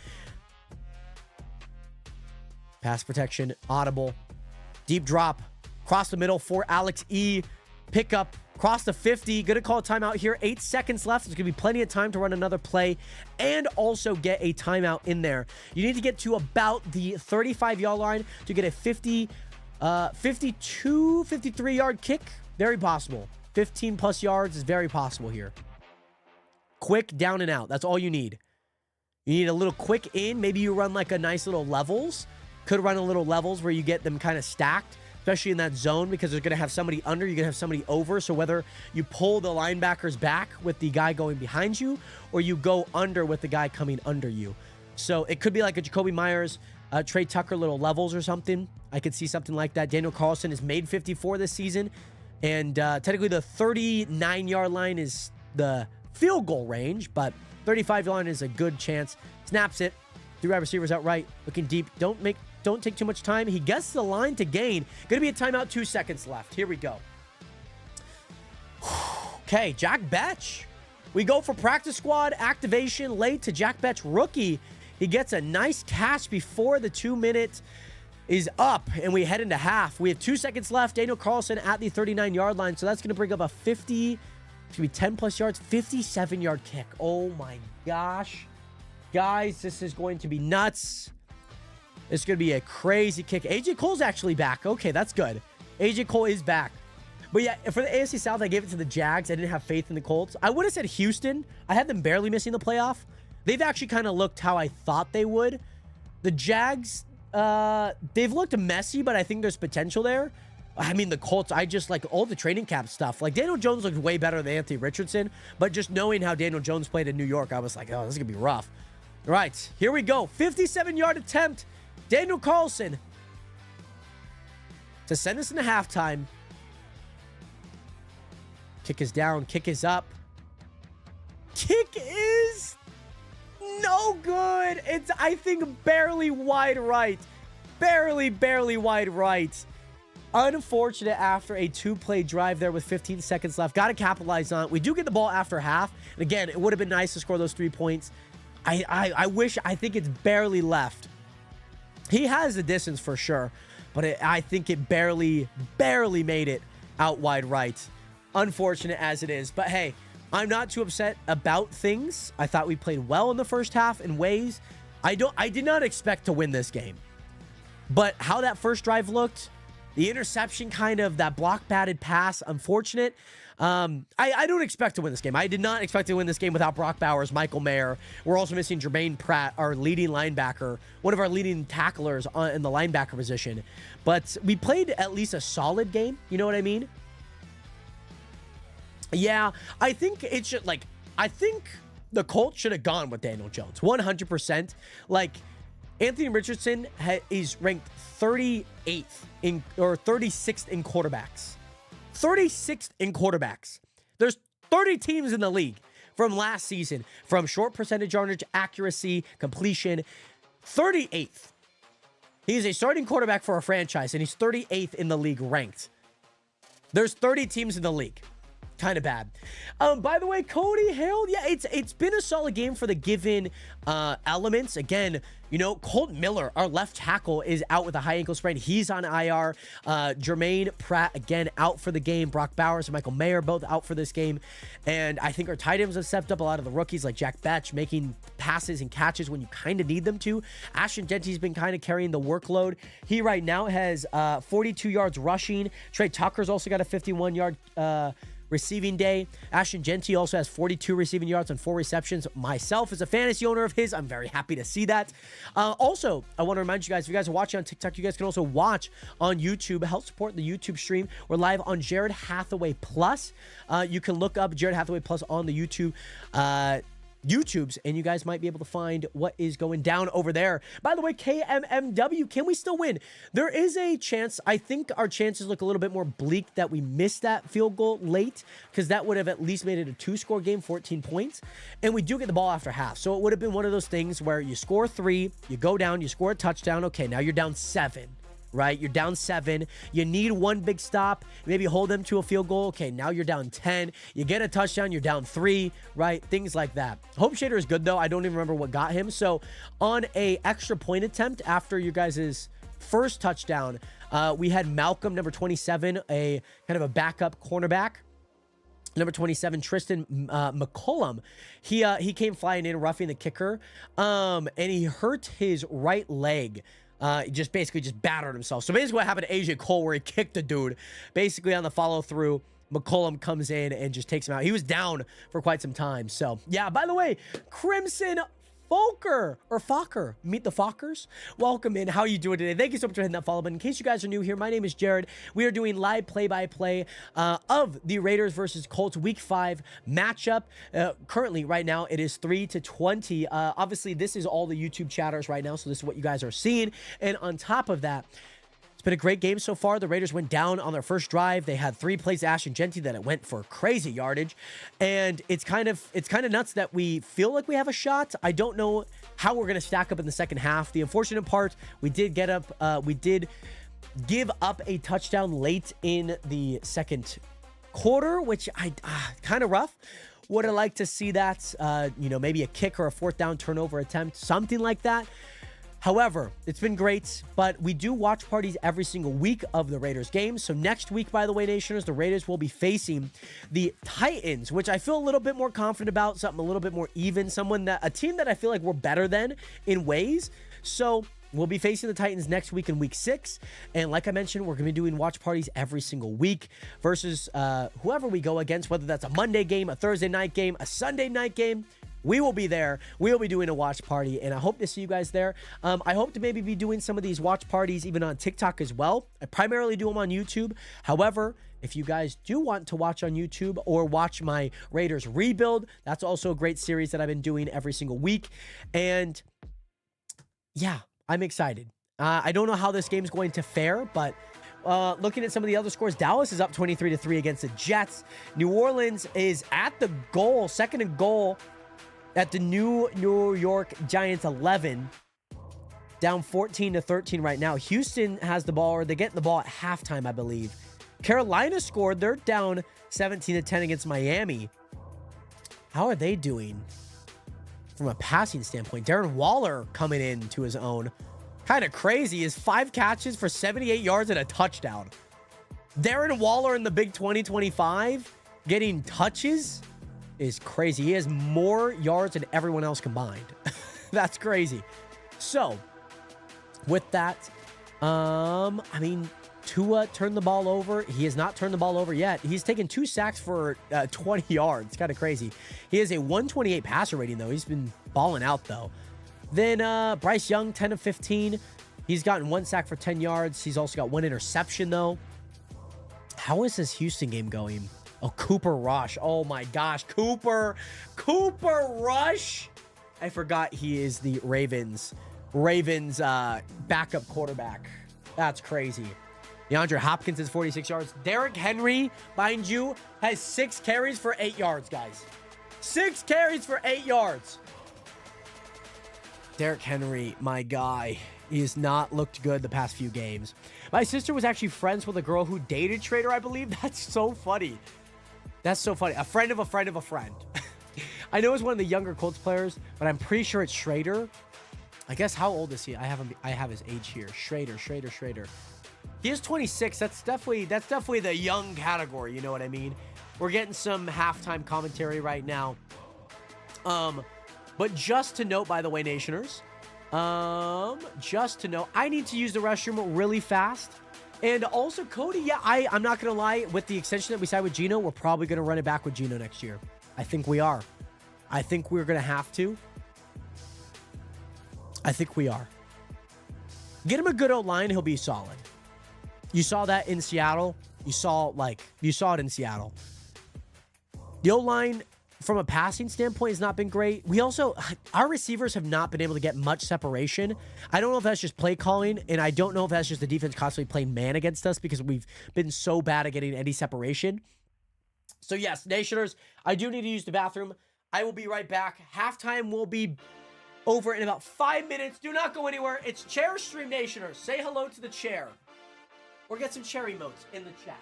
Pass protection. Audible. Deep drop. Cross the middle for Alex E. Pickup. Cross the 50. Going to call a timeout here. 8 seconds left. There's going to be plenty of time to run another play and also get a timeout in there. You need to get to about the 35-yard line to get a 52, 53-yard kick. Very possible. 15-plus yards is very possible here. Quick down and out. That's all you need. You need a little quick in. Maybe you run like a nice little levels. Could run a little levels where you get them kind of stacked, especially in that zone because they're going to have somebody under, you're going to have somebody over. So whether you pull the linebackers back with the guy going behind you or you go under with the guy coming under you. So it could be like a Jacoby Myers, Trey Tucker little levels or something. I could see something like that. Daniel Carlson has made 54 this season. And technically the 39-yard line is the field goal range, but 35-yard line is a good chance. Snaps it. 3 wide receivers outright. Looking deep. Don't take too much time. He gets the line to gain. Going to be a timeout. 2 seconds left. Here we go. Okay, Jack Betch. We go for practice squad activation late to Jack Betch rookie. He gets a nice catch before the 2 minutes is up, and we head into half. We have 2 seconds left. Daniel Carlson at the 39-yard line, so that's going to bring up a 50, it's going to be 10-plus yards, 57-yard kick. Oh, my gosh. Guys, this is going to be nuts. It's going to be a crazy kick. AJ Cole's actually back. Okay, that's good. AJ Cole is back. But yeah, for the AFC South, I gave it to the Jags. I didn't have faith in the Colts. I would have said Houston. I had them barely missing the playoff. They've actually kind of looked how I thought they would. The Jags, they've looked messy, but I think there's potential there. I mean, the Colts, I just like all the training camp stuff. Like, Daniel Jones looked way better than Anthony Richardson, but just knowing how Daniel Jones played in New York, I was like, oh, this is going to be rough. All right, here we go. 57-yard attempt. Daniel Carlson to send us into halftime. Kick is down. Kick is up. Kick is no good. It's, I think, barely wide right. Barely wide right. Unfortunate after a 2-play drive there with 15 seconds left. Got to capitalize on it. We do get the ball after half. And again, it would have been nice to score those 3 points. I think it's barely left. He has the distance for sure. but I think it barely made it out wide right. Unfortunate as it is, but hey, I'm not too upset about things. I thought we played well in the first half in ways. I did not expect to win this game, but how that first drive looked, the interception, kind of that block batted pass, unfortunate. I don't expect to win this game. I did not expect to win this game without Brock Bowers, Michael Mayer. We're also missing Jermaine Pratt, our leading linebacker, one of our leading tacklers in the linebacker position. But we played at least a solid game. You know what I mean? Yeah, I think it should, like, I think the Colts should have gone with Daniel Jones, 100%. Like, Anthony Richardson is ranked 38th or 36th in quarterbacks. 36th in quarterbacks. There's 30 teams in the league from last season, from short percentage yardage, accuracy, completion. 38th. He's a starting quarterback for a franchise, and he's 38th in the league ranked. There's 30 teams in the league. Kind of bad. By the way, Cody Hale, yeah, it's been a solid game for the given elements. Again, you know, Colt Miller, our left tackle, is out with a high ankle sprain. He's on IR. Jermaine Pratt, again, out for the game. Brock Bowers and Michael Mayer both out for this game. And I think our tight ends have stepped up. A lot of the rookies like Jack Betch making passes and catches when you kind of need them to. Ashton Genty's been kind of carrying the workload. He right now has 42 yards rushing. Trey Tucker's also got a 51-yard receiving day. Ashton Genty also has 42 receiving yards on 4 receptions. Myself, as a fantasy owner of his, I'm very happy to see that. Also, I want to remind you guys, if you guys are watching on TikTok, you guys can also watch on YouTube. Help support the YouTube stream. We're live on Jared Hathaway Plus. You can look up Jared Hathaway Plus on the YouTubes, and you guys might be able to find what is going down over there. By the way, KMMW, can we still win? There is a chance. I think our chances look a little bit more bleak that we missed that field goal late, because that would have at least made it a 2-score game, 14 points, and we do get the ball after half. So it would have been one of those things where you score 3, you go down, you score a touchdown. Okay, now you're down 7. Right? You're down 7. You need one big stop. Maybe hold them to a field goal. Okay, now you're down 10. You get a touchdown. You're down 3, right? Things like that. Hope Shader is good, though. I don't even remember what got him. So on a extra point attempt after you guys' first touchdown, we had Malcolm, number 27, a kind of a backup cornerback. Number 27, Tristan McCollum. He came flying in, roughing the kicker, and he hurt his right leg. Just basically battered himself. So basically what happened to AJ Cole, where he kicked the dude, basically on the follow through, McCollum comes in and just takes him out. He was down for quite some time. So yeah, by the way, Crimson Fokker, meet the Fokkers. Welcome in. How are you doing today? Thank you so much for hitting that follow button. In case you guys are new here, my name is Jared. We are doing live play-by-play of the Raiders versus Colts Week 5 matchup. Currently, right now, it is 3-20. Obviously, this is all the YouTube chatters right now, so this is what you guys are seeing. And on top of that, it's been a great game so far. The Raiders went down on their first drive. They had 3 plays to Ashton Genty that it went for crazy yardage. And it's kind of nuts that we feel like we have a shot. I don't know how we're going to stack up in the second half. The unfortunate part, we did give up a touchdown late in the second quarter, which kind of rough. Would have liked to see that, maybe a kick or a 4th down turnover attempt, something like that. However, it's been great, but we do watch parties every single week of the Raiders games. So next week, by the way, Nationers, the Raiders will be facing the Titans, which I feel a little bit more confident about, something a little bit more even, a team that I feel like we're better than in ways. So we'll be facing the Titans next week in week 6. And like I mentioned, we're going to be doing watch parties every single week versus whoever we go against, whether that's a Monday game, a Thursday night game, a Sunday night game. We will be there. We will be doing a watch party, and I hope to see you guys there. I hope to maybe be doing some of these watch parties even on TikTok as well. I primarily do them on YouTube. However, if you guys do want to watch on YouTube or watch my Raiders rebuild, that's also a great series that I've been doing every single week. And yeah, I'm excited. I don't know how this game's going to fare, but looking at some of the other scores, Dallas is up 23-3 against the Jets. New Orleans is at the goal, 2nd and goal, at the New York Giants 11, down 14-13 right now. Houston has the ball, or they get the ball at halftime, I believe. Carolina scored. They're down 17-10 against Miami. How are they doing from a passing standpoint? Darren Waller coming in to his own. kind of crazy is 5 catches for 78 yards and a touchdown. Darren Waller in the big 2025 getting touches is crazy. He has more yards than everyone else combined. That's crazy. So, with that, I mean, Tua turned the ball over. He has not turned the ball over yet. He's taken 2 sacks for 20 yards. Kind of crazy. He has a 128 passer rating, though. He's been balling out, though. Then Bryce Young, 10 of 15. He's gotten 1 sack for 10 yards. He's also got 1 interception, though. How is this Houston game going? Oh, Cooper Rush. Oh, my gosh. Cooper Rush. I forgot he is the Ravens backup quarterback. That's crazy. DeAndre Hopkins has 46 yards. Derrick Henry, mind you, has 6 carries for 8 yards, guys. 6 carries for 8 yards. Derrick Henry, my guy, he has not looked good the past few games. My sister was actually friends with a girl who dated Schrader, I believe. That's so funny. That's so funny. A friend of a friend of a friend. I know it's one of the younger Colts players, but I'm pretty sure it's Schrader. I guess, how old is he? I have his age here. Schrader. He is 26. That's definitely the young category. You know what I mean? We're getting some halftime commentary right now. But just to note, by the way, Nationers, just to note, I need to use the restroom really fast. And also, Cody, yeah, I'm not going to lie, with the extension that we signed with Geno, we're probably going to run it back with Geno next year. I think we are. I think we're going to have to. I think we are. Get him a good O-line, he'll be solid. You saw that in Seattle. You saw it in Seattle. The O-line, from a passing standpoint, has not been great. Our receivers have not been able to get much separation. I don't know if that's just play calling, and I don't know if that's just the defense constantly playing man against us because we've been so bad at getting any separation. So yes, Nationers, I do need to use the bathroom. I will be right back. Halftime will be over in about 5 minutes. Do not go anywhere. It's Chair Stream, Nationers. Say hello to the chair. Or get some cherry emotes in the chat.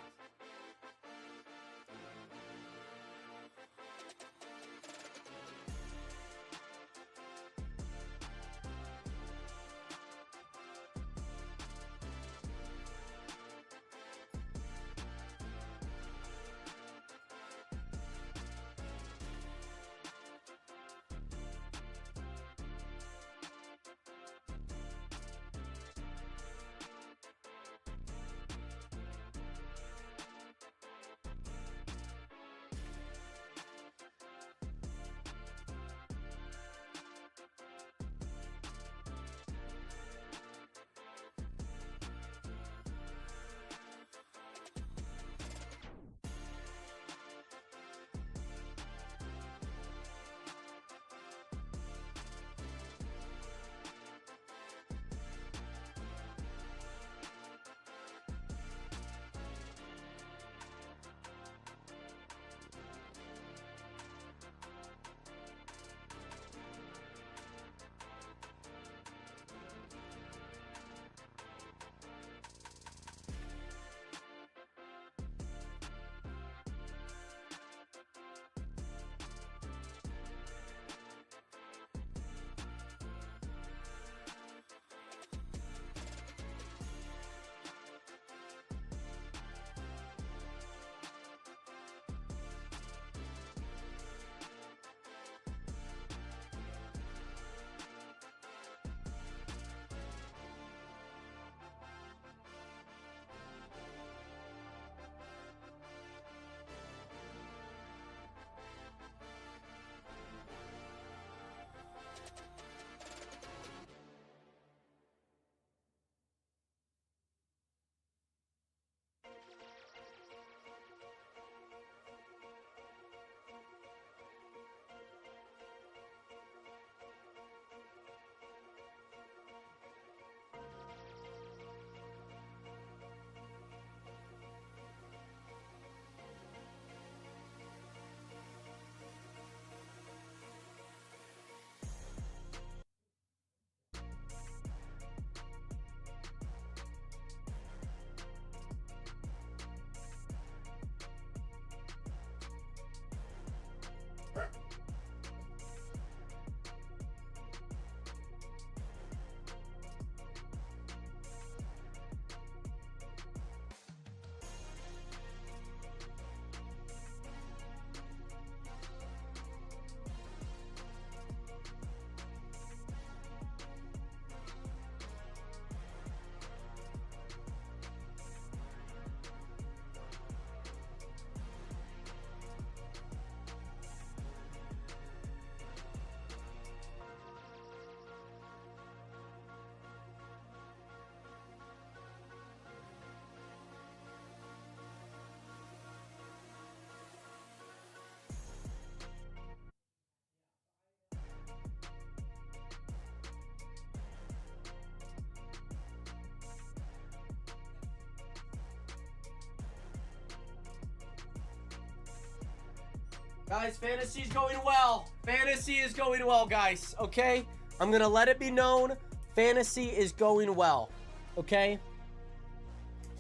Guys, fantasy is going well. Fantasy is going well, guys. Okay? I'm going to let it be known. Fantasy is going well. Okay?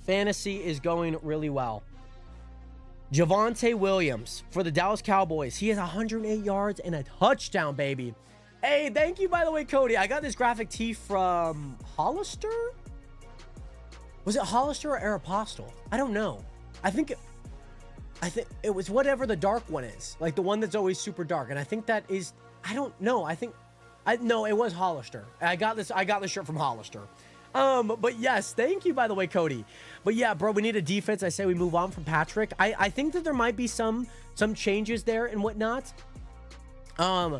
Fantasy is going really well. Javonte Williams for the Dallas Cowboys. He has 108 yards and a touchdown, baby. Hey, thank you, by the way, Cody. I got this graphic tee from Hollister? Was it Hollister or Aeropostale? I don't know. I think it was whatever the dark one is. Like the one that's always super dark. And I think that is, I don't know. No, it was Hollister. I got this shirt from Hollister. But yes, thank you, by the way, Cody. But yeah, bro, we need a defense. I say we move on from Patrick. I think that there might be some changes there and whatnot. I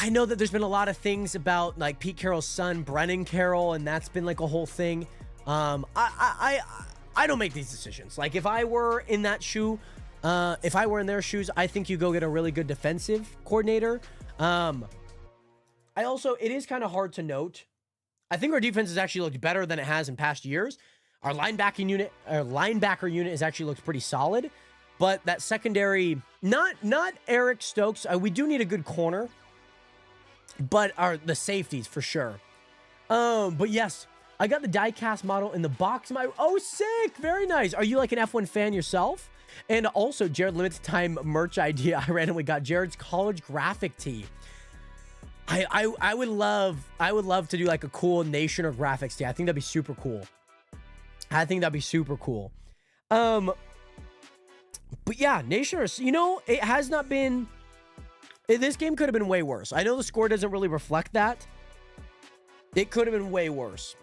know that there's been a lot of things about like Pete Carroll's son, Brennan Carroll, and that's been like a whole thing. I don't make these decisions. Like if I were in that shoe, if I were in their shoes, I think you go get a really good defensive coordinator. It is kind of hard to note. I think our defense has actually looked better than it has in past years. Our linebacker unit has actually looked pretty solid, but that secondary, not Eric Stokes. We do need a good corner, but the safeties for sure. But yes, I got the die-cast model in the box. Oh, sick. Very nice. Are you like an F1 fan yourself? And also, Jared limited time merch idea. I randomly got Jared's college graphic tee. I would love to do like a cool Nation or graphics tee. I think that'd be super cool. But yeah, Nationers, it has not been, this game could have been way worse. I know the score doesn't really reflect that. It could have been way worse.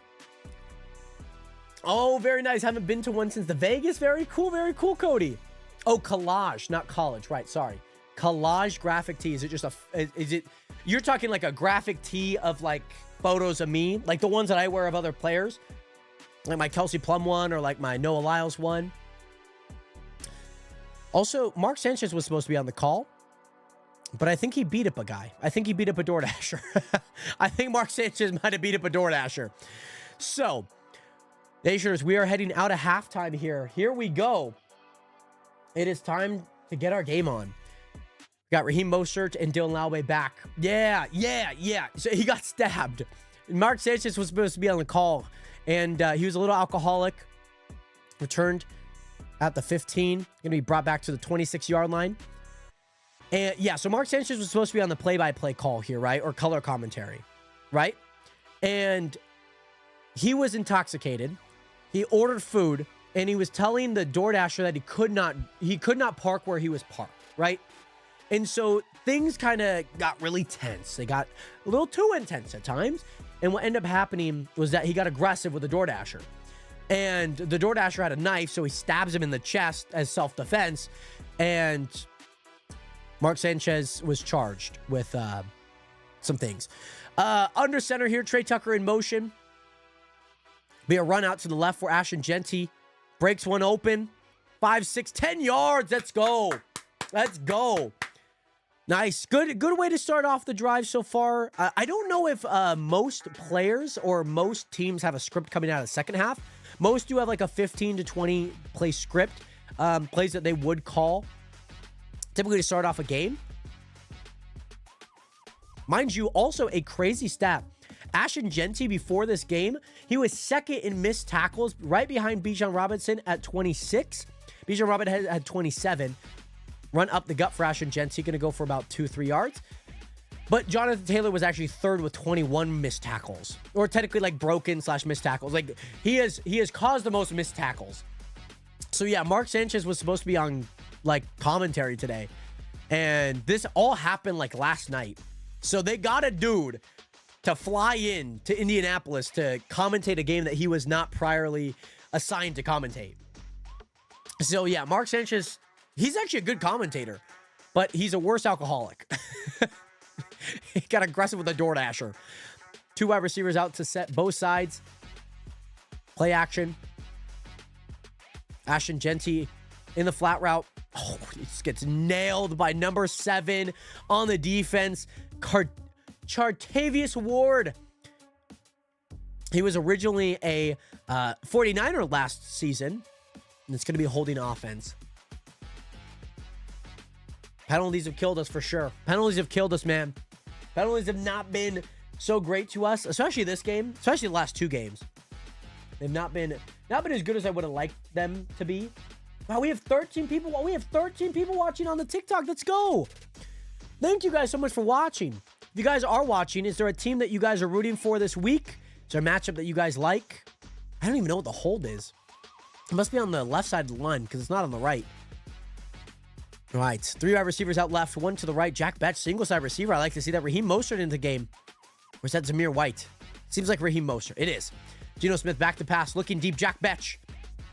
Oh, very nice. Haven't been to one since the Vegas. Very cool, Cody. Oh, collage, not college. Right, sorry. Collage graphic tee. Is it just you're talking like a graphic tee of like photos of me? Like the ones that I wear of other players? Like my Kelsey Plum one or like my Noah Lyles one? Also, Mark Sanchez was supposed to be on the call, but I think he beat up a guy. I think he beat up a DoorDasher. I think Mark Sanchez might have beat up a DoorDasher. So, Nationers, we are heading out of halftime here. Here we go. It is time to get our game on. We got Raheem Mostert and Dylan Lowry back. Yeah. So he got stabbed. Mark Sanchez was supposed to be on the call, and he was a little alcoholic. Returned at the 15. Going to be brought back to the 26-yard line. And yeah, so Mark Sanchez was supposed to be on the play-by-play call here, right? Or color commentary, right? And he was intoxicated. He ordered food, and he was telling the DoorDasher that he could not park where he was parked, right? And so things kind of got really tense. They got a little too intense at times. And what ended up happening was that he got aggressive with the DoorDasher. And the DoorDasher had a knife, so he stabs him in the chest as self-defense. And Mark Sanchez was charged with some things. Under center here, Trey Tucker in motion. Be a run out to the left for Ashton Genty. Breaks one open. 5, 6, 10 yards. Let's go. Nice. Good way to start off the drive so far. I don't know if most players or most teams have a script coming out of the second half. Most do have like a 15 to 20 play script. Plays that they would call typically to start off a game. Mind you, also a crazy stat. Ashton Genty, before this game, he was second in missed tackles, right behind Bijan Robinson at 26. Bijan Robinson had 27. Run up the gut for Ashton Genty, going to go for about 2-3 yards. But Jonathan Taylor was actually third with 21 missed tackles, or technically like broken/missed tackles. Like he has caused the most missed tackles. So yeah, Mark Sanchez was supposed to be on like commentary today, and this all happened like last night. So they got a dude to fly in to Indianapolis to commentate a game that he was not priorly assigned to commentate. So yeah, Mark Sanchez, he's actually a good commentator, but he's a worse alcoholic. He got aggressive with a DoorDasher. 2 wide receivers out to set both sides. Play action. Ashton Genty in the flat route. Oh, he just gets nailed by number 7 on the defense. Chartavius Ward. He was originally a 49er last season, and it's going to be a holding offense. Penalties have killed us for sure. Penalties have killed us, man. Penalties have not been so great to us, especially this game, especially the last 2 games. They've not been as good as I would have liked them to be. Wow, we have 13 people. We have 13 people watching on the TikTok. Let's go. Thank you guys so much for watching. If you guys are watching, is there a team that you guys are rooting for this week? Is there a matchup that you guys like? I don't even know what the hold is. It must be on the left side of the line because it's not on the right. All right, 3 wide receivers out left, 1 to the right. Jack Betch, single side receiver. I like to see that. Raheem Mostert in the game. Or is that Zamir White? Seems like Raheem Mostert. It is. Geno Smith back to pass, looking deep. Jack Betch.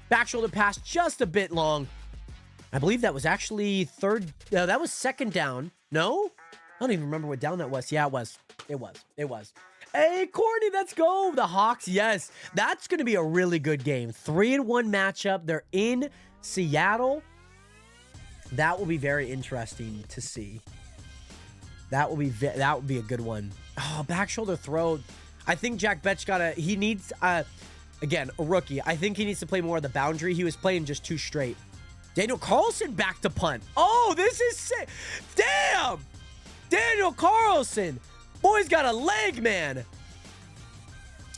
Back shoulder pass, just a bit long. I believe that was actually that was 2nd down. No? I don't even remember what down that was. Yeah, it was. It was. Hey, Courtney, let's go. The Hawks, yes. That's going to be a really good game. 3-1 matchup. They're in Seattle. That will be very interesting to see. That would be a good one. Oh, back shoulder throw. I think Jack Betch he needs, again, a rookie. I think he needs to play more of the boundary. He was playing just 2 straight. Daniel Carlson back to punt. Oh, this is sick. Damn. Daniel Carlson. Boy's got a leg, man.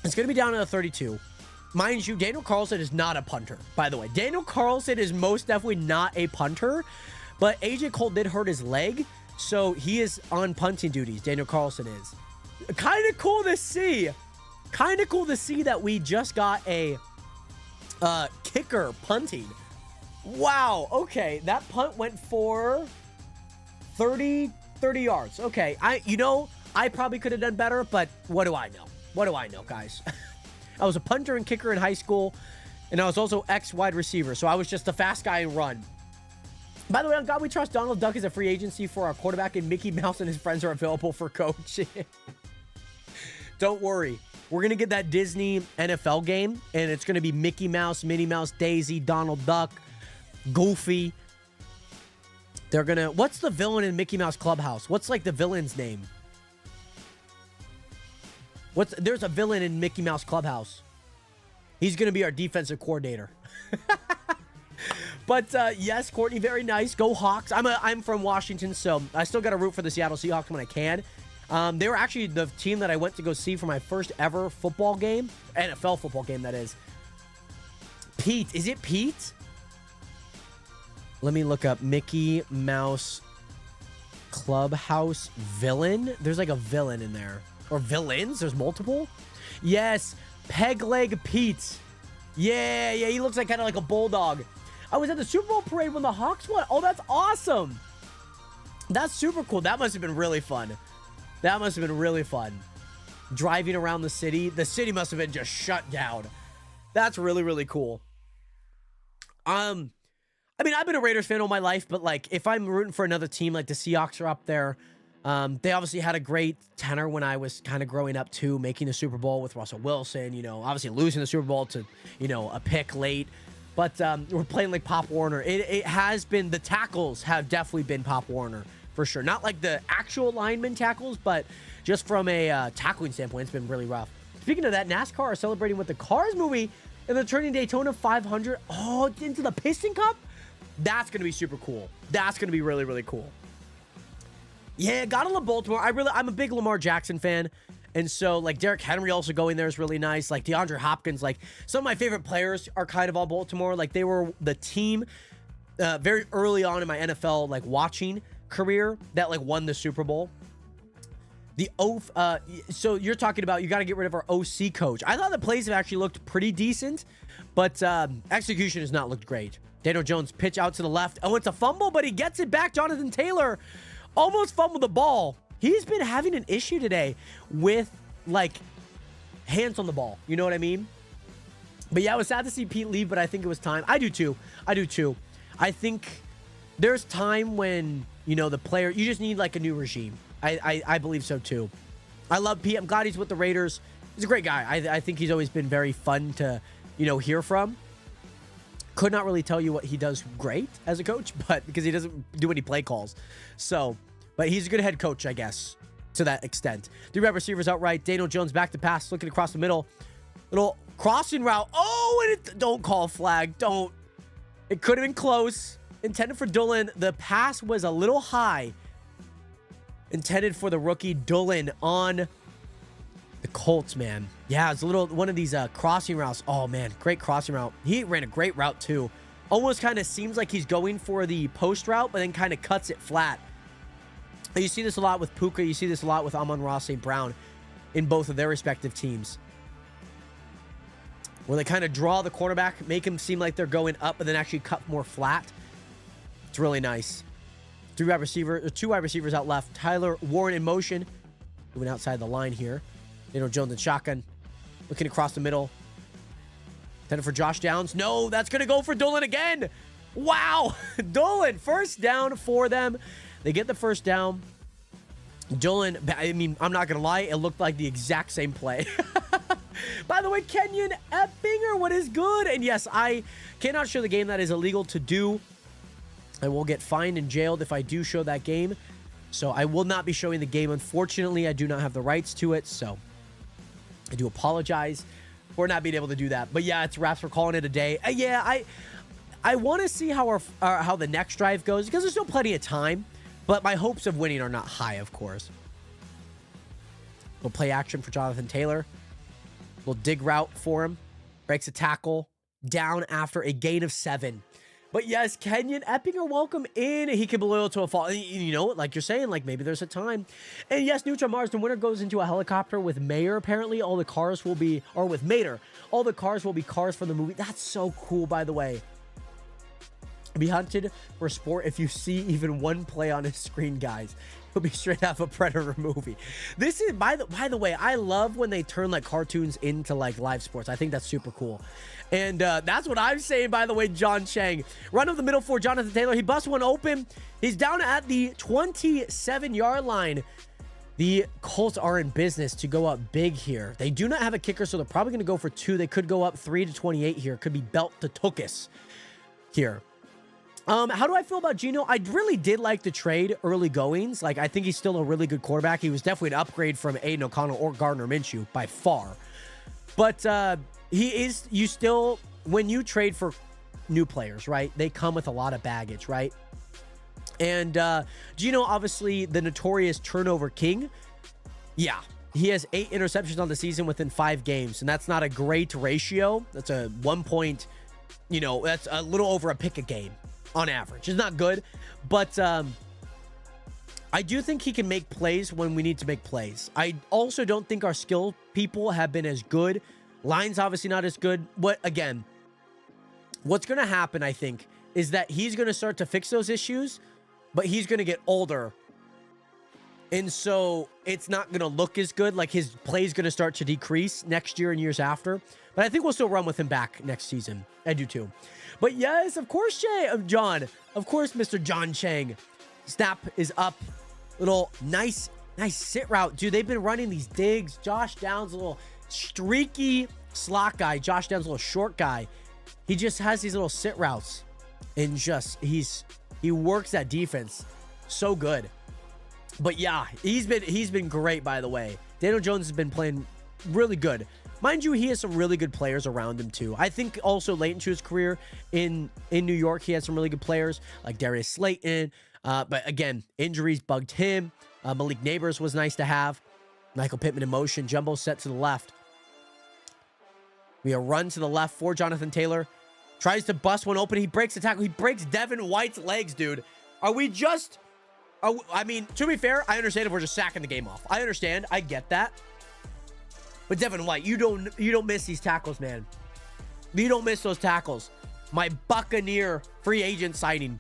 It's going to be down to 32. Mind you, Daniel Carlson is not a punter, by the way. Daniel Carlson is most definitely not a punter, but AJ Cole did hurt his leg, so he is on punting duties. Daniel Carlson is. Kind of cool to see. Kind of cool to see that we just got a kicker punting. Wow. Okay, that punt went for 30 yards. Okay, I probably could have done better, but what do I know? What do I know, guys? I was a punter and kicker in high school, and I was also ex-wide receiver, so I was just a fast guy and run. By the way, on God We Trust, Donald Duck is a free agency for our quarterback, and Mickey Mouse and his friends are available for coaching. Don't worry. We're going to get that Disney NFL game, and it's going to be Mickey Mouse, Minnie Mouse, Daisy, Donald Duck, Goofy. They're going to... What's the villain in Mickey Mouse Clubhouse? What's, like, the villain's name? There's a villain in Mickey Mouse Clubhouse. He's going to be our defensive coordinator. But, yes, Courtney, very nice. Go Hawks. I'm from Washington, so I still got to root for the Seattle Seahawks when I can. They were actually the team that I went to go see for my first ever football game. NFL football game, that is. Pete. Is it Pete? Let me look up Mickey Mouse Clubhouse villain. There's like a villain in there. Or villains? There's multiple? Yes. Peg Leg Pete. Yeah, he looks like kind of like a bulldog. I was at the Super Bowl parade when the Hawks won. Oh, that's awesome. That's super cool. That must have been really fun. That must have been really fun. Driving around the city. The city must have been just shut down. That's really, really cool. I mean, I've been a Raiders fan all my life, but like if I'm rooting for another team, like the Seahawks are up there. They obviously had a great tenor when I was kind of growing up too, making the Super Bowl with Russell Wilson, obviously losing the Super Bowl to, a pick late. But we're playing like Pop Warner. It has been, the tackles have definitely been Pop Warner for sure. Not like the actual lineman tackles, but just from a tackling standpoint, it's been really rough. Speaking of that, NASCAR are celebrating with the Cars movie and they're turning Daytona 500 into the Piston Cup. That's going to be super cool. That's going to be really, really cool. Yeah, gotta love Baltimore. I'm a big Lamar Jackson fan. And so, like, Derrick Henry also going there is really nice. Like, DeAndre Hopkins, like, some of my favorite players are kind of all Baltimore. Like, they were the team very early on in my NFL, like, watching career that, like, won the Super Bowl. So you're talking about you got to get rid of our OC coach. I thought the plays have actually looked pretty decent, but execution has not looked great. Daniel Jones pitch out to the left. Oh, it's a fumble, but he gets it back. Jonathan Taylor almost fumbled the ball. He's been having an issue today with, like, hands on the ball. You know what I mean? But yeah, I was sad to see Pete leave, but I think it was time. I do too. I think there's time when, the player, you just need, like, a new regime. I believe so too. I love Pete. I'm glad he's with the Raiders. He's a great guy. I think he's always been very fun to, hear from. Could not really tell you what he does great as a coach, but because he doesn't do any play calls. So, but he's a good head coach, I guess, to that extent. 3 wide receivers outright. Daniel Jones back to pass, looking across the middle. Little crossing route. Oh, and don't call flag. Don't. It could have been close. intended for Dulin. The pass was a little high. Intended for the rookie Dulin on the Colts, man. Yeah, it's a little one of these crossing routes. Oh, man, great crossing route. He ran a great route, too. Almost kind of seems like he's going for the post route, but then kind of cuts it flat. You see this a lot with Puka. You see this a lot with Amon-Ra St. Brown in both of their respective teams, where they kind of draw the quarterback, make him seem like they're going up, but then actually cut more flat. It's really nice. Two wide receivers out left. Tyler Warren in motion. Moving outside the line here. Daniel Jones in shotgun. Looking across the middle. Intended for Josh Downs. No, that's going to go for Dolan again. Wow. Dolan, first down for them. They get the first down. Dolan, I mean, I'm not going to lie. It looked like the exact same play. By the way, Kenyon Eppinger, what is good? And yes, I cannot show the game. That is illegal to do. I will get fined and jailed if I do show that game. So I will not be showing the game. Unfortunately, I do not have the rights to it. So I do apologize for not being able to do that. But yeah, it's wraps. We're calling it a day. Yeah, I want to see how how the next drive goes because there's still plenty of time. But my hopes of winning are not high, of course. Little play action for Jonathan Taylor. Little dig route for him. Breaks a tackle. Down after a gain of 7. But yes, Kenyon Eppinger, welcome in. He can be loyal to a fall. You know, like you're saying, like maybe there's a time. And yes, Neutral Mars, the winner goes into a helicopter with Mayer. Apparently, all the cars will be, or with Mater, all the cars will be cars from the movie. That's so cool, by the way. Be hunted for sport if you see even one play on his screen, guys. He'll be straight out of a Predator movie. This is, by the way, I love when they turn like cartoons into like live sports. I think that's super cool. And that's what I'm saying, by the way, John Chang. Run up the middle for Jonathan Taylor. He busts one open. He's down at the 27-yard line. The Colts are in business to go up big here. They do not have a kicker, so they're probably going to go for 2. They could go up 3-28 here. Could be belt to Tukus here. How do I feel about Geno? I really did like the trade early goings. Like, I think he's still a really good quarterback. He was definitely an upgrade from Aiden O'Connell or Gardner Minshew by far. But you still, when you trade for new players, right, they come with a lot of baggage, right? And Geno, obviously the notorious turnover king. Yeah, he has 8 interceptions on the season within 5 games, and that's not a great ratio. That's a 1 point, you know, that's a little over a pick a game on average. It's not good, but I do think he can make plays when we need to make plays. I also don't think our skill people have been as good. Line's obviously not as good. But again, what's going to happen, I think, is that he's going to start to fix those issues, but he's going to get older. And so it's not going to look as good. Like his play is going to start to decrease next year and years after. But I think we'll still run with him back next season. I do too. But yes, of course, John. Of course, Mr. John Chang. Snap is up. Little nice sit route. Dude, they've been running these digs. Josh Downs, a little streaky slot guy. Josh Downs, a little short guy. He just has these little sit routes. And just, he works that defense so good. But yeah, he's been great, by the way. Daniel Jones has been playing really good. Mind you, he has some really good players around him too. I think also late into his career in New York, he had some really good players like Darius Slayton. But again, injuries bugged him. Malik Neighbors was nice to have. Michael Pittman in motion. Jumbo set to the left. We a run to the left for Jonathan Taylor. Tries to bust one open. He breaks the tackle. He breaks Devin White's legs, dude. Are we just... I mean, to be fair, I understand if we're just sacking the game off. I understand. I get that. But Devin White, you don't miss these tackles, man. You don't miss those tackles. My Buccaneer free agent signing.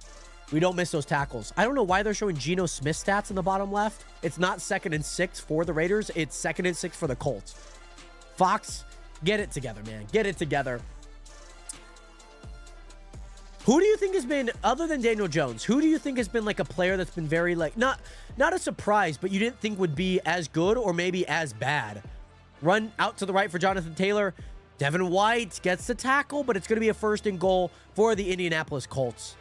We don't miss those tackles. I don't know why they're showing Geno Smith stats in the bottom left. It's not 2nd and 6 for the Raiders. It's 2nd and 6 for the Colts. Fox, get it together, man. Get it together. Who do you think has been, other than Daniel Jones, who do you think has been like a player that's been very like, not a surprise, but you didn't think would be as good or maybe as bad? Run out to the right for Jonathan Taylor. Devin White gets the tackle, but it's going to be a 1st and goal for the Indianapolis Colts.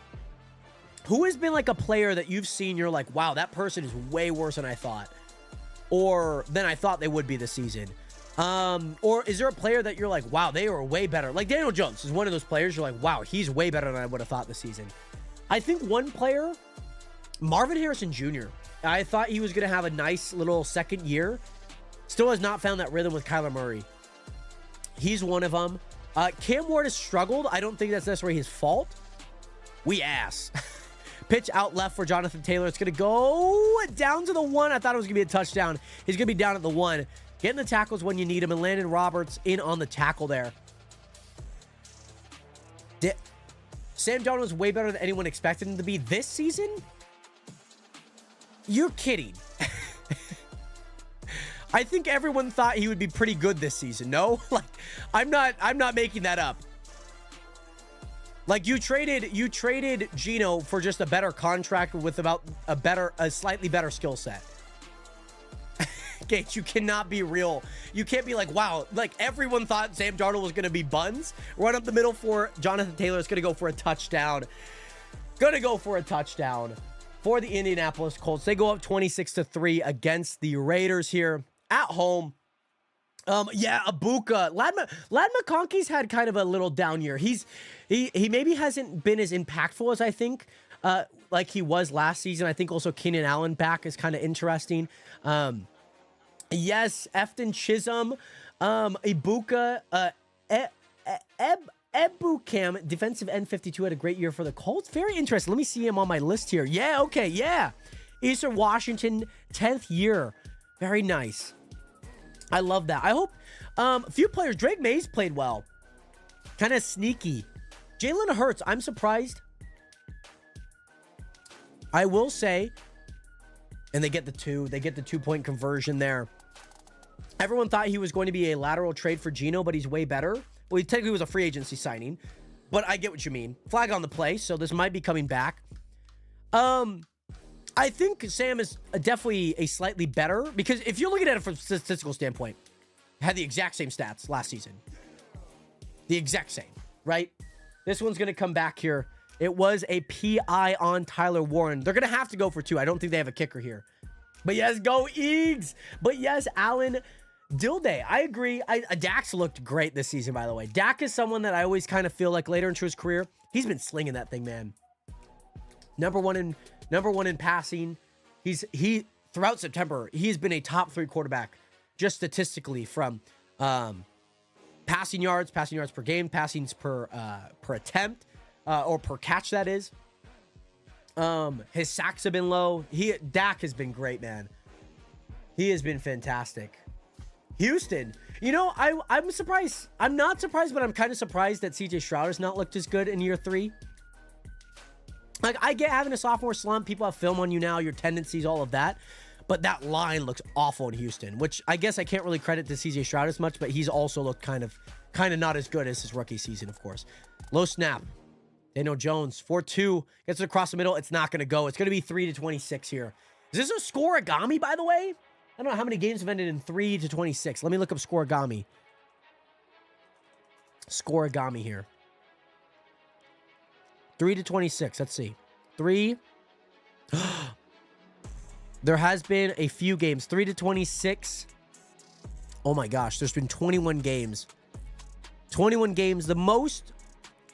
Who has been like a player that you've seen, you're like, wow, that person is way worse than I thought, or than I thought they would be this season? Or is there a player that you're like, wow, they are way better? Like Daniel Jones is one of those players you're like, wow, he's way better than I would have thought this season. I think one player, Marvin Harrison Jr., I thought he was going to have a nice little second year. Still has not found that rhythm with Kyler Murray. He's one of them. Cam Ward has struggled. I don't think that's necessarily his fault. We ass. Pitch out left for Jonathan Taylor. It's going to go down to the 1. I thought it was going to be a touchdown. He's going to be down at the 1. Getting the tackles when you need him. And Landon Roberts in on the tackle there. Sam Darnold was way better than anyone expected him to be this season? You're kidding. I think everyone thought he would be pretty good this season. No? Like, I'm not making that up. Like, you traded Geno for just a better contract with about a slightly better skill set. Gates, you cannot be real. You can't be like, wow, like everyone thought Sam Darnold was going to be buns. Run up the middle for Jonathan Taylor. It's going to go for a touchdown. Going to go for a touchdown for the Indianapolis Colts. They go up 26-3 against the Raiders here at home. Yeah, Abuka. Lad McConkey's had kind of a little down year. He maybe hasn't been as impactful as I think like he was last season. I think also Keenan Allen back is kind of interesting. Yes, Efton Chisholm, Ibuka, Ebukam, defensive end 52, had a great year for the Colts. Very interesting. Let me see him on my list here. Yeah, okay, yeah. Eastern Washington, 10th year. Very nice. I love that. I hope a few players. Drake Mays played well. Kind of sneaky. Jalen Hurts, I'm surprised. I will say, and they get the 2. They get the 2-point conversion there. Everyone thought he was going to be a lateral trade for Geno, but he's way better. Well, he technically was a free agency signing, but I get what you mean. Flag on the play, so this might be coming back. I think Sam is definitely a slightly better, because if you're looking at it from a statistical standpoint, had the exact same stats last season. The exact same, right? This one's going to come back here. It was a PI on Tyler Warren. They're going to have to go for 2. I don't think they have a kicker here. But yes, go Eags. But yes, Allen Dilday. I agree. Dak's looked great this season, by the way. Dak is someone that I always kind of feel like later into his career, he's been slinging that thing, man. Number one in passing. He throughout September, he's been a top 3 quarterback just statistically from passing yards per game, passings per attempt, or per catch, that is. His sacks have been low. Dak has been great, man. He has been fantastic. Houston, you know, I'm surprised. I'm not surprised, but I'm kind of surprised that CJ Stroud has not looked as good in year 3. Like, I get having a sophomore slump. People have film on you now, your tendencies, all of that. But that line looks awful in Houston, which I guess I can't really credit to CJ Stroud as much, but he's also looked kind of not as good as his rookie season, of course. Low snap. Daniel Jones, 4-2, gets it across the middle. It's not going to go. It's going to be 3-26 here. Is this a scoreagami, by the way? I don't know how many games have ended in 3-26. Let me look up scoreagami. Scoreagami here. 3-26. Let's see. 3. There has been a few games. 3-26. Oh my gosh. There's been 21 games. 21 games. The most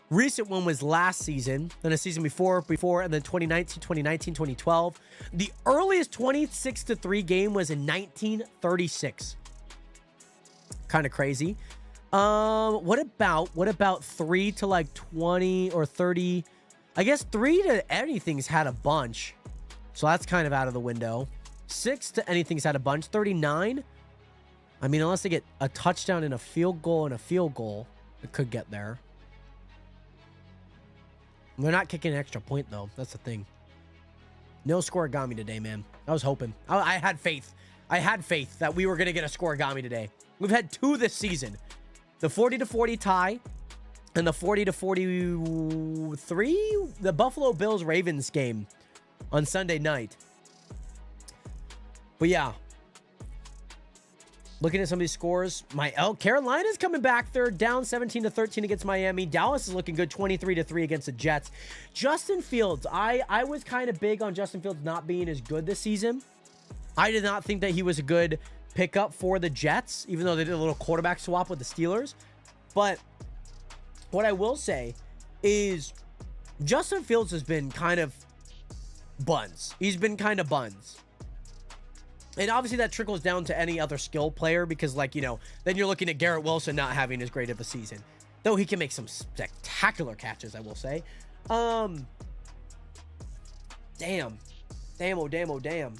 recent one was last season, then a season before, and then 2019, 2012. The earliest 26-3 game was in 1936. Kind of crazy. What about 3 to like 20 or 30? I guess 3 to anything's had a bunch. So that's kind of out of the window. 6 to anything's had a bunch. 39. I mean, unless they get a touchdown and a field goal, it could get there. They're not kicking an extra point, though. That's the thing. No scoreagami today, man. I was hoping. I had faith. I had faith that we were going to get a scoreagami today. We've had 2 this season. The 40-40 tie and the 40-43, the Buffalo Bills-Ravens game on Sunday night. But yeah. Looking at some of these scores, Carolina's coming back. They're down 17-13 against Miami. Dallas is looking good, 23-3 against the Jets. Justin Fields, I was kind of big on Justin Fields not being as good this season. I did not think that he was a good pickup for the Jets, even though they did a little quarterback swap with the Steelers. But what I will say is Justin Fields has been kind of buns. He's been kind of buns. And obviously that trickles down to any other skill player because, like, you know, then you're looking at Garrett Wilson not having as great of a season. Though he can make some spectacular catches, I will say. Damn. Damn, oh, damn, oh, damn.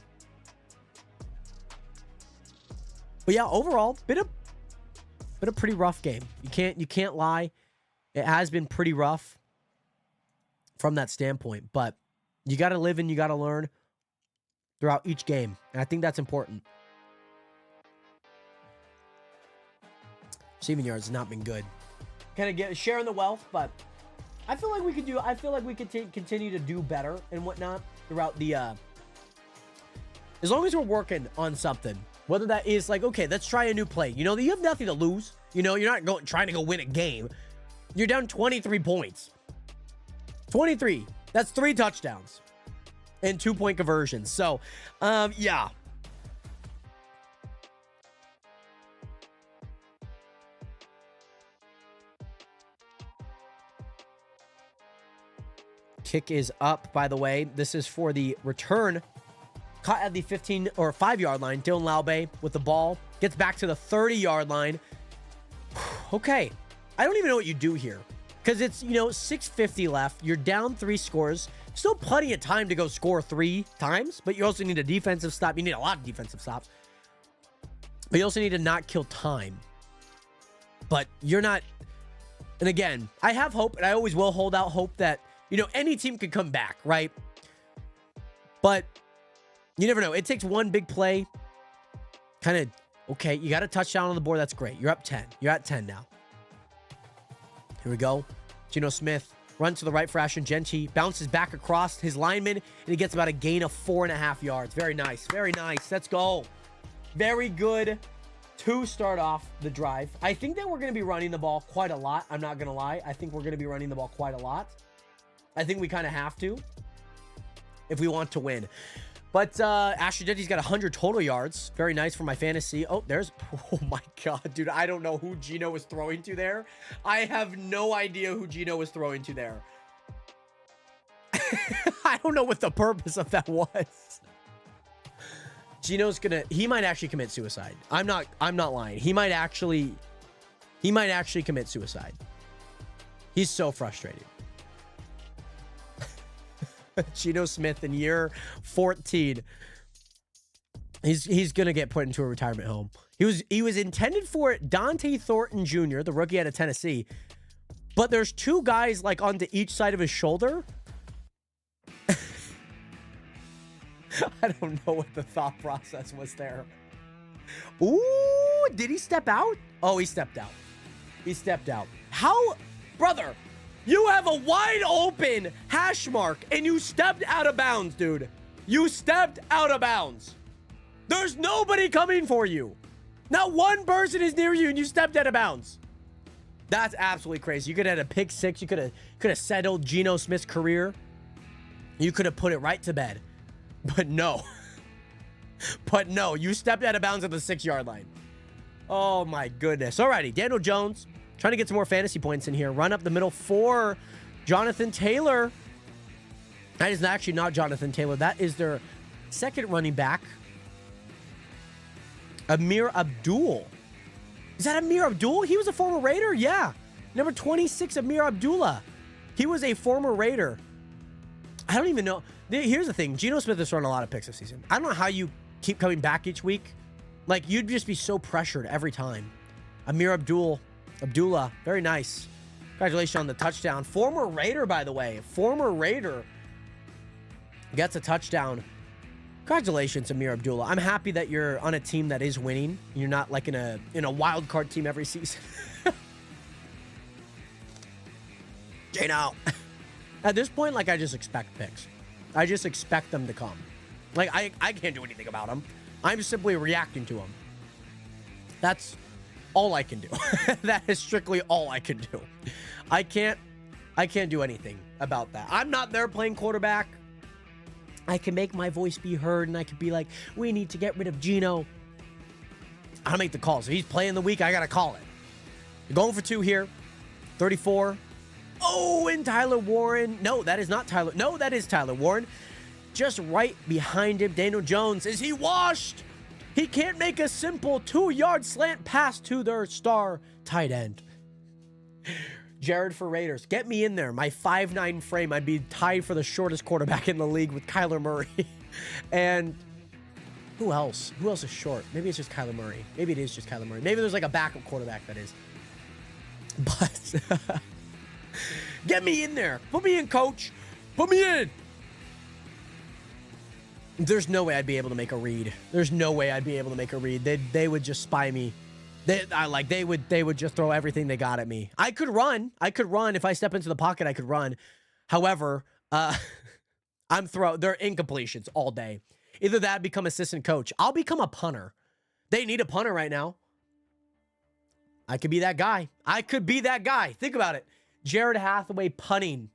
But yeah, overall, been a pretty rough game. You can't lie. It has been pretty rough from that standpoint. But you got to live and you got to learn throughout each game. And I think that's important. Receiving yards has not been good. Kind of sharing the wealth, but I feel like we could continue to do better and whatnot throughout the as long as we're working on something. Whether that is like, okay, let's try a new play. You know, you have nothing to lose. You know, you're not trying to go win a game. You're down 23 points. 23. That's 3 touchdowns and 2-point conversions. So, yeah. Kick is up, by the way. This is for the return. Caught at the 15 or 5-yard line. Dylan Laube with the ball. Gets back to the 30-yard line. Okay. I don't even know what you do here. Because it's, you know, 6:50 left. You're down 3 scores. Still plenty of time to go score 3 times. But you also need a defensive stop. You need a lot of defensive stops. But you also need to not kill time. But you're not... And again, I have hope. And I always will hold out hope that, you know, any team could come back, right? But you never know. It takes one big play. Kind of, okay, you got a touchdown on the board. That's great. You're up 10. You're at 10 now. Here we go. Geno Smith runs to the right for Ashton Genty. Bounces back across his lineman, and he gets about a gain of 4.5 yards. Very nice. Very nice. Let's go. Very good to start off the drive. I think that we're going to be running the ball quite a lot. I'm not going to lie. I think we're going to be running the ball quite a lot. I think we kind of have to if we want to win. But Ashton Genty's got 100 total yards. Very nice for my fantasy. Oh, oh my God, dude. I don't know who Geno was throwing to there. I have no idea who Geno was throwing to there. I don't know what the purpose of that was. Geno's he might actually commit suicide. I'm not lying. He might actually commit suicide. He's so frustrated. Geno Smith in year 14. He's gonna get put into a retirement home. He was intended for Dante Thornton Jr., the rookie out of Tennessee. But there's 2 guys like onto each side of his shoulder. I don't know what the thought process was there. Ooh, did he step out? Oh, he stepped out. He stepped out. How, brother? You have a wide open hash mark and you stepped out of bounds, dude. You stepped out of bounds. There's nobody coming for you. Not one person is near you and you stepped out of bounds. That's absolutely crazy. You could have had a pick 6. You could have settled Geno Smith's career. You could have put it right to bed. But no. But no, you stepped out of bounds at the 6-yard line. Oh my goodness. Alrighty, Daniel Jones. Trying to get some more fantasy points in here. Run up the middle for Jonathan Taylor. That is actually not Jonathan Taylor. That is their second running back. Amir Abdul. Is that Amir Abdul? He was a former Raider? Yeah. Number 26, Amir Abdullah. He was a former Raider. I don't even know. Here's the thing. Geno Smith has thrown a lot of picks this season. I don't know how you keep coming back each week. Like, you'd just be so pressured every time. Amir Abdullah, very nice. Congratulations on the touchdown. Former Raider, by the way. Former Raider gets a touchdown. Congratulations, Amir Abdullah. I'm happy that you're on a team that is winning. You're not like in a wild card team every season. Geno. At this point, like, I just expect picks. I just expect them to come. Like, I can't do anything about them. I'm simply reacting to them. That's all I can do. That is strictly all I can do. I can't do anything about that. I'm not there playing quarterback. I can make my voice be heard and I could be like, we need to get rid of Geno. I'll make the call. So he's playing the week. I got to call it. You're going for 2 here. 34, Oh, and Tyler Warren. No, that is not Tyler. No, that is Tyler Warren. Just right behind him, Daniel Jones. Is he washed? He can't make a simple 2-yard slant pass to their star tight end. Jared for Raiders. Get me in there. My 5'9" frame, I'd be tied for the shortest quarterback in the league with Kyler Murray. And who else? Who else is short? Maybe it's just Kyler Murray. Maybe it is just Kyler Murray. Maybe there's like a backup quarterback that is. But get me in there. Put me in, coach. Put me in. There's no way I'd be able to make a read. There's no way I'd be able to make a read. They would just spy me. They would just throw everything they got at me. I could run. If I step into the pocket, I could run. However, they're incompletions all day. Either that, become assistant coach. I'll become a punter. They need a punter right now. I could be that guy. Think about it. Jared Hathaway punting.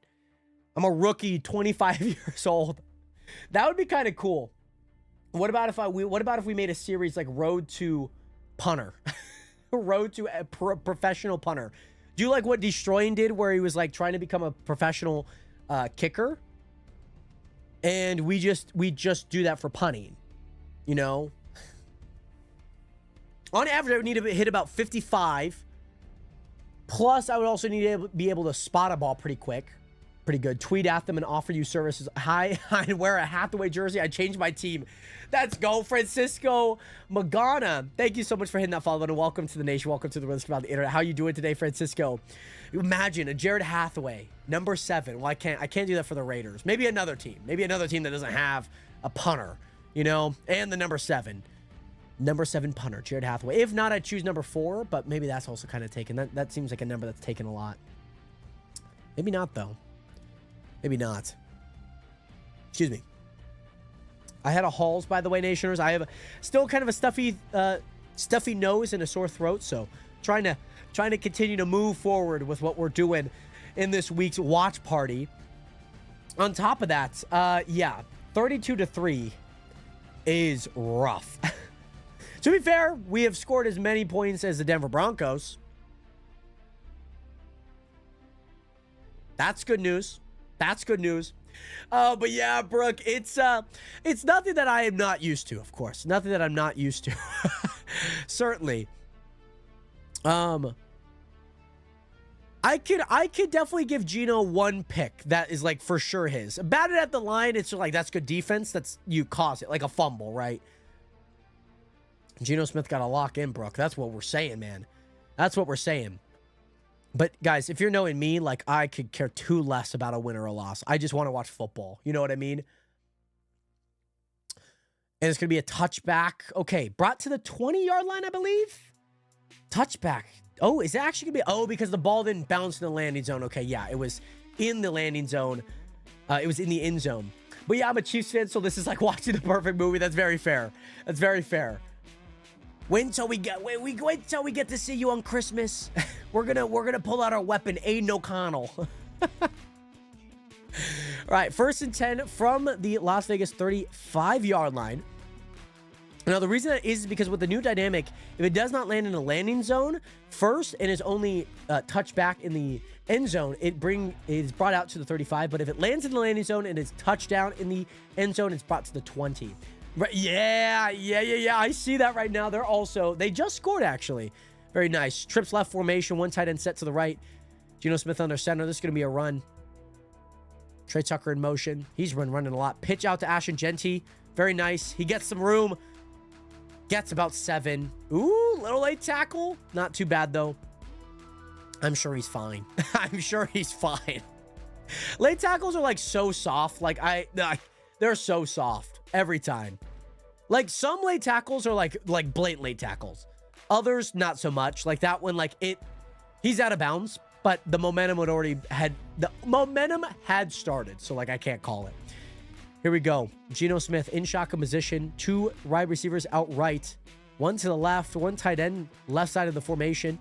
I'm a rookie, 25 years old. That would be kind of cool. What about if we made a series like Road to Punter? Road to a professional punter. Do you like what Destroyin did, where he was like trying to become a professional kicker? And we just do that for punting, you know? On average, I would need to hit about 55. Plus, I would also need to be able to spot a ball pretty quick. Pretty good. Tweet at them and offer you services. Hi, I'd wear a Hathaway jersey. I'd change my team. Let's go, Francisco Magana. Thank you so much for hitting that follow button. Welcome to the nation. Welcome to the Risk About the Internet. How you doing today, Francisco? Imagine a Jared Hathaway, number 7. Well, I can't do that for the Raiders. Maybe another team. Maybe another team that doesn't have a punter, you know, and the number 7. Number 7 punter, Jared Hathaway. If not, I'd choose number 4, but maybe that's also kind of taken. That seems like a number that's taken a lot. Maybe not, though. Maybe not. Excuse me. I had a Halls, by the way, Nationers. I have still kind of a stuffy nose and a sore throat, so trying to continue to move forward with what we're doing in this week's watch party. On top of that, yeah, 32-3 is rough. To be fair, we have scored as many points as the Denver Broncos. That's good news. That's good news. But yeah, Brooke, it's nothing that I am not used to, of course. Nothing that I'm not used to. Certainly. I could definitely give Geno one pick that is like for sure his. Batted at the line, it's like that's good defense. That's you cause it, like a fumble, right? Geno Smith got to lock in, Brooke. That's what we're saying, man. That's what we're saying. But, guys, if you're knowing me, like, I could care too less about a win or a loss. I just want to watch football. You know what I mean? And it's going to be a touchback. Okay, brought to the 20-yard line, I believe? Touchback. Oh, is it actually going to be? Oh, because the ball didn't bounce in the landing zone. Okay, yeah, it was in the landing zone. It was in the end zone. But, yeah, I'm a Chiefs fan, so this is like watching the perfect movie. That's very fair. That's very fair. Wait till we get to see you on Christmas. We're gonna pull out our weapon, Aiden O'Connell. All right, 1st and 10 from the Las Vegas 35-yard line. Now, the reason that is because with the new dynamic, if it does not land in the landing zone first and is only touched back in the end zone, it is brought out to the 35. But if it lands in the landing zone and is touched down in the end zone, it's brought to the 20. Right, yeah. I see that right now. They just scored, actually. Very nice. Trips left formation, one tight end set to the right. Geno Smith under center. This is going to be a run. Trey Tucker in motion. He's running a lot. Pitch out to Ashton Genty. Very nice. He gets some room. Gets about 7. Ooh, little late tackle. Not too bad, though. I'm sure he's fine. I'm sure he's fine. Late tackles are, like, so soft. Like, they're so soft every time. Like, some late tackles are like blatant late tackles. Others, not so much. Like that one, he's out of bounds, but the momentum had started. So, like, I can't call it. Here we go. Geno Smith in shotgun position. 2 wide receivers out right. 1 to the left. 1 tight end left side of the formation.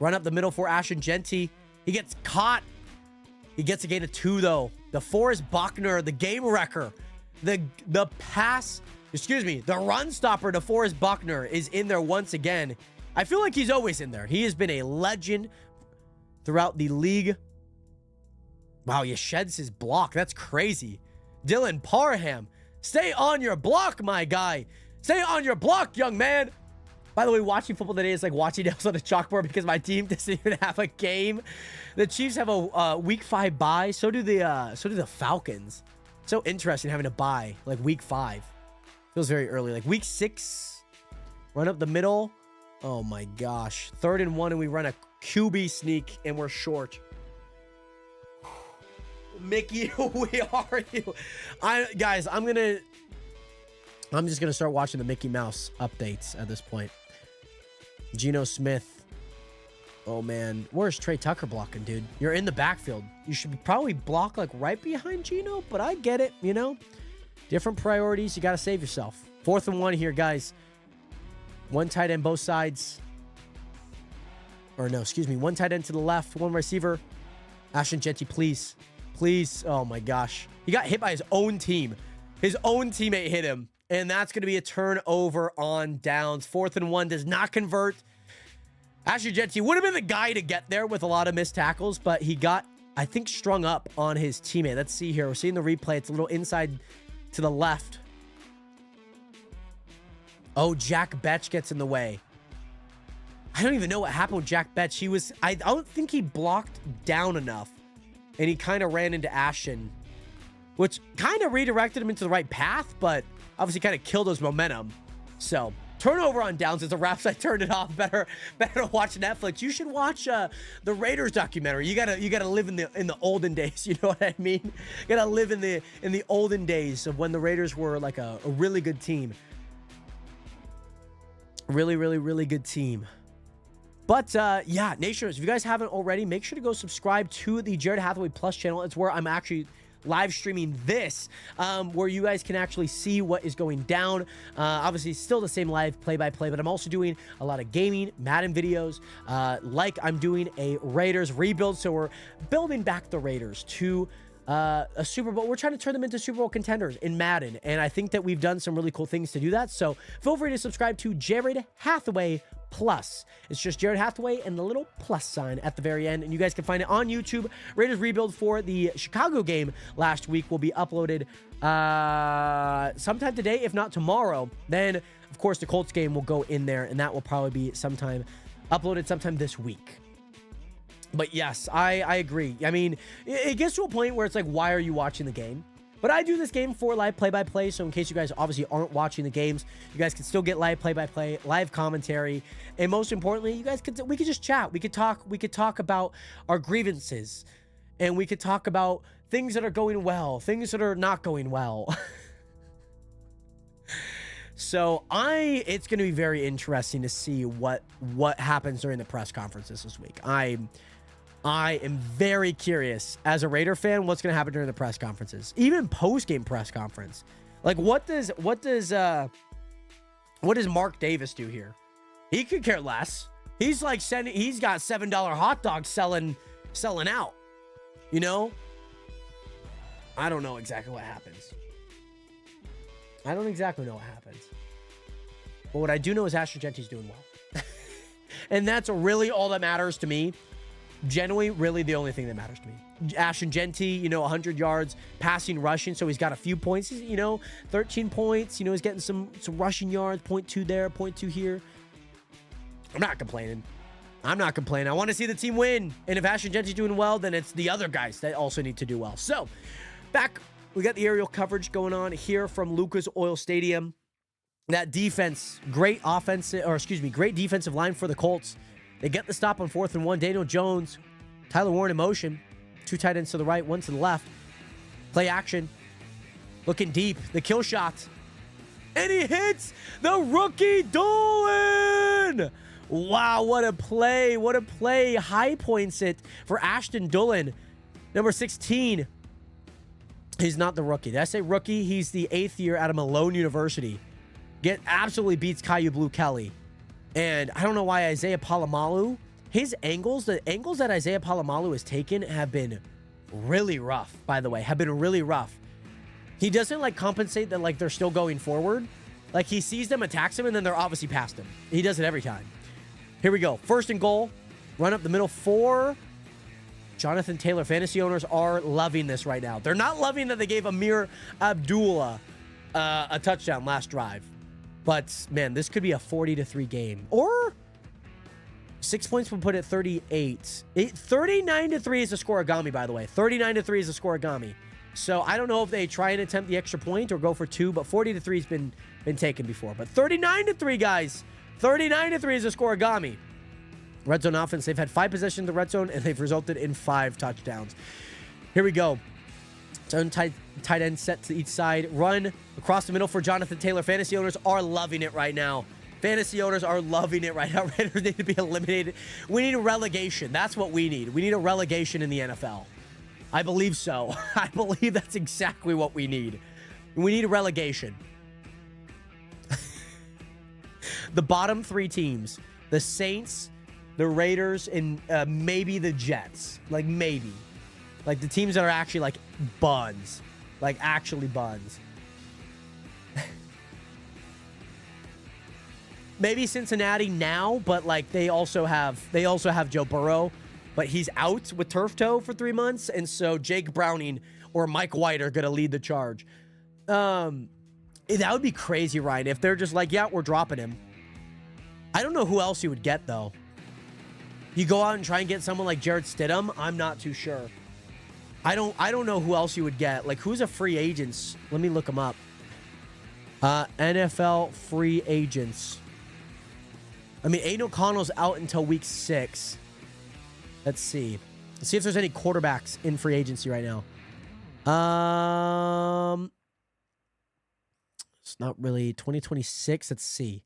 Run up the middle for Ashton Genty. He gets caught. He gets a gain of 2, though. The Forrest Buckner, the game wrecker. The run stopper to Forrest Buckner is in there once again. I feel like he's always in there. He has been a legend throughout the league. Wow, he sheds his block. That's crazy. Dylan Parham, stay on your block, my guy. Stay on your block, young man. By the way, watching football today is like watching nails on a chalkboard because my team doesn't even have a game. The Chiefs have a week 5 bye. So do the Falcons. So interesting having a bye like week 5. Feels very early. Like week 6, run up the middle. Oh my gosh. 3rd and 1, and we run a QB sneak, and we're short. Mickey, we are you. Guys, I'm just gonna start watching the Mickey Mouse updates at this point. Geno Smith. Oh man, where's Trey Tucker blocking, dude? You're in the backfield. You should probably block like right behind Geno, but I get it, you know. Different priorities. You got to save yourself. 4th and 1 here, guys. 1 tight end both sides. Or no, excuse me. 1 tight end to the left. 1 receiver. Ashton Jeanty, please. Please. Oh my gosh. He got hit by his own team. His own teammate hit him. And that's going to be a turnover on downs. 4th and 1 does not convert. Ashton Jeanty would have been the guy to get there with a lot of missed tackles, but he got, I think, strung up on his teammate. Let's see here. We're seeing the replay. It's a little inside to the left. Oh, Jack Betch gets in the way. I don't even know what happened with Jack Betch. I don't think he blocked down enough. And he kind of ran into Ashton, which kind of redirected him into the right path, but obviously kind of killed his momentum. So, turnover on downs. It's a wrap. I turned it off. Better to watch Netflix. You should watch the Raiders documentary. You gotta live in the olden days. You know what I mean? You gotta live in the olden days of when the Raiders were like a really good team. Really, really, really good team. But yeah, Nationers, if you guys haven't already, make sure to go subscribe to the Jared Hathaway Plus channel. It's where I'm actually live streaming this, where you guys can actually see what is going down. Obviously, still the same live play-by-play, but I'm also doing a lot of gaming, Madden videos, like I'm doing a Raiders rebuild. So we're building back the Raiders to a Super Bowl. We're trying to turn them into Super Bowl contenders in Madden, and I think that we've done some really cool things to do that. So feel free to subscribe to Jared Hathaway Plus. It's just Jared Hathaway and the little plus sign at the very end, and you guys can find it on YouTube. Raiders rebuild for the Chicago game last week will be uploaded sometime today, if not tomorrow. Then, of course, the Colts game will go in there, and that will probably be uploaded sometime this week. But yes, I agree. I mean, it gets to a point where it's like, why are you watching the game? But I do this game for live play-by-play, so in case you guys obviously aren't watching the games, you guys can still get live play-by-play, live commentary, and most importantly, we could just chat. We could talk about our grievances, and we could talk about things that are going well, things that are not going well. So it's going to be very interesting to see what happens during the press conferences this week. I am very curious as a Raider fan what's going to happen during the press conferences, even post-game press conference. Like what does Mark Davis do here? He could care less. He's like he's got $7 hot dogs selling out. You know? I don't know exactly what happens. I don't exactly know what happens. But what I do know is Ashton Jeanty's doing well. And that's really all that matters to me. Genuinely, really the only thing that matters to me. Ashton Jeanty, 100 yards, passing, rushing, so he's got a few points. He's, 13 points. He's getting some rushing yards, 0.2 there, 0.2 here. I'm not complaining. I want to see the team win. And if Ashton Jeanty's doing well, then it's the other guys that also need to do well. So, back, we got the aerial coverage going on here from Lucas Oil Stadium. That defense, great defensive line for the Colts. They get the stop on 4th and 1. Daniel Jones, Tyler Warren in motion. 2 tight ends to the right, 1 to the left. Play action. Looking deep. The kill shot. And he hits the rookie Dolan. Wow, what a play. What a play. High points it for Ashton Dulin. Number 16. He's not the rookie. Did I say rookie? He's the 8th year out of Malone University. Absolutely beats Caillou Blue Kelly. And I don't know why Isaiah Palomalu, the angles that Isaiah Palomalu has taken have been really rough, by the way, He doesn't compensate that they're still going forward. He sees them, attacks them, and then they're obviously past him. He does it every time. Here we go. 1st and goal. Run up the middle. 4. Jonathan Taylor. Fantasy owners are loving this right now. They're not loving that they gave Amir Abdullah a touchdown last drive. But, man, this could be a 40-3 game. Or 6 points will put it 38. 39-3 is a scoreagami, by the way. 39-3 is a scoreagami. So, I don't know if they try and attempt the extra point or go for 2, but 40-3 has been taken before. But 39-3, guys. 39-3 is a scoreagami. Red zone offense, they've had 5 possessions in the red zone, and they've resulted in 5 touchdowns. Here we go. Tight end set to each side. Run across the middle for Jonathan Taylor. Fantasy owners are loving it right now. Fantasy owners are loving it right now. Raiders need to be eliminated. We need a relegation. That's what we need. We need a relegation in the NFL. I believe so. I believe that's exactly what we need. We need a relegation. The bottom 3 teams, the Saints, the Raiders, and maybe the Jets. Like, maybe. Like, the teams that are actually, like, buns. Like, actually buns. Maybe Cincinnati now, but, like, they also have Joe Burrow. But he's out with turf toe for 3 months. And so Jake Browning or Mike White are going to lead the charge. That would be crazy, Ryan, if they're just like, yeah, we're dropping him. I don't know who else you would get, though. You go out and try and get someone like Jarrett Stidham? I'm not too sure. I don't know who else you would get. Like, who's a free agents? Let me look them up. NFL free agents. I mean, Aiden O'Connell's out until week 6. Let's see. Let's see if there's any quarterbacks in free agency right now. It's not really 2026. Let's see.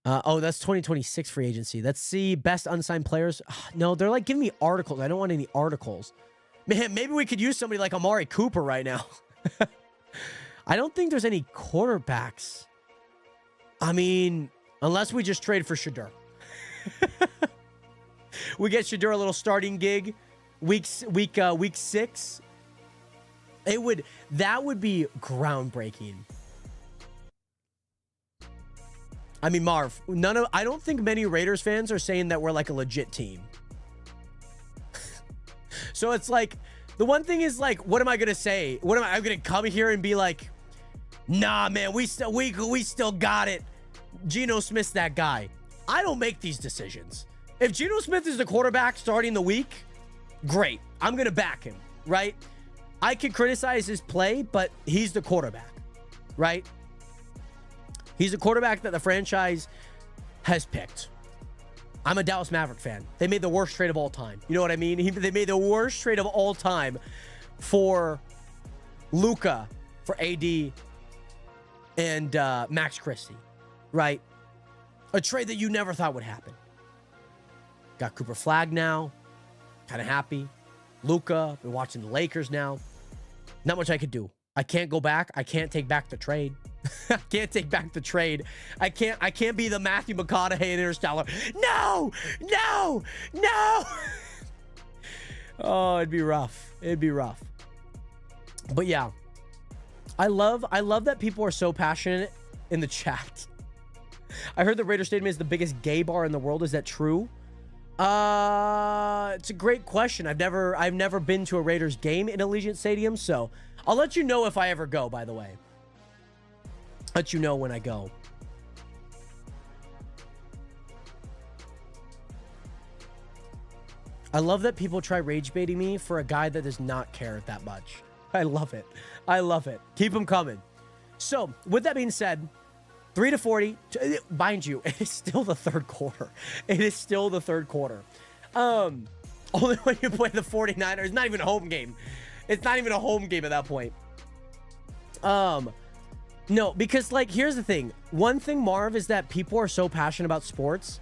Oh, that's 2026 free agency. Let's see. Best unsigned players. No, they're like giving me articles. I don't want any articles. Man, maybe we could use somebody like Amari Cooper right now. I don't think there's any quarterbacks. I mean, unless we just trade for Shedeur. We get Shedeur a little starting gig. Week 6. That would be groundbreaking. I mean, Marv, I don't think many Raiders fans are saying that we're like a legit team. So it's like, the one thing is like, what am I going to say? I'm going to come here and be like, nah, man, we still got it. Geno Smith's that guy. I don't make these decisions. If Geno Smith is the quarterback starting the week, great. I'm going to back him, right? I can criticize his play, but he's the quarterback, right? He's a quarterback that the franchise has picked. I'm a Dallas Maverick fan. They made the worst trade of all time. You know what I mean? They made the worst trade of all time for Luka, for AD, and Max Christie, right? A trade that you never thought would happen. Got Cooper Flagg now. Kind of happy. Luka, been watching the Lakers now. Not much I could do. I can't go back. I can't take back the trade. I can't take back the trade. I can't be the Matthew McConaughey in Interstellar. No! Oh, it'd be rough. It'd be rough. But yeah. I love that people are so passionate in the chat. I heard the Raider Stadium is the biggest gay bar in the world. Is that true? It's a great question. I've never been to a Raiders game in Allegiant Stadium, so I'll let you know if I ever go, by the way. Let you know when I go. I love that people try rage baiting me for a guy that does not care that much. I love it. I love it. Keep them coming. So, with that being said, 3-40. Mind you, it is still the third quarter. It is still the third quarter. Only when you play the 49ers. It's not even a home game. It's not even a home game at that point. No, because, like, here's the thing. One thing, Marv, is that people are so passionate about sports.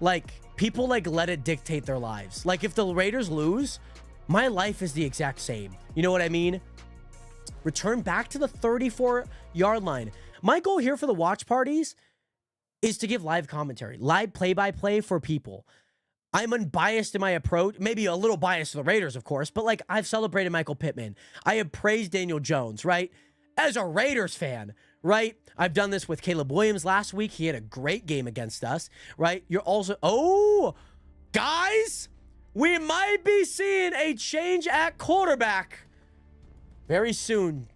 Like, people, like, let it dictate their lives. Like, if the Raiders lose, my life is the exact same. You know what I mean? Return back to the 34-yard line. My goal here for the watch parties is to give live commentary, live play-by-play for people. I'm unbiased in my approach, maybe a little biased to the Raiders, of course, but, like, I've celebrated Michael Pittman. I have praised Daniel Jones, right? As a Raiders fan, right? I've done this with Caleb Williams last week. He had a great game against us, right? You're also, oh, guys, We might be seeing a change at quarterback very soon.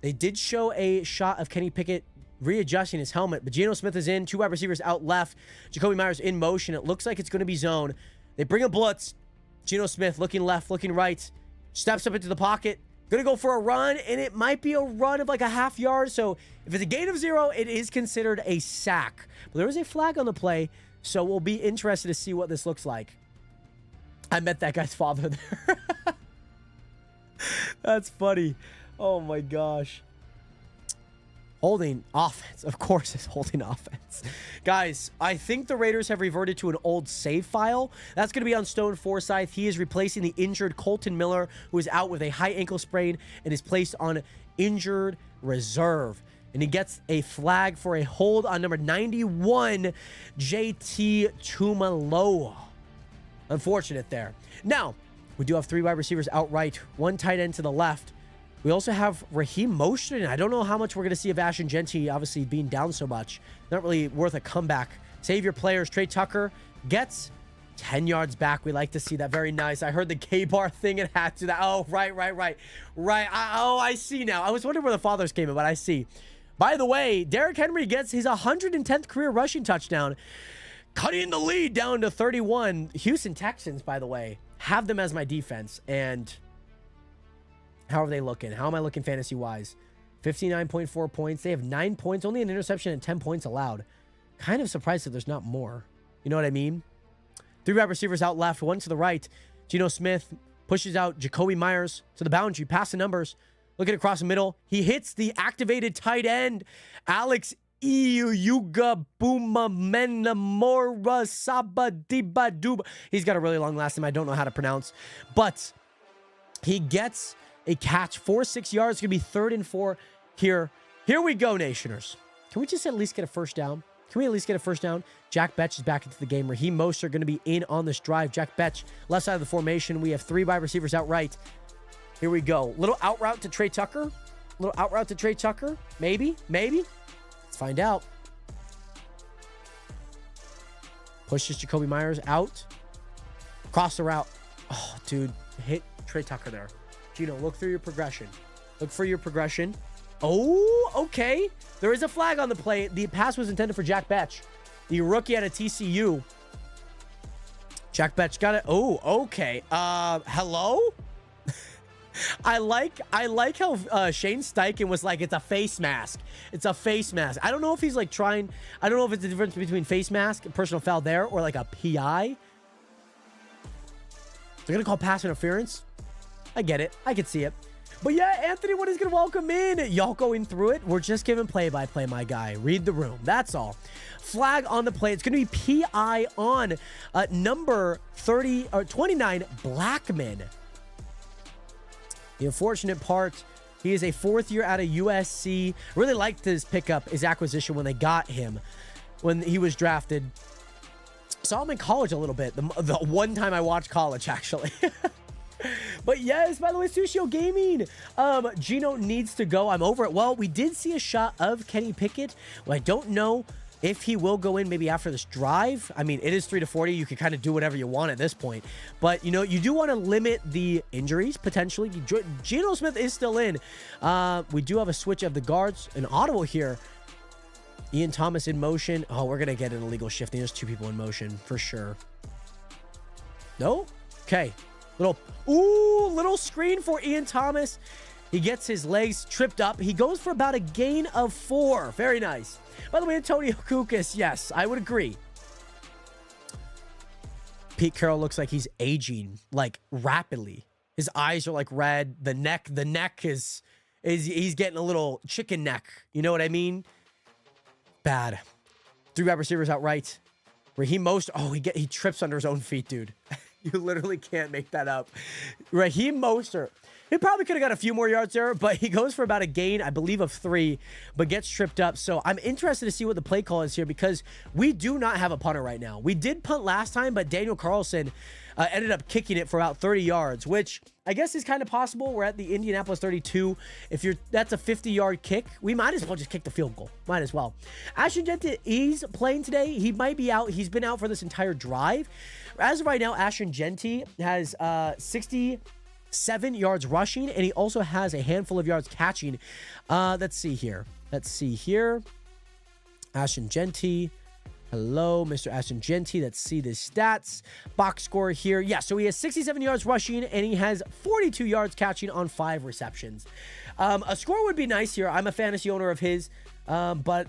They did show a shot of Kenny Pickett readjusting his helmet, but Geno Smith is in. 2 wide receivers out left. Jacoby Myers in motion. It looks like it's going to be zone. They bring a blitz. Geno Smith looking left, looking right. Steps up into the pocket. Going to go for a run, and it might be a run of like a half yard. So if it's a gain of 0, it is considered a sack. But there is a flag on the play, so we'll be interested to see what this looks like. I met that guy's father there. That's funny. Oh my gosh. Holding offense. Of course it's holding offense. Guys, I think the Raiders have reverted to an old save file. That's going to be on Stone Forsythe. He is replacing the injured Colton Miller, who is out with a high ankle sprain and is placed on injured reserve. And he gets a flag for a hold on number 91, JT Tumaloa. Unfortunate there. Now, we do have 3 wide receivers outright, 1 tight end to the left. We also have Raheem Mostert. I don't know how much we're going to see of Ashton Genty, obviously being down so much. Not really worth a comeback. Save your players. Trey Tucker gets 10 yards back. We like to see that. Very nice. I heard the K-bar thing and had to that. Oh, right. I see now. I was wondering where the fathers came in, but I see. By the way, Derrick Henry gets his 110th career rushing touchdown, cutting the lead down to 31. Houston Texans, by the way, have them as my defense. And how are they looking? How am I looking fantasy-wise? 59.4 points. They have 9 points, only an interception and 10 points allowed. Kind of surprised that there's not more. You know what I mean? 3 wide receivers out left, 1 to the right. Geno Smith pushes out Jacoby Myers to the boundary. Pass the numbers. Looking across the middle. He hits the activated tight end, Alex Iuga Buma Menamora Sabadibaduba. He's got a really long last name I don't know how to pronounce. But he gets a catch, 4-6 yards. It's going to be 3rd and 4 here. Here we go, Nationers. Can we just at least get a first down? Can we at least get a first down? Jack Betch is back into the game. Raheem Mostert going to be in on this drive. Jack Betch, left side of the formation. We have 3 wide receivers out right. Here we go. Little out route to Trey Tucker. Little out route to Trey Tucker. Maybe. Let's find out. Pushes Jacoby Myers out. Cross the route. Oh, dude. Hit Trey Tucker there. Gino, look through your progression. Look for your progression. Oh, okay. There is a flag on the play. The pass was intended for Jack Betch, the rookie out of TCU. Jack Betch got it. Oh, okay. Hello? I like how Shane Steichen was like, it's a face mask. It's a face mask. I don't know if he's like trying. I don't know if it's the difference between face mask and personal foul there or like a PI. They're going to call pass interference. I get it. I can see it. But yeah, Anthony, what is going to welcome in? Y'all going through it? We're just giving play-by-play, my guy. Read the room. That's all. Flag on the play. It's going to be PI on number 29, Blackman. The unfortunate part, he is a 4th year out of USC. Really liked his pickup, his acquisition when they got him, when he was drafted. Saw him in college a little bit. The one time I watched college, actually. But yes, by the way, Sushio Gaming. Gino needs to go. I'm over it. Well, we did see a shot of Kenny Pickett. Well, I don't know if he will go in maybe after this drive. I mean, it is 3-40. You can kind of do whatever you want at this point. But, you know, you do want to limit the injuries, potentially. Geno Smith is still in. We do have a switch of the guards. An audible here. Ian Thomas in motion. Oh, we're going to get an illegal shifting. There's 2 people in motion for sure. No? Okay. Little screen for Ian Thomas. He gets his legs tripped up. He goes for about a gain of 4. Very nice. By the way, Antonio Kukas, yes, I would agree. Pete Carroll looks like he's aging, like, rapidly. His eyes are, like, red. The neck is he's getting a little chicken neck. You know what I mean? Bad. 3 wide receivers out right. Raheem Mostert. Oh, he trips under his own feet, dude. You literally can't make that up. Raheem Mostert. He probably could have got a few more yards there, but he goes for about a gain, I believe, of 3, but gets tripped up. So I'm interested to see what the play call is here because we do not have a punter right now. We did punt last time, but Daniel Carlson ended up kicking it for about 30 yards, which I guess is kind of possible. We're at the Indianapolis 32. That's a 50-yard kick, we might as well just kick the field goal. Might as well. Ashton Jeanty is playing today. He might be out. He's been out for this entire drive. As of right now, Ashton Jeanty has 67 yards rushing, and he also has a handful of yards catching. Let's see here. Ashton Jeanty. Hello, Mr. Ashton Jeanty. Let's see the stats. Box score here. Yeah, so he has 67 yards rushing, and he has 42 yards catching on 5 receptions. A score would be nice here. I'm a fantasy owner of his, but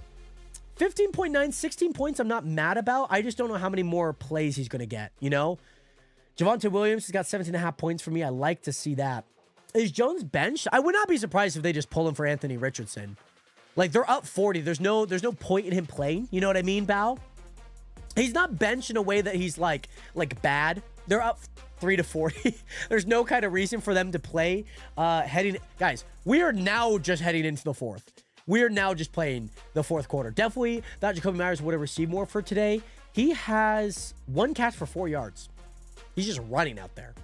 15.9, 16 points I'm not mad about. I just don't know how many more plays he's going to get, you know? Javonte Williams has got 17.5 points for me. I like to see that. Is Jones benched? I would not be surprised if they just pull him for Anthony Richardson. Like, they're up 40. There's no point in him playing. You know what I mean, Bao? He's not benched in a way that he's like bad. They're up 3 to 40. There's no kind of reason for them to play. Guys, we are now just heading into the 4th. We are now just playing the 4th quarter. Definitely thought Jacoby Myers would have received more for today. He has 1 catch for 4 yards. He's just running out there.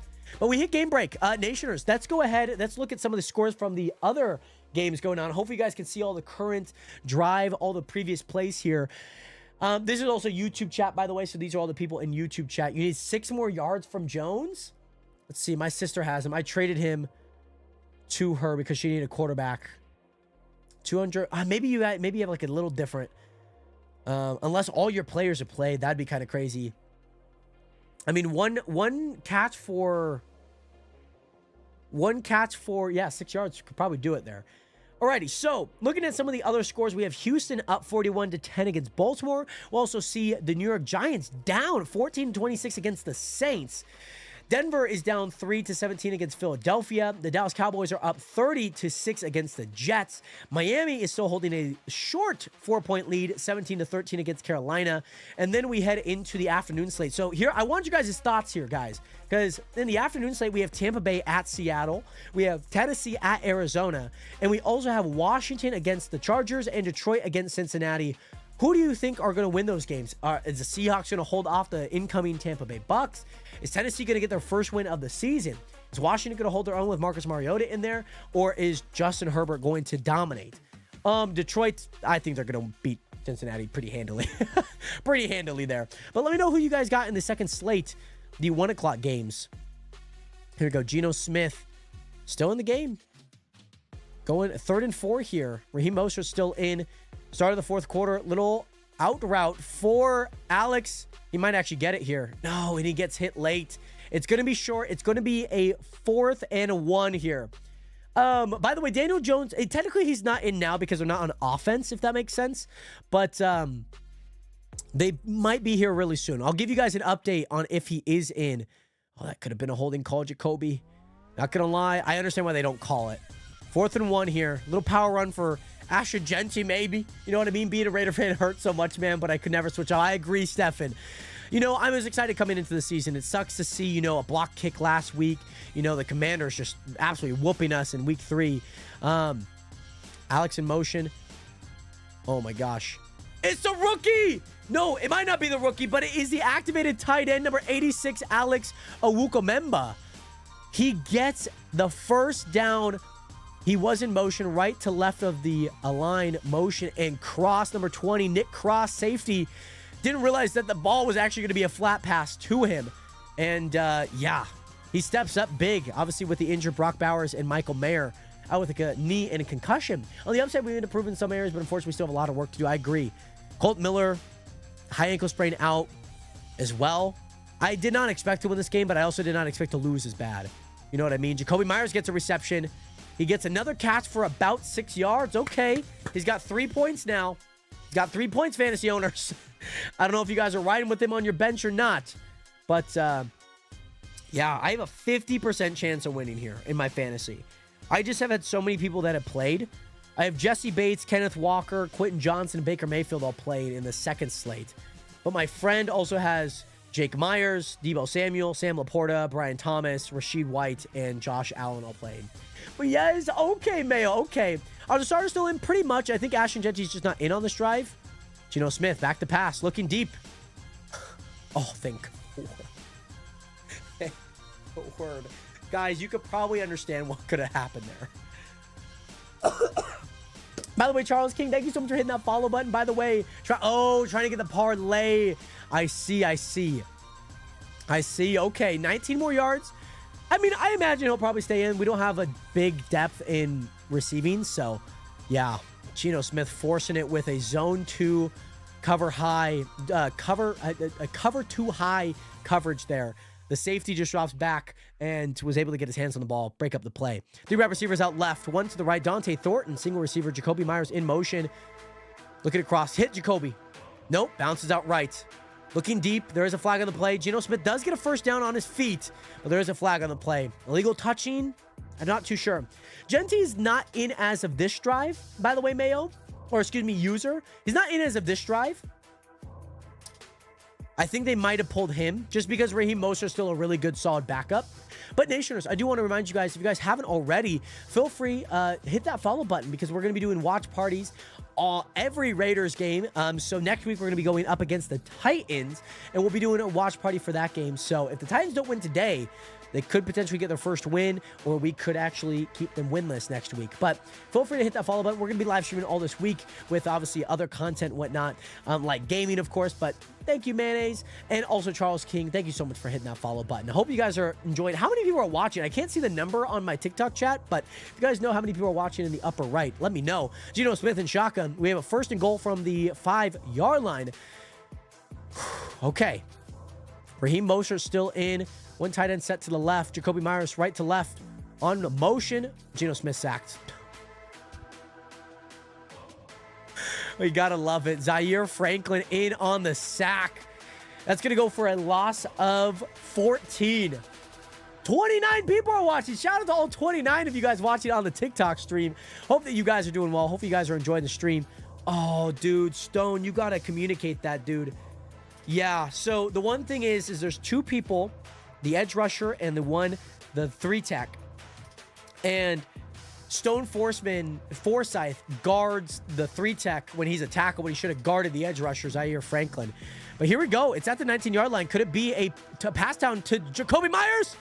But we hit game break. Nationers, let's go ahead. Let's look at some of the scores from the other games going on. Hopefully you guys can see all the current drive, all the previous plays here. This is also YouTube chat, by the way. So these are all the people in YouTube chat. You need 6 more yards from Jones. Let's see. My sister has him. I traded him to her because she needed a quarterback. 200. Maybe you have like a little different. Unless all your players are played, that'd be kind of crazy. I mean, one catch for 6 yards could probably do it there. Alrighty, so looking at some of the other scores, we have Houston up 41-10 against Baltimore. We'll also see the New York Giants down 14-26 against the Saints. Denver is down 3-17 against Philadelphia. The Dallas Cowboys are up 30-6 against the Jets. Miami is still holding a short 4-point lead, 17-13 against Carolina. And then we head into the afternoon slate. So here, I want you guys' thoughts here, guys, because in the afternoon slate, we have Tampa Bay at Seattle. We have Tennessee at Arizona. And we also have Washington against the Chargers and Detroit against Cincinnati. Who do you think are going to win those games? Is the Seahawks going to hold off the incoming Tampa Bay Bucks? Is Tennessee going to get their first win of the season? Is Washington going to hold their own with Marcus Mariota in there? Or is Justin Herbert going to dominate? Detroit, I think they're going to beat Cincinnati pretty handily. Pretty handily there. But let me know who you guys got in the second slate, the 1 o'clock games. Here we go. Geno Smith still in the game. Going 3rd and 4 here. Raheem Mostert still in. Start of the 4th quarter. Little out route for Alex. He might actually get it here. No, and he gets hit late. It's going to be short. It's going to be a 4th and 1 here. By the way, Daniel Jones, technically he's not in now because they're not on offense, if that makes sense. But they might be here really soon. I'll give you guys an update on if he is in. Oh, that could have been a holding call, Jacoby. Not going to lie. I understand why they don't call it. 4th and 1 here. Little power run for Ashton Jeanty, maybe. You know what I mean? Being a Raider fan hurts so much, man, but I could never switch out. I agree, Stefan. You know, I was excited coming into the season. It sucks to see, you know, a block kick last week. You know, the Commanders just absolutely whooping us in week 3. Alex in motion. Oh, my gosh. It's the rookie! No, it might not be the rookie, but it is the activated tight end, number 86, Alex Owukamemba. He gets the first down. He was in motion right to left of the line motion and cross, number 20, Nick Cross, safety. Didn't realize that the ball was actually going to be a flat pass to him. And, yeah, he steps up big, obviously with the injured Brock Bowers and Michael Mayer out with a knee and a concussion. On the upside, we've been improving in some areas, but unfortunately, we still have a lot of work to do. I agree. Colt Miller, high ankle sprain out as well. I did not expect to win this game, but I also did not expect to lose as bad. You know what I mean? Jacoby Myers gets a reception. He gets another catch for about 6 yards. Okay. He's got 3 points now. He's got 3 points, fantasy owners. I don't know if you guys are riding with him on your bench or not. But, yeah, I have a 50% chance of winning here in my fantasy. I just have had so many people that have played. I have Jesse Bates, Kenneth Walker, Quentin Johnson, and Baker Mayfield all played in the second slate. But my friend also has Jake Myers, Deebo Samuel, Sam Laporta, Brian Thomas, Rashid White, and Josh Allen all playing. But yes, okay, Mayo, okay. Are the starters still in? Pretty much. I think Ashton Genty's just not in on this drive. Geno Smith, back to pass, looking deep. Oh, thank Lord. Thank Lord. Guys, you could probably understand what could have happened there. By the way, Charles King, thank you so much for hitting that follow button. By the way, trying to get the parlay. I see. Okay, 19 more yards. I mean, I imagine he'll probably stay in. We don't have a big depth in receiving, so yeah. Geno Smith forcing it with a zone 2 cover 2 high coverage there. The safety just drops back and was able to get his hands on the ball, break up the play. 3 wide receivers out left, 1 to the right. Dante Thornton, single receiver. Jacoby Myers in motion. Looking across, hit Jacoby. Nope, bounces out right. Looking deep, there is a flag on the play. Geno Smith does get a first down on his feet, but there is a flag on the play. Illegal touching? I'm not too sure. Genty's not in as of this drive, by the way, Mayo. Or excuse me, user. He's not in as of this drive. I think they might have pulled him just because Raheem Mostert is still a really good, solid backup. But Nationers, I do want to remind you guys, if you guys haven't already, feel free, hit that follow button because we're going to be doing watch parties every Raiders game. So next week, we're going to be going up against the Titans, and we'll be doing a watch party for that game. So if the Titans don't win today, they could potentially get their first win, or we could actually keep them winless next week. But feel free to hit that follow button. We're going to be live streaming all this week with obviously other content and whatnot, like gaming, of course. But thank you, Mayonnaise. And also Charles King, thank you so much for hitting that follow button. I hope you guys are enjoying. How many people are watching? I can't see the number on my TikTok chat, but if you guys know how many people are watching in the upper right, let me know. Geno Smith and shotgun. We have a 1st and goal from the 5-yard line. Okay. Raheem Mostert still in. 1 tight end set to the left. Jacoby Myers right to left. On motion. Geno Smith sacked. We gotta love it. Zaire Franklin in on the sack. That's gonna go for a loss of 14. 29 people are watching. Shout out to all 29 of you guys watching on the TikTok stream. Hope that you guys are doing well. Hope you guys are enjoying the stream. Oh, dude, Stone, you gotta communicate that, dude. Yeah, so the one thing is there's 2 people, the edge rusher and the 3 tech. And Stone Forsyth guards the 3 tech when he's a tackle, when he should have guarded the edge rusher, Zaire Franklin. But here we go. It's at the 19-yard line. Could it be a pass down to Jacoby Myers?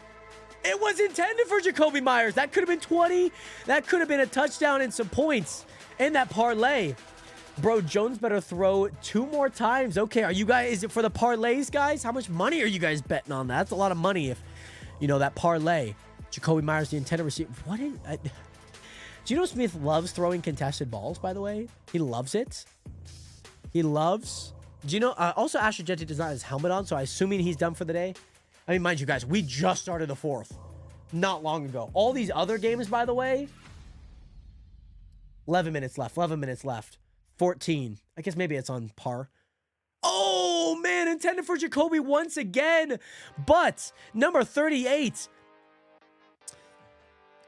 It was intended for Jacoby Myers. That could have been 20. That could have been a touchdown and some points in that parlay. Bro, Jones better throw 2 more times. Okay, are you guys, is it for the parlays, guys? How much money are you guys betting on that? That's a lot of money if, you know, that parlay. Jacoby Myers, the intended receiver. What is... Geno Smith loves throwing contested balls, by the way. He loves it. He loves... also, Ashton Genty does not have his helmet on, so I'm assuming he's done for the day. I mean, mind you guys, we just started the 4th not long ago. All these other games, by the way, 11 minutes left. 14. I guess maybe it's on par. Oh, man, intended for Jacoby once again. But number 38,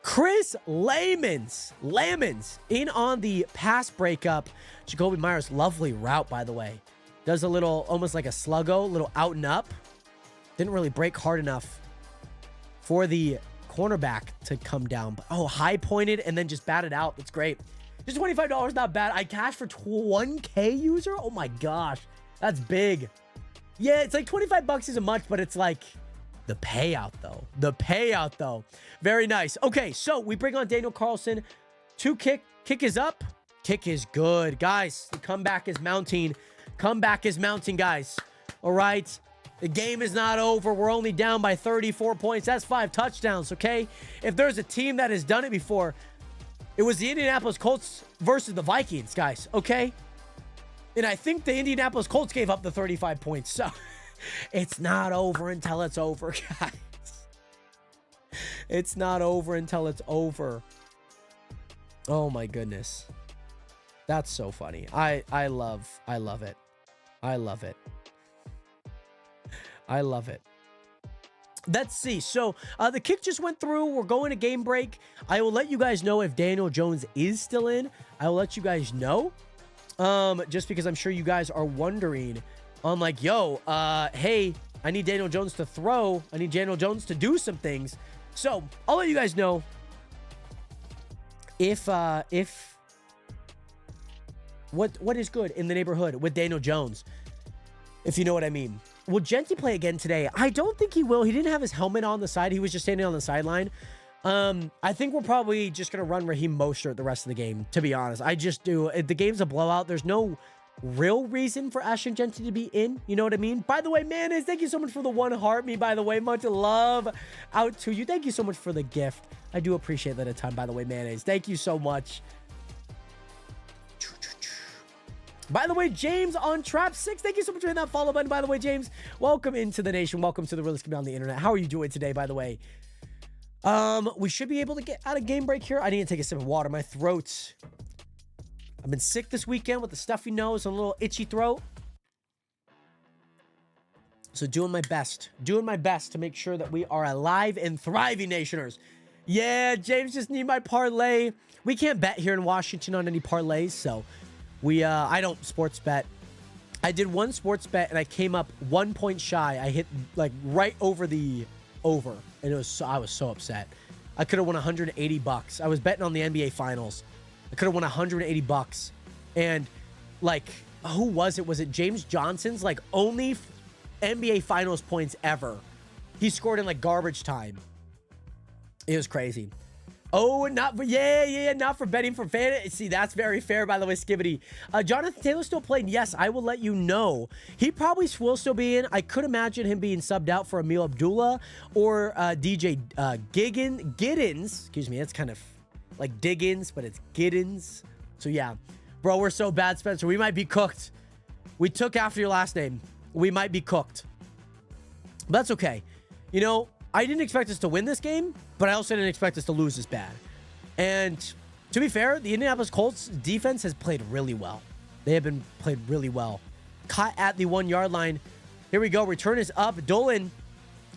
Chris Lamons in on the pass breakup. Jacoby Myers, lovely route, by the way. Does a little, almost like a sluggo, little out and up. Didn't really break hard enough for the cornerback to come down. But, oh, high pointed and then just batted out. That's great. Just $25, not bad. I cashed for 1K user. Oh my gosh, that's big. Yeah, it's like 25 bucks isn't much, but it's like the payout though. Very nice. Okay, so we bring on Daniel Carlson. 2 kick is up. Kick is good, guys. The comeback is mounting. Guys. All right. The game is not over. We're only down by 34 points. That's 5 touchdowns, okay? If there's a team that has done it before, it was the Indianapolis Colts versus the Vikings, guys, okay? And I think the Indianapolis Colts gave up the 35 points. So it's not over until it's over, guys. It's not over until it's over. Oh my goodness. That's so funny. I love it. I love it. Let's see. So the kick just went through. We're going to game break. I will let you guys know if Daniel Jones is still in. I will let you guys know. Just because I'm sure you guys are wondering. I'm like, yo, hey, I need Daniel Jones to throw. I need Daniel Jones to do some things. So I'll let you guys know if what is good in the neighborhood with Daniel Jones, if you know what I mean. Will Genty play again today? I don't think he will. He didn't have his helmet on the side. He was just standing on the sideline. I think we're probably just going to run Raheem Mostert the rest of the game, to be honest. I just do. The game's a blowout. There's no real reason for Ashton Genty to be in. You know what I mean? By the way, Mayonnaise, thank you so much for the 1 heart me, by the way. Much love out to you. Thank you so much for the gift. I do appreciate that a ton, by the way, Mayonnaise. Thank you so much. By the way, James on Trap 6, thank you so much for hitting that follow button. By the way, James, welcome into the nation. Welcome to the realest community on the internet. How are you doing today, by the way? We should be able to get out of game break here. I need to take a sip of water. My throat. I've been sick this weekend with the stuffy nose and a little itchy throat. So doing my best to make sure that we are alive and thriving, Nationers. Yeah, James, just need my parlay. We can't bet here in Washington on any parlays, so I don't sports bet. I did one sports bet and I came up 1 point shy. I hit like right over the over, and I was so upset. I could have won 180 bucks. I was betting on the NBA Finals. I could have won 180 bucks. And like, who was it? Was it James Johnson's like only NBA Finals points ever? He scored in like garbage time. It was crazy. Oh, not for, not for betting for fantasy. That's very fair, by the way, Skibbity. Jonathan Taylor still playing? Yes, I will let you know. He probably will still be in. I could imagine him being subbed out for Emil Abdullah or DJ Giddens. Excuse me, that's kind of like Diggins, but it's Giddens. So yeah, bro, we're so bad, Spencer. We might be cooked. We took after your last name. We might be cooked. But that's okay. You know, I didn't expect us to win this game, but I also didn't expect us to lose this bad. And to be fair, the Indianapolis Colts defense has played really well. They have been played really well. Caught at the 1 yard line. Here we go. Return is up. Dolan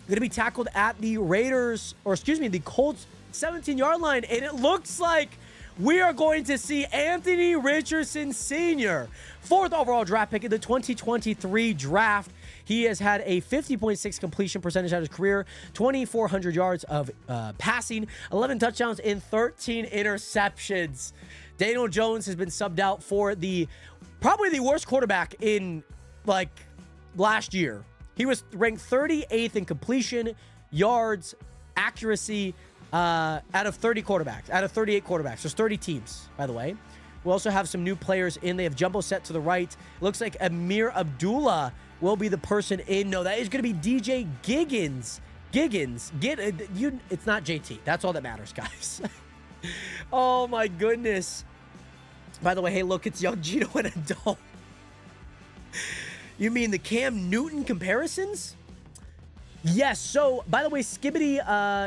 going to be tackled at the the Colts 17-yard line. And it looks like we are going to see Anthony Richardson Sr., 4th overall draft pick in the 2023 draft. He has had a 50.6 completion percentage out of his career, 2,400 yards of passing, 11 touchdowns, and 13 interceptions. Daniel Jones has been subbed out for probably the worst quarterback in like last year. He was ranked 38th in completion, yards, accuracy out of 38 quarterbacks. There's 30 teams, by the way. We also have some new players in. They have Jumbo Set to the right. It looks like Amir Abdullah will be the person in. No, that is going to be DJ Giggins. It's not JT. That's all that matters, guys. Oh, my goodness. By the way, hey, look, it's young Gino and a dome. You mean the Cam Newton comparisons? Yes. So, by the way, Skibbity,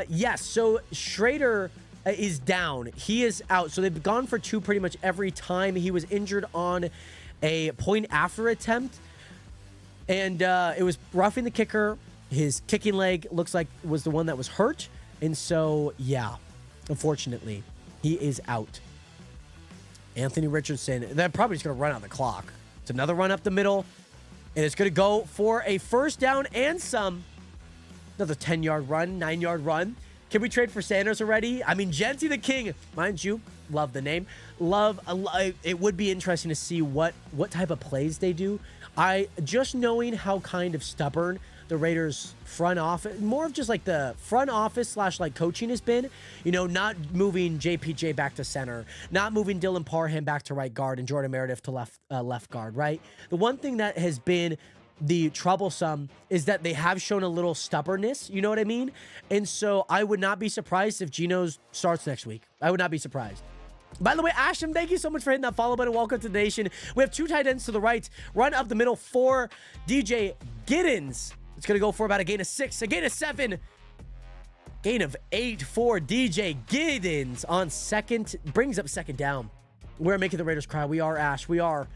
yes. So, Schrader is down. He is out. So, they've gone for 2 pretty much every time. He was injured on a point after attempt. And it was roughing the kicker. His kicking leg looks like was the one that was hurt. And so, yeah, unfortunately, he is out. Anthony Richardson, they're probably just going to run out the clock. It's another run up the middle. And it's going to go for a first down and some. Another 10-yard run, 9-yard run. Can we trade for Sanders already? I mean, Genty the King, mind you, love the name. It would be interesting to see what type of plays they do. Just knowing how kind of stubborn the Raiders front office, more of just like the front office / like coaching has been, you know, not moving JPJ back to center, not moving Dylan Parham back to right guard and Jordan Meredith to left guard, right? The one thing that has been the troublesome is that they have shown a little stubbornness, you know what I mean? And so I would not be surprised if Geno starts next week. I would not be surprised. By the way, Ashton, thank you so much for hitting that follow button. Welcome to the nation. We have 2 tight ends to the right. Run up the middle for DJ Giddens. It's going to go for about a gain of 6, a gain of 7, gain of 8 for DJ Giddens on second. Brings up second down. We're making the Raiders cry. We are, Ash. We are.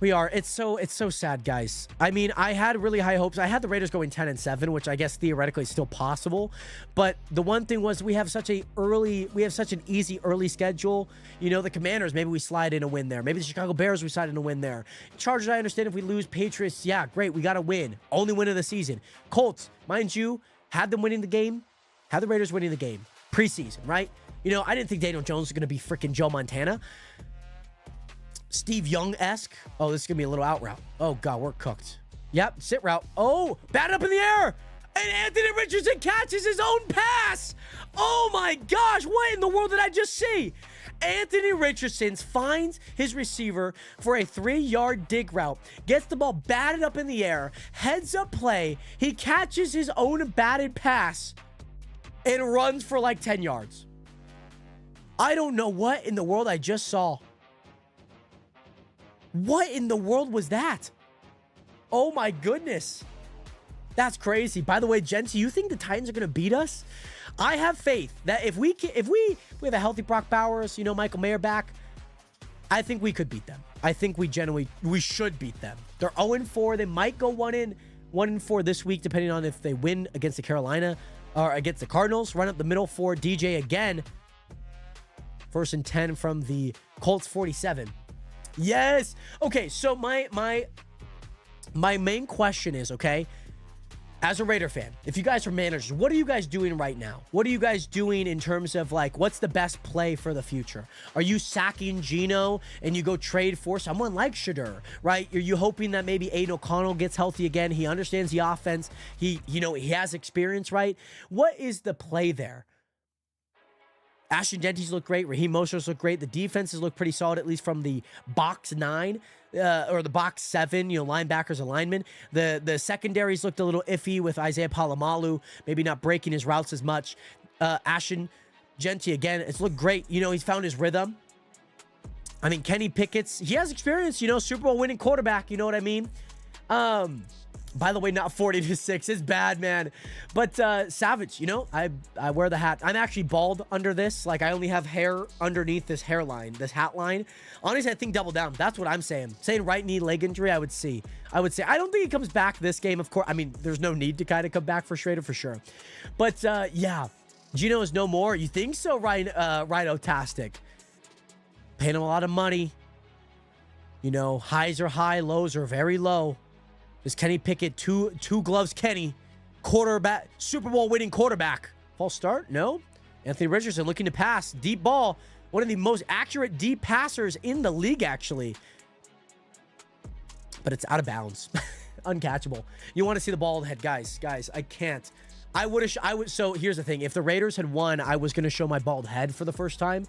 We are. It's so sad, guys. I mean, I had really high hopes. I had the Raiders going 10-7, which I guess theoretically is still possible. But the one thing was we have such an easy early schedule. You know, the Commanders, maybe we slide in a win there. Maybe the Chicago Bears, we slide in a win there. Chargers, I understand if we lose. Patriots, yeah, great. We got to win. Only win of the season. Colts, mind you, had them winning the game. Had the Raiders winning the game. Preseason, right? You know, I didn't think Daniel Jones was going to be freaking Joe Montana. Steve Young-esque. Oh, this is going to be a little out route. Oh, God, we're cooked. Yep, sit route. Oh, bat up in the air. And Anthony Richardson catches his own pass. Oh, my gosh. What in the world did I just see? Anthony Richardson finds his receiver for a 3-yard dig route. Gets the ball batted up in the air. Heads up play. He catches his own batted pass and runs for like 10 yards. I don't know what in the world I just saw. What in the world was that? Oh my goodness. That's crazy. By the way, gents, you think the Titans are going to beat us? I have faith that if we have a healthy Brock Bowers, you know, Michael Mayer back, I think we could beat them. I think we should beat them. They're 0-4. They might go 1-4 this week, depending on if they win against the Carolina or against the Cardinals. Run up the middle for DJ again. 1st and 10 from the Colts 47. Yes. Okay, so my main question is, okay, as a Raider fan, if you guys are managers, what are you guys doing right now? What are you guys doing in terms of, like, what's the best play for the future? Are you sacking Geno and you go trade for someone like Shedeur, right? Are you hoping that maybe Aiden O'Connell gets healthy again? He understands the offense. He has experience, right? What is the play there? Ashton Genty's look great. Raheem Mostert's look great. The defenses look pretty solid, at least from the box 9 or the box 7, you know, linebackers and linemen. The secondaries looked a little iffy with Isaiah Palomalu, maybe not breaking his routes as much. Ashton Genty, again, it's looked great. You know, he's found his rhythm. I mean, Kenny Pickett's, he has experience, you know, Super Bowl winning quarterback, you know what I mean? By the way, not 40-6. It's bad, man. But Savage, you know, I wear the hat. I'm actually bald under this. Like, I only have hair underneath this hairline, this hat line. Honestly, I think double down. That's what I'm saying. Saying right knee leg injury, I would say. I don't think he comes back this game, of course. I mean, there's no need to kind of come back for Schrader for sure. But, yeah, Geno is no more. You think so, Rhino-tastic? Paying him a lot of money. You know, highs are high, lows are very low. Is Kenny Pickett two gloves Kenny, quarterback, Super Bowl winning quarterback? False start? No. Anthony Richardson looking to pass. Deep ball. One of the most accurate deep passers in the league, actually. But it's out of bounds. Uncatchable. You want to see the bald head, guys. Guys, I can't. So here's the thing. If the Raiders had won, I was going to show my bald head for the first time.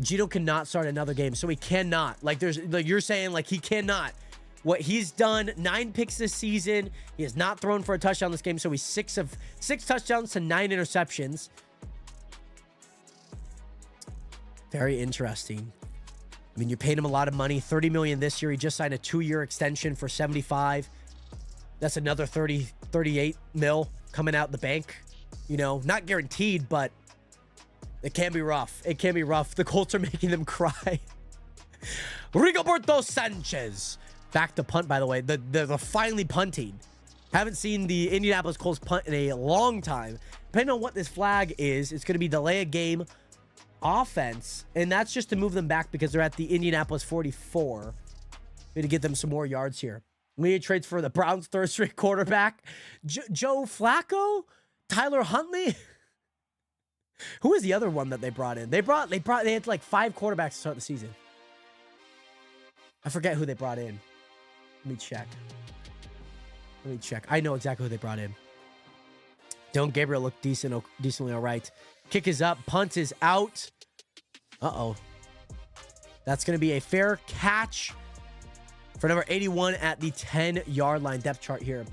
Geno cannot start another game, so he cannot. Like, you're saying, like, he cannot. What he's done, 9 picks this season. He has not thrown for a touchdown this game, so he's 6 touchdowns to 9 interceptions. Very interesting. I mean, you're paying him a lot of money, $30 million this year. He just signed a 2-year extension for $75. That's another 38 mil coming out the bank. You know, not guaranteed, but it can be rough. It can be rough. The Colts are making them cry. Rigoberto Sanchez. Back to punt, by the way. They're finally punting. Haven't seen the Indianapolis Colts punt in a long time. Depending on what this flag is, it's going to be delay a game offense. And that's just to move them back because they're at the Indianapolis 44. We need to get them some more yards here. Leah trades for the Browns' 3rd straight quarterback. Joe Flacco? Tyler Huntley? Who is the other one that they brought in? They had like 5 quarterbacks to start the season. I forget who they brought in. Let me check. I know exactly who they brought in. Dylan Gabriel looked decently all right. Kick is up. Punt is out. Uh-oh. That's going to be a fair catch for number 81 at the 10-yard line. Depth chart here.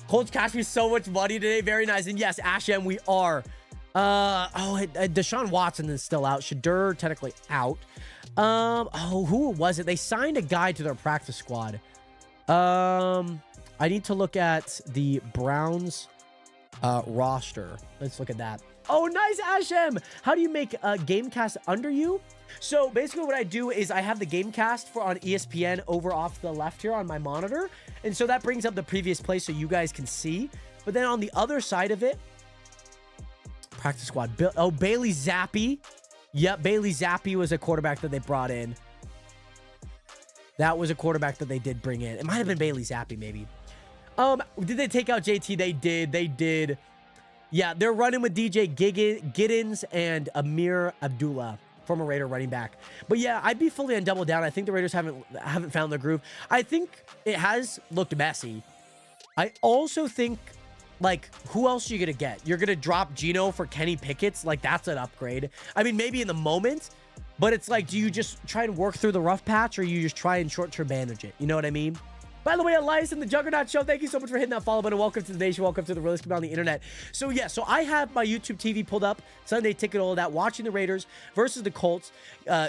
Colts cash me so much money today. Very nice. And yes, Ashem, we are. Deshaun Watson is still out. Shedeur technically out. Who was it? They signed a guy to their practice squad. I need to look at the Browns roster. Let's look at that. Oh, nice, Ashem. How do you make Gamecast under you? So basically what I do is I have the game cast for on ESPN over off to the left here on my monitor. And so that brings up the previous play so you guys can see. But then on the other side of it, practice squad. Bailey Zappi. Yep, Bailey Zappi was a quarterback that they brought in. That was a quarterback that they did bring in. It might have been Bailey Zappi, maybe. Did they take out JT? They did. They did. Yeah, they're running with DJ Giddens and Amir Abdullah, former Raider running back. But yeah, I'd be fully on double down. I think the Raiders haven't found their groove. I think it has looked messy. I also think, like, who else are you going to get? You're going to drop Geno for Kenny Pickett's? Like, that's an upgrade. I mean, maybe in the moment, but it's like, do you just try and work through the rough patch, or you just try and short-term bandage it? You know what I mean? By the way, Elias and the Juggernaut Show, thank you so much for hitting that follow button. Welcome to the nation. Welcome to the realest community on the internet. So, yeah, so I have my YouTube TV pulled up, Sunday Ticket, all of that, watching the Raiders versus the Colts.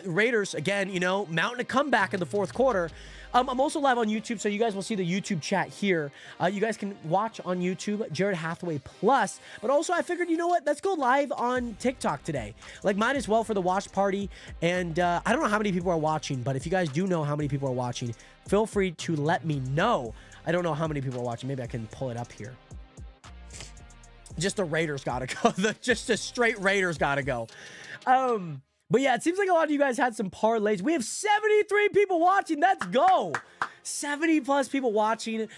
Raiders, again, you know, mounting a comeback in the fourth quarter. I'm also live on YouTube, so you guys will see the YouTube chat here. You guys can watch on YouTube, Jared Hathaway Plus. But also, I figured, you know what? Let's go live on TikTok today. Like, might as well for the watch party. And I don't know how many people are watching, but if you guys do know how many people are watching, feel free to let me know. I don't know how many people are watching. Maybe I can pull it up here. Just the Raiders gotta go. Just the straight Raiders gotta go. But yeah, it seems like a lot of you guys had some parlays. We have 73 people watching. Let's go. 70 plus people watching.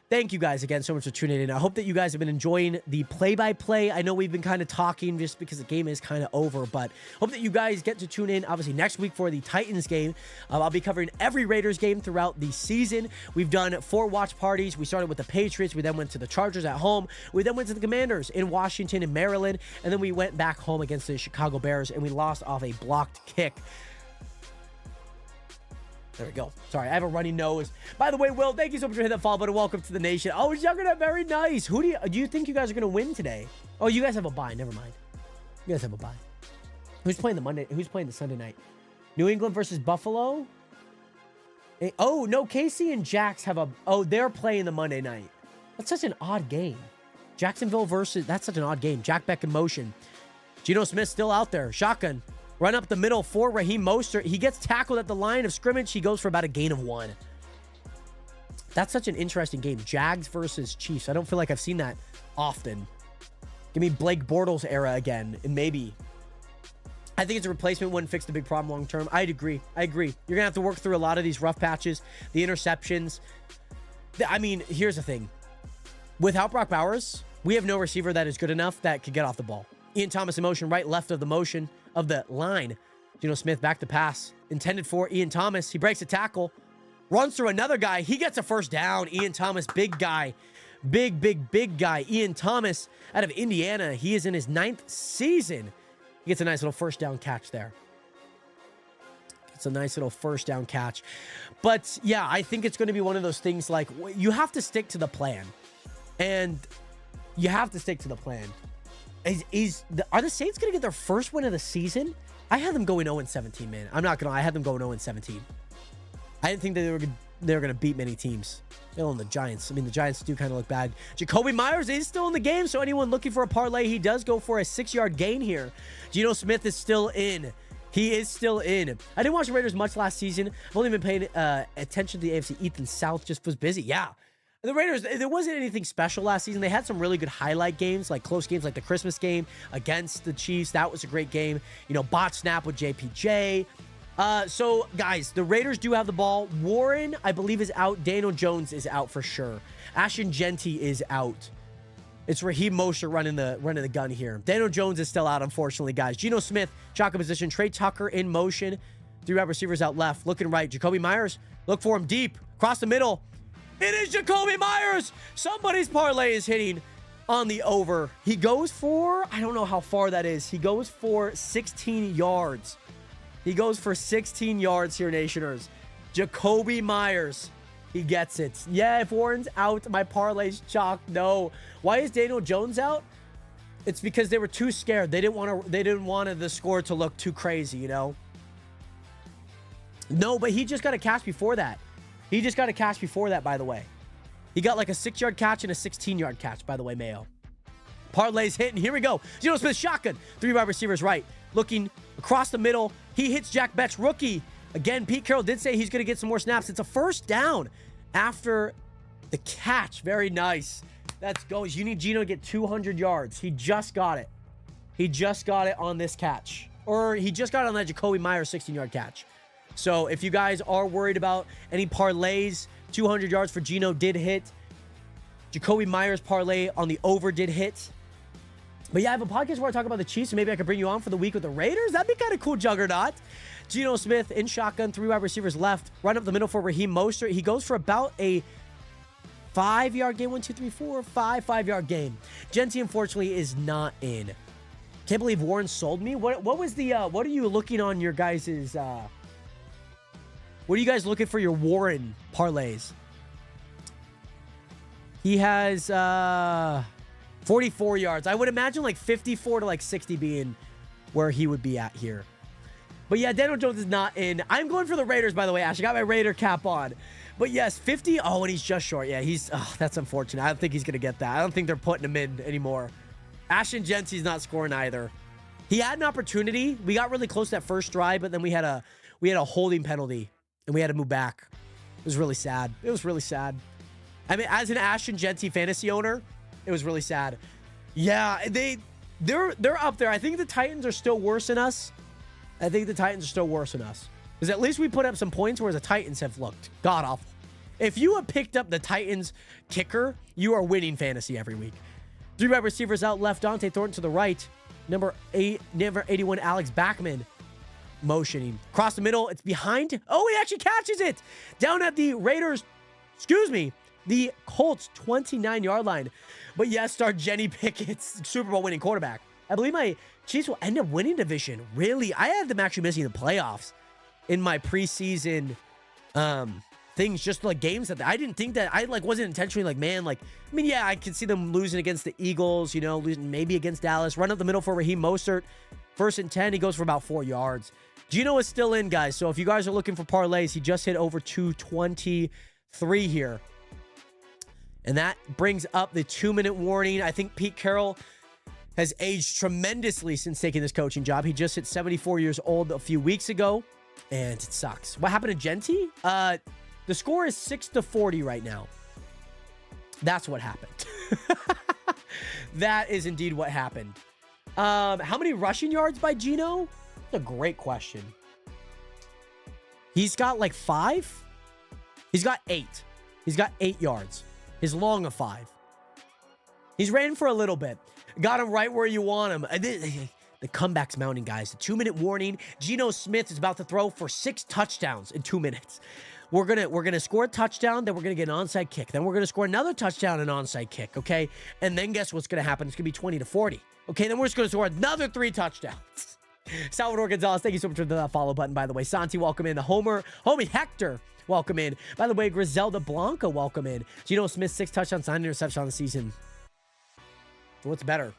Thank you guys again so much for tuning in. I hope that you guys have been enjoying the play-by-play. I know we've been kind of talking just because the game is kind of over, but hope that you guys get to tune in, obviously, next week for the Titans game. I'll be covering every Raiders game throughout the season. We've done 4 watch parties. We started with the Patriots. We then went to the Chargers at home. We then went to the Commanders in Washington and Maryland, and then we went back home against the Chicago Bears, and we lost off a blocked kick. There we go. Sorry, I have a runny nose. By the way, Will, thank you so much for hitting that follow button. Welcome to the nation. Oh, Juggernaut, very nice. Who do you think you guys are going to win today? Oh, you guys have a bye. Never mind. You guys have a bye. Who's playing the Monday? Who's playing the Sunday night? New England versus Buffalo? Oh, no, Casey and Jax have a... Oh, they're playing the Monday night. That's such an odd game. Jacksonville versus... That's such an odd game. Jack Beck in motion. Geno Smith still out there. Shotgun. Run up the middle for Raheem Mostert. He gets tackled at the line of scrimmage. He goes for about a gain of 1. That's such an interesting game. Jags versus Chiefs. I don't feel like I've seen that often. Give me Blake Bortles era again, and maybe. I think it's a replacement. Wouldn't fix the big problem long term. I'd agree. I agree. You're going to have to work through a lot of these rough patches, the interceptions. I mean, here's the thing. Without Brock Bowers, we have no receiver that is good enough that could get off the ball. Ian Thomas in motion, right, left of the motion of the line. Geno Smith back to pass. Intended for Ian Thomas. He breaks a tackle. Runs through another guy. He gets a first down. Ian Thomas, big guy. Big guy. Ian Thomas out of Indiana. He is in his 9th season. He gets a nice little first down catch there. It's a nice little first down catch. But yeah, I think it's going to be one of those things like you have to stick to the plan. And you have to stick to the plan. Are the Saints going to get their first win of the season? I had them going 0-17, man. I'm not going to. I had them going 0-17. I didn't think that they were going to beat many teams. They're on the Giants. I mean, the Giants do kind of look bad. Jacoby Myers is still in the game, so anyone looking for a parlay, he does go for a 6-yard gain here. Geno Smith is still in. He is still in. I didn't watch the Raiders much last season. I've only been paying attention to the AFC. Ethan South just was busy. Yeah. The Raiders, there wasn't anything special last season. They had some really good highlight games, like close games like the Christmas game against the Chiefs. That was a great game. You know, bot snap with JPJ. So, guys, the Raiders do have the ball. Warren, I believe, is out. Daniel Jones is out for sure. Ashton Genty is out. It's Raheem Mostert running the gun here. Daniel Jones is still out, unfortunately, guys. Geno Smith, shotgun position. Trey Tucker in motion. 3 wide receivers out left. Looking right. Jacoby Myers, look for him deep. Across the middle. It is Jacoby Myers. Somebody's parlay is hitting on the over. He goes for, I don't know how far that is. He goes for 16 yards. He goes for 16 yards here, Nationers. Jacoby Myers. He gets it. Yeah, if Warren's out, my parlay's chalked. No. Why is Daniel Jones out? It's because they were too scared. They didn't want the score to look too crazy, you know? No, but he just got a catch before that. He just got a catch before that, by the way. He got like a 6-yard catch and a 16-yard catch, by the way, Mayo. Parlay's hitting. Here we go. Geno Smith shotgun. 3 wide receivers right. Looking across the middle He hits Jack Betts, rookie. Again, Pete Carroll did say he's going to get some more snaps. It's a first down after the catch. Very nice. Let's go. You need Geno to get 200 yards. He just got it. He just got it on this catch. Or he just got it on that Jacoby Myers 16-yard catch. So if you guys are worried about any parlays, 200 yards for Geno did hit. Jacoby Myers parlay on the over did hit. But yeah, I have a podcast where I talk about the Chiefs, and maybe I could bring you on for the week with the Raiders. That'd be kind of cool, Juggernaut. Geno Smith in shotgun, 3 wide receivers left. Run up the middle for Raheem Mostert. He goes for about a 5-yard game. 1, 2, 3, 4, 5. 5-yard game. Genty, unfortunately, is not in. Can't believe Warren sold me. What was the, what are you looking on your guys's, what are you guys looking for your Warren parlays? He has 44 yards. I would imagine like 54 to like 60 being where he would be at here. But yeah, Daniel Jones is not in. I'm going for the Raiders, by the way, Ash. I got my Raider cap on. But yes, 50. Oh, and he's just short. Yeah, that's unfortunate. I don't think he's going to get that. I don't think they're putting him in anymore. Ashton Genty's not scoring either. He had an opportunity. We got really close to that first drive, but then we had a holding penalty, and we had to move back. It was really sad. It was really sad. I mean, as an Ashton Genty fantasy owner, it was really sad. Yeah, they're up there. I think the Titans are still worse than us. Because at least we put up some points, whereas the Titans have looked god-awful. If you have picked up the Titans kicker, you are winning fantasy every week. 3 wide receivers out left. Dante Thornton to the right. Number 81, Alex Backman motioning. Across the middle, it's behind. Oh, he actually catches it. Down at the Raiders, the Colts 29-yard line. But yes, start Jenny Pickett's Super Bowl winning quarterback. I believe my Chiefs will end up winning division. Really? I had them actually missing the playoffs in my preseason things, just like games that I didn't think that I wasn't intentionally yeah, I could see them losing against the Eagles, losing maybe against Dallas. Run up the middle for Raheem Mostert. 1st and 10, he goes for about 4 yards. Geno is still in, guys. So if you guys are looking for parlays, he just hit over 223 here. And that brings up the 2-minute warning. I think Pete Carroll has aged tremendously since taking this coaching job. He just hit 74 years old a few weeks ago, and it sucks. What happened to Genty? The score is 6-40 right now. That's what happened. That is indeed what happened. How many rushing yards by Geno? That's a great question. He's got like 5? He's got 8. He's got 8 yards. His long of 5. He's ran for a little bit. Got him right where you want him. The comeback's mounting, guys. The 2-minute warning. Geno Smith is about to throw for 6 touchdowns in 2 minutes. We're gonna score a touchdown, then we're gonna get an onside kick. Then we're gonna score another touchdown and onside kick, okay? And then guess what's gonna happen? It's gonna be 20-40. Okay, then we're just gonna score another 3 touchdowns. Salvador Gonzalez, thank you so much for that follow button, by the way. Santi, welcome in. The homie Hector, welcome in. By the way, Griselda Blanca, welcome in. Geno Smith, 6 touchdowns, 9 interceptions on the season. What's better?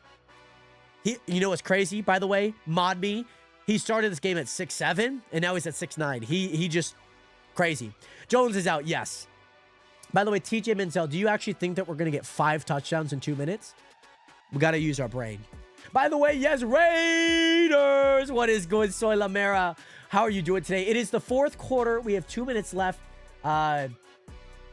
You know what's crazy, by the way? Mod Me, he started this game at 6'7", and now he's at 6'9". He just crazy. Jones is out, yes. By the way, TJ Menzel, do you actually think that we're going to get 5 touchdowns in 2 minutes? We got to use our brain. By the way, yes, Raiders. What is good, Soy La Mera? How are you doing today? It is the 4th quarter. We have 2 minutes left.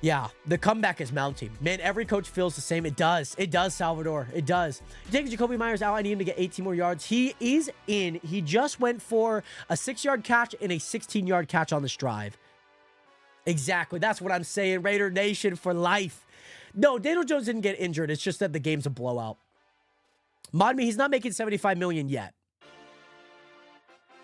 Yeah, the comeback is mounting. Man, every coach feels the same. It does. It does, Salvador. It does. Take Jacoby Myers out. I need him to get 18 more yards. He is in. He just went for a 6-yard catch and a 16-yard catch on this drive. Exactly. That's what I'm saying. Raider Nation for life. No, Daniel Jones didn't get injured. It's just that the game's a blowout. Mod Me, he's not making $75 million yet.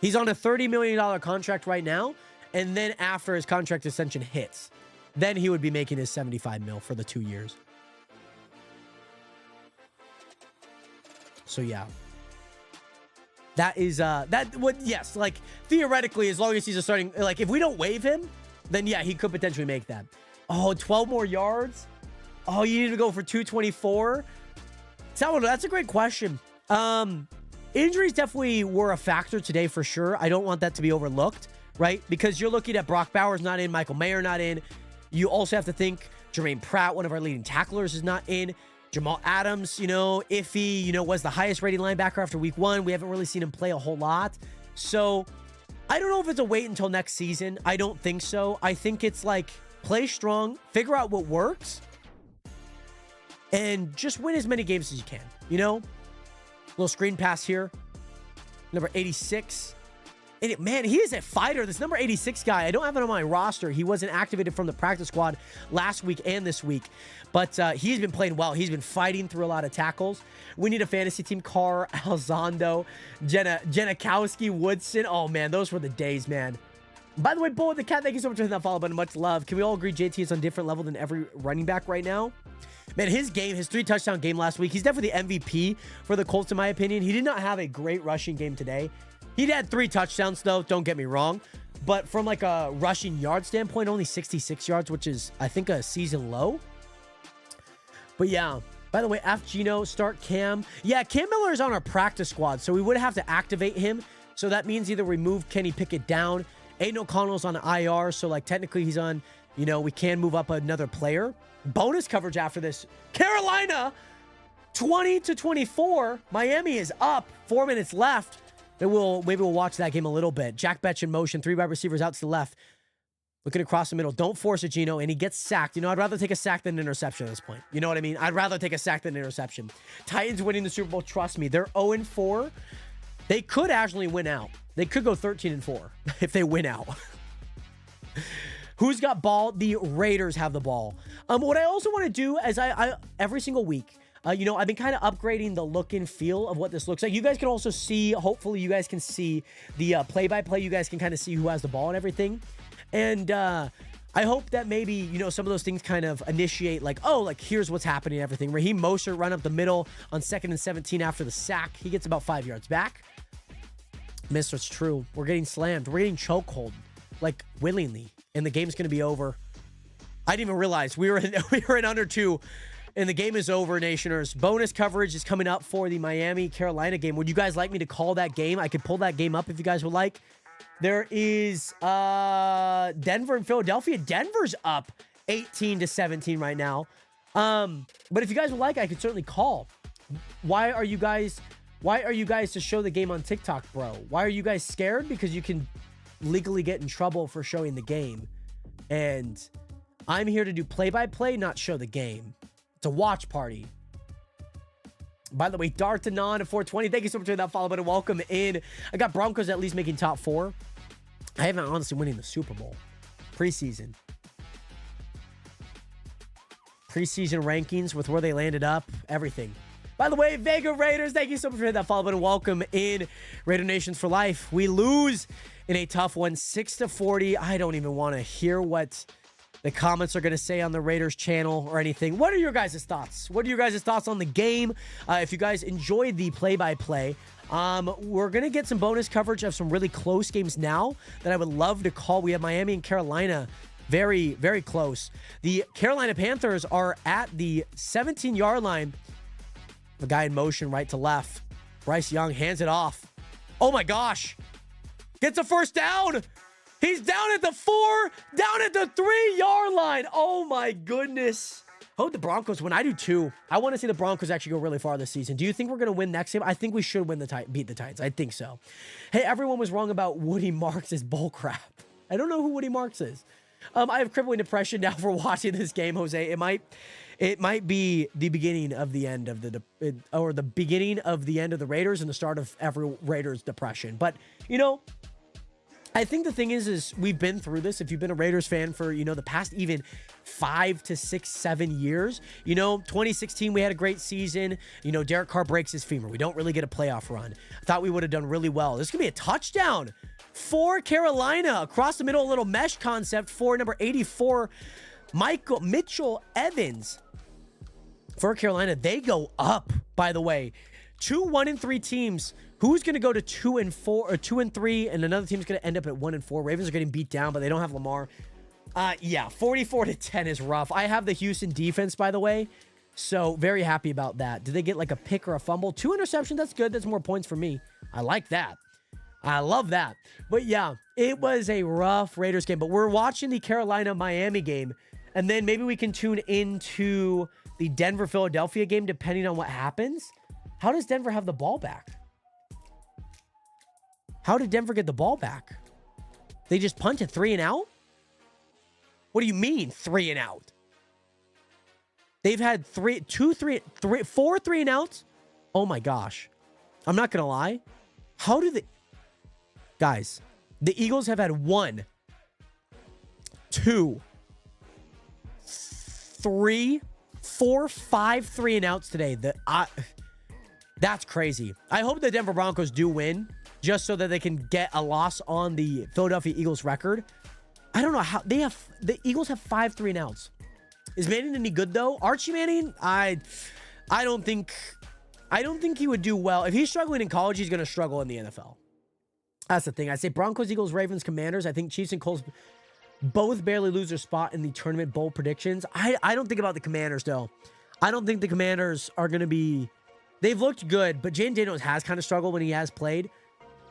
He's on a $30 million contract right now, and then after his contract extension hits, then he would be making his $75 million for the 2 years. So yeah. That is yes, like theoretically, as long as he's a starting, like if we don't waive him, then yeah, he could potentially make that. Oh, 12 more yards? Oh, you need to go for 224? Salvador, that's a great question. Injuries definitely were a factor today for sure. I don't want that to be overlooked, right? Because you're looking at Brock Bowers not in, Michael Mayer not in. You also have to think Jermaine Pratt, one of our leading tacklers, is not in. Jamal Adams, iffy, was the highest rated linebacker after week 1. We haven't really seen him play a whole lot. So I don't know if it's a wait until next season. I don't think so. I think it's like play strong, figure out what works, and just win as many games as you can. You know? Little screen pass here. Number 86. And man, he is a fighter. This number 86 guy, I don't have it on my roster. He wasn't activated from the practice squad last week and this week. But he's been playing well. He's been fighting through a lot of tackles. We need a fantasy team. Carr, Alzondo, Janikowski, Woodson. Oh, man, those were the days, man. By the way, Bull the Cat, thank you so much for hitting that follow button. Much love. Can we all agree JT is on a different level than every running back right now? Man, his 3-touchdown game last week, he's definitely the MVP for the Colts, in my opinion. He did not have a great rushing game today. He had 3 touchdowns, though. Don't get me wrong. But from like a rushing yard standpoint, only 66 yards, which is, I think, a season low. But yeah, by the way, Gino, start Cam. Yeah, Cam Miller is on our practice squad, so we would have to activate him. So that means either we move Kenny Pickett down. Aiden O'Connell's on the IR, so like technically he's on, you know, we can move up another player. Bonus coverage after this. Carolina, 20-24. Miami is up. 4 minutes left. Maybe we'll watch that game a little bit. Jack Betch in motion. 3 wide receivers out to the left. Looking across the middle. Don't force it, Gino. And he gets sacked. You know, I'd rather take a sack than an interception at this point. You know what I mean? I'd rather take a sack than an interception. Titans winning the Super Bowl. Trust me. They're 0-4. They could actually win out. They could go 13-4 if they win out. Who's got ball? The Raiders have the ball. What I also want to do is I every single week, you know, I've been kind of upgrading the look and feel of what this looks like. You guys can also see, hopefully you guys can see the play-by-play. You guys can kind of see who has the ball and everything. And I hope that maybe, you know, some of those things kind of initiate like, oh, like here's what's happening and everything. Raheem Mostert run up the middle on 2nd and 17 after the sack. He gets about 5 yards back. Mister, it's true. We're getting slammed. We're getting chokehold, like willingly. And the game's going to be over. I didn't even realize we were in under 2. And the game is over, Nationers. Bonus coverage is coming up for the Miami-Carolina game. Would you guys like me to call that game? I could pull that game up if you guys would like. There is Denver and Philadelphia. Denver's up 18-17 right now. But if you guys would like, I could certainly call. Why are you guys to show the game on TikTok, bro? Why are you guys scared? Because you can legally get in trouble for showing the game. And I'm here to do play-by-play, not show the game. It's a watch party. By the way, Dartanon at 420. Thank you so much for that follow button. Welcome in. I got Broncos at least making top 4. I haven't honestly winning the Super Bowl. Preseason rankings with where they landed up. Everything. By the way, Vega Raiders, thank you so much for that follow button. Welcome in. Raider Nations for life. We lose in a tough one, 6-40. I don't even want to hear what the comments are going to say on the Raiders channel or anything. What are your guys' thoughts? What are your guys' thoughts on the game? If you guys enjoyed the play-by-play, we're going to get some bonus coverage of some really close games now that I would love to call. We have Miami and Carolina very, very close. The Carolina Panthers are at the 17-yard line. The guy in motion right to left. Bryce Young hands it off. Oh my gosh. Gets a first down. He's down at the 4, down at the 3-yard line. Oh my goodness. Hope the Broncos win. I do too. I want to see the Broncos actually go really far this season. Do you think we're going to win next game? I think we should win beat the Titans. I think so. Hey, everyone was wrong about Woody Marks' bull crap. I don't know who Woody Marks is. I have crippling depression now for watching this game, Jose. It might be the beginning of the end of the beginning of the end of the Raiders and the start of every Raiders depression. But, you know, I think the thing is we've been through this. If you've been a Raiders fan for, you know, the past even 5 to 6, 7 years, you know, 2016, we had a great season. You know, Derek Carr breaks his femur. We don't really get a playoff run. I thought we would have done really well. This could be a touchdown for Carolina across the middle, a little mesh concept for number 84, Mitchell Evans. For Carolina, they go up, by the way. 2 1-3 teams. Who's going to go to 2-4 or 2-3, and another team's going to end up at 1-4? Ravens are getting beat down, but they don't have Lamar. Yeah, 44-10 is rough. I have the Houston defense, by the way, so very happy about that. Did they get like a pick or a fumble? 2 interceptions, that's good. That's more points for me. I like that. I love that. But yeah, it was a rough Raiders game, but we're watching the Carolina-Miami game, and then maybe we can tune into the Denver-Philadelphia game depending on what happens. How does Denver have the ball back? How did Denver get the ball back? They just punted 3 and out? What do you mean 3 and out? They've had 4 3 and outs. Oh my gosh. I'm not going to lie. How do they... Guys, the Eagles have had 1, 2, 3, 4, 5 3 and outs today. That's crazy. I hope the Denver Broncos do win just so that they can get a loss on the Philadelphia Eagles record. I don't know how the Eagles have 5 3 and outs. Is Manning any good though? Archie Manning, I don't think he would do well. If he's struggling in college, he's going to struggle in the NFL. That's the thing. I say Broncos, Eagles, Ravens, Commanders. I think Chiefs and Colts both barely lose their spot in the tournament bowl predictions. I don't think about the Commanders, though. I don't think the Commanders are going to be... They've looked good, but Jaden Daniels has kind of struggled when he has played.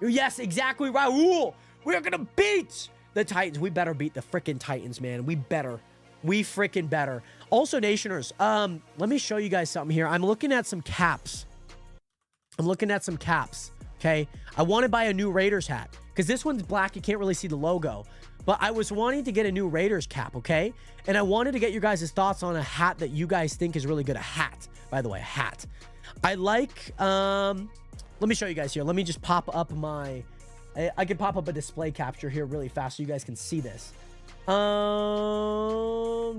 Yes, exactly, Raul. We're going to beat the Titans. We better beat the freaking Titans, man. We better. We freaking better. Also, Nationers, let me show you guys something here. I'm looking at some caps. Okay, I want to buy a new Raiders hat because this one's black. You can't really see the logo, but I was wanting to get a new Raiders cap. Okay, and I wanted to get your guys' thoughts on a hat that you guys think is really good. A hat, by the way, a hat. I like. Let me show you guys here. Let me just pop up my. I can pop up a display capture here really fast so you guys can see this.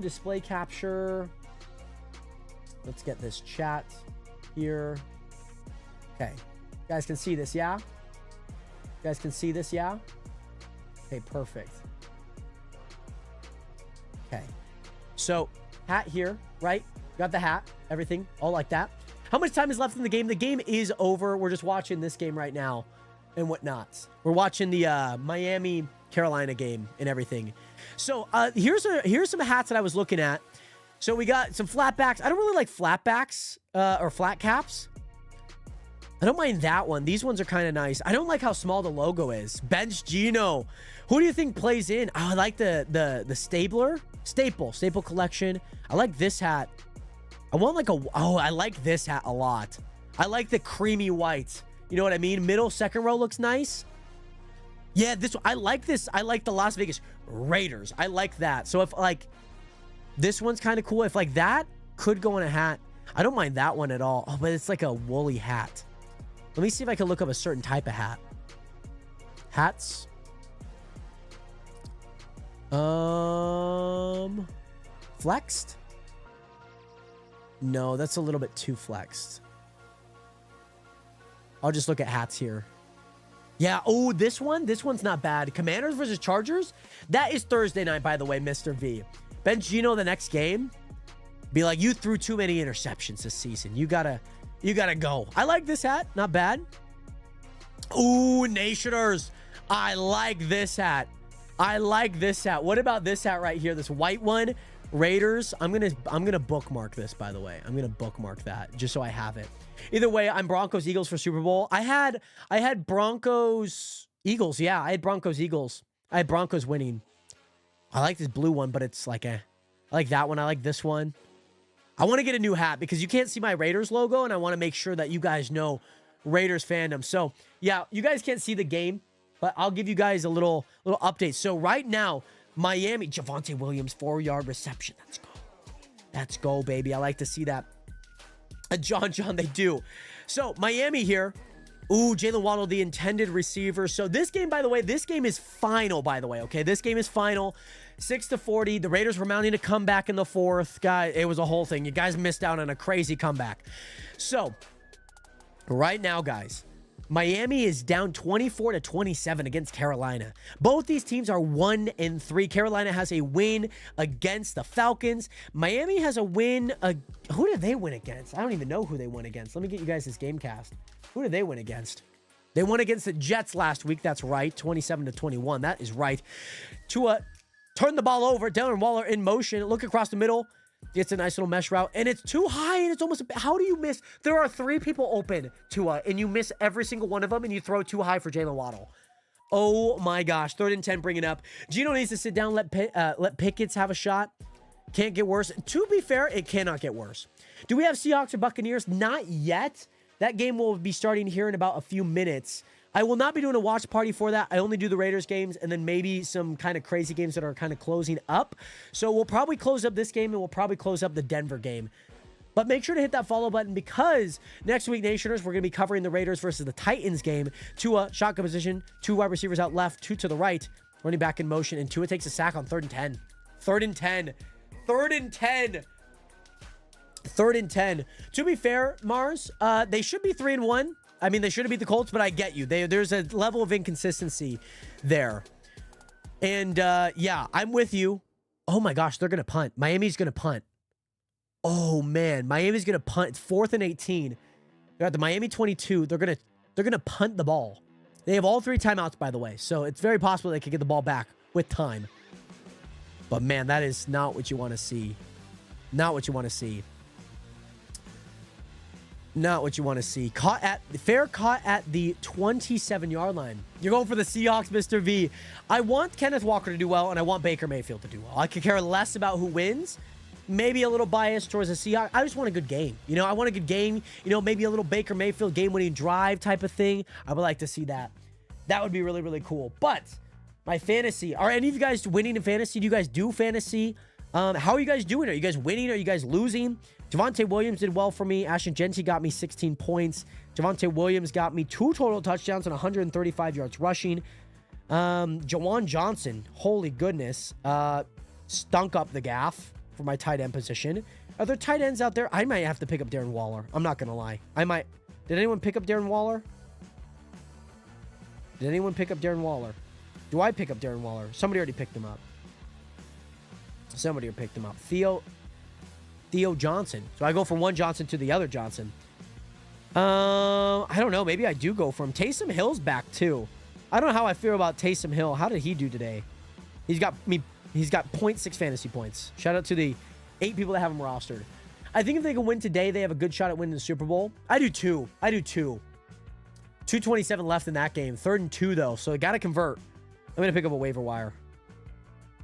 Display capture. Let's get this chat here. Okay. You guys can see this, yeah? You guys can see this, yeah? Okay, perfect. Okay. So, hat here, right? Got the hat, everything, all like that. How much time is left in the game? The game is over. We're just watching this game right now and whatnot. We're watching the Miami-Carolina game and everything. So, here's some hats that I was looking at. So, we got some flatbacks. I don't really like flatbacks or flat caps. I don't mind that one. These ones are kind of nice. I don't like how small the logo is. Bench Gino. Who do you think plays in? Oh, I like the staple collection. I like this hat. I want like I like this hat a lot. I like the creamy white. You know what I mean? Middle, second row looks nice. Yeah, I like this. I like the Las Vegas Raiders. I like that. So if like this one's kind of cool. If like that could go on a hat. I don't mind that one at all. Oh, but it's like a woolly hat. Let me see if I can look up a certain type of hat. Hats. Flexed? No, that's a little bit too flexed. I'll just look at hats here. Yeah, oh, this one's not bad. Commanders versus Chargers? That is Thursday night, by the way, Mr. V. Ben Gino the next game. Be like, you threw too many interceptions this season. You gotta go. I like this hat. Not bad. Ooh, Nationers. I like this hat. What about this hat right here? This white one. Raiders. I'm gonna bookmark this, by the way. I'm gonna bookmark that just so I have it. Either way, I'm Broncos Eagles for Super Bowl. I had Broncos Eagles. Yeah, I had Broncos Eagles. I had Broncos winning. I like this blue one, but it's like I like that one. I like this one. I want to get a new hat because you can't see my Raiders logo, and I want to make sure that you guys know Raiders fandom. So, yeah, you guys can't see the game, but I'll give you guys a little update. So, right now, Miami, Javonte Williams, 4-yard reception. Let's go, baby. I like to see that. John, they do. So, Miami here. Ooh, Jalen Waddle, the intended receiver. So, this game, by the way, this game is final, by the way, okay? This game is final. 6-40. The Raiders were mounting a comeback in the fourth. Guys, it was a whole thing. You guys missed out on a crazy comeback. So, right now, guys, Miami is down 24-27 against Carolina. Both these teams are 1-3. Carolina has a win against the Falcons. Miami has a win. Who did they win against? I don't even know who they won against. Let me get you guys this game cast. Who did they win against? They won against the Jets last week. That's right. 27-21. That is right. Tua turned the ball over. Darren Waller in motion. Look across the middle. Gets a nice little mesh route. And it's too high. And it's almost... How do you miss? There are 3 people open, Tua. And you miss every single one of them. And you throw too high for Jalen Waddle. Oh, my gosh. 3rd and 10. Bring it up. Gino needs to sit down. Let Pickens have a shot. Can't get worse. To be fair, it cannot get worse. Do we have Seahawks or Buccaneers? Not yet. That game will be starting here in about a few minutes. I will not be doing a watch party for that. I only do the Raiders games and then maybe some kind of crazy games that are kind of closing up. So we'll probably close up this game and we'll probably close up the Denver game. But make sure to hit that follow button because next week, Nationers, we're going to be covering the Raiders versus the Titans game. Tua, shotgun position, 2 wide receivers out left, 2 to the right, running back in motion, and Tua takes a sack on 3rd and 10. 3rd and 10. 3rd and 10. 3rd and 10. To be fair, Mars, they should be 3-1. I mean, they should have beat the Colts, but I get you. There's a level of inconsistency there. And, yeah, I'm with you. Oh, my gosh, they're going to punt. Miami's going to punt. Oh, man. Miami's going to punt. It's 4th and 18. They're at the Miami 22. They're going to punt the ball. They have all 3 timeouts, by the way. So it's very possible they could get the ball back with time. But, man, that is not what you want to see. Not what you want to see. Not what you want to see. Fair caught at the 27-yard line. You're going for the Seahawks, Mr. V. I want Kenneth Walker to do well, and I want Baker Mayfield to do well. I could care less about who wins. Maybe a little bias towards the Seahawks. I just want a good game. You know, I want a good game. You know, maybe a little Baker Mayfield game-winning drive type of thing. I would like to see that. That would be really, really cool. But my fantasy. Are any of you guys winning in fantasy? Do you guys do fantasy? How are you guys doing? Are you guys winning? Are you guys losing? Javonte Williams did well for me. Ashton Genty got me 16 points. Javonte Williams got me 2 total touchdowns and 135 yards rushing. Jawan Johnson, holy goodness, stunk up the gaff for my tight end position. Are there tight ends out there? I might have to pick up Darren Waller. I'm not going to lie. I might. Did anyone pick up Darren Waller? Did anyone pick up Darren Waller? Do I pick up Darren Waller? Somebody already picked him up. Somebody picked him up. Theo Johnson. So I go from one Johnson to the other Johnson. I don't know. Maybe I do go from Taysom Hill's back too. I don't know how I feel about Taysom Hill. How did he do today? He's got 0.6 fantasy points. Shout out to the 8 people that have him rostered. I think if they can win today, they have a good shot at winning the Super Bowl. I do too. 2:27 left in that game. 3rd and 2 though. So I got to convert. I'm going to pick up a waiver wire.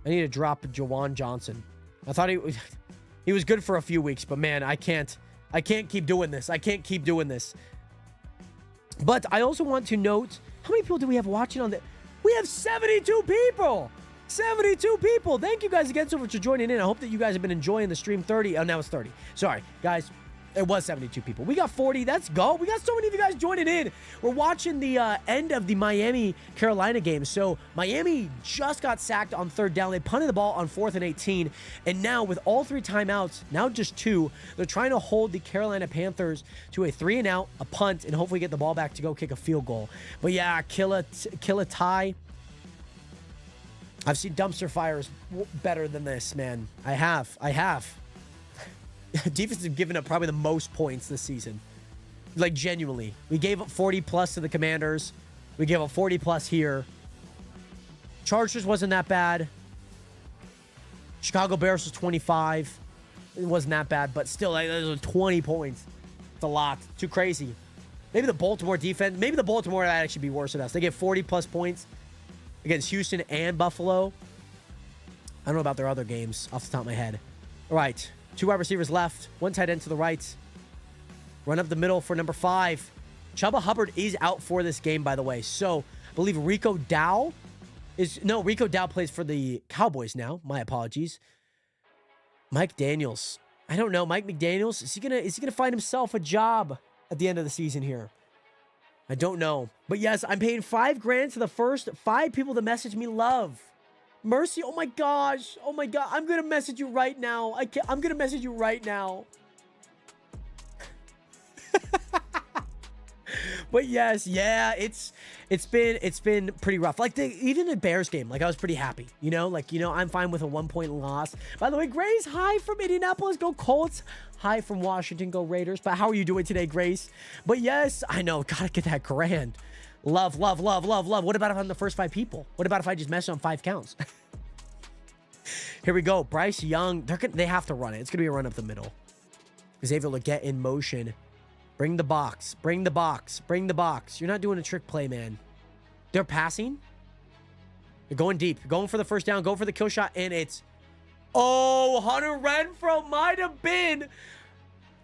I need to drop Jawan Johnson. I thought he was good for a few weeks, but man, I can't keep doing this. I can't keep doing this. But I also want to note, how many people do we have watching on the... We have 72 people. 72 people. Thank you guys again so much for joining in. I hope that you guys have been enjoying the stream. 30. Oh, now it's 30. Sorry, guys. It was 72 people. We got 40. Let's go. We got so many of you guys joining in. We're watching the end of the Miami-Carolina game. So Miami just got sacked on 3rd down. They punted the ball on 4th and 18. And now with all 3 timeouts, now just 2, they're trying to hold the Carolina Panthers to a 3-and-out, a punt, and hopefully get the ball back to go kick a field goal. But yeah, kill a tie. I've seen dumpster fires better than this, man. I have. Defense has given up probably the most points this season. Like, genuinely. We gave up 40+ to the Commanders. We gave up 40+ here. Chargers wasn't that bad. Chicago Bears was 25. It wasn't that bad, but still, like, those were 20 points. It's a lot. Too crazy. Maybe the Baltimore defense, maybe the Baltimore might actually be worse than us. They get 40+ points against Houston and Buffalo. I don't know about their other games off the top of my head. All right. 2 wide receivers left. 1 tight end to the right. Run up the middle for number 5. Chuba Hubbard is out for this game, by the way. So, I believe Rico Dowdle plays for the Cowboys now. My apologies. Mike Daniels. I don't know. Mike McDaniels, is he gonna find himself a job at the end of the season here? I don't know. But yes, I'm paying $5,000 to the first 5 people to message me love. Mercy, oh my gosh. Oh my God. I'm going to message you right now. I'm going to message you right now. But yes, yeah, it's been pretty rough. Like even the Bears game, like I was pretty happy, I'm fine with a 1-point loss. By the way, Grace, hi from Indianapolis, go Colts. Hi from Washington, go Raiders. But how are you doing today, Grace? But yes, I know, gotta get that grand. Love. What about if I'm the first 5 people? What about if I just mess on 5 counts? Here we go. Bryce Young. They have to run it. It's going to be a run up the middle. Xavier Legette in motion. Bring the box. You're not doing a trick play, man. They're passing. They're going deep. Going for the first down. Go for the kill shot. And it's... Oh, Hunter Renfrow might have been...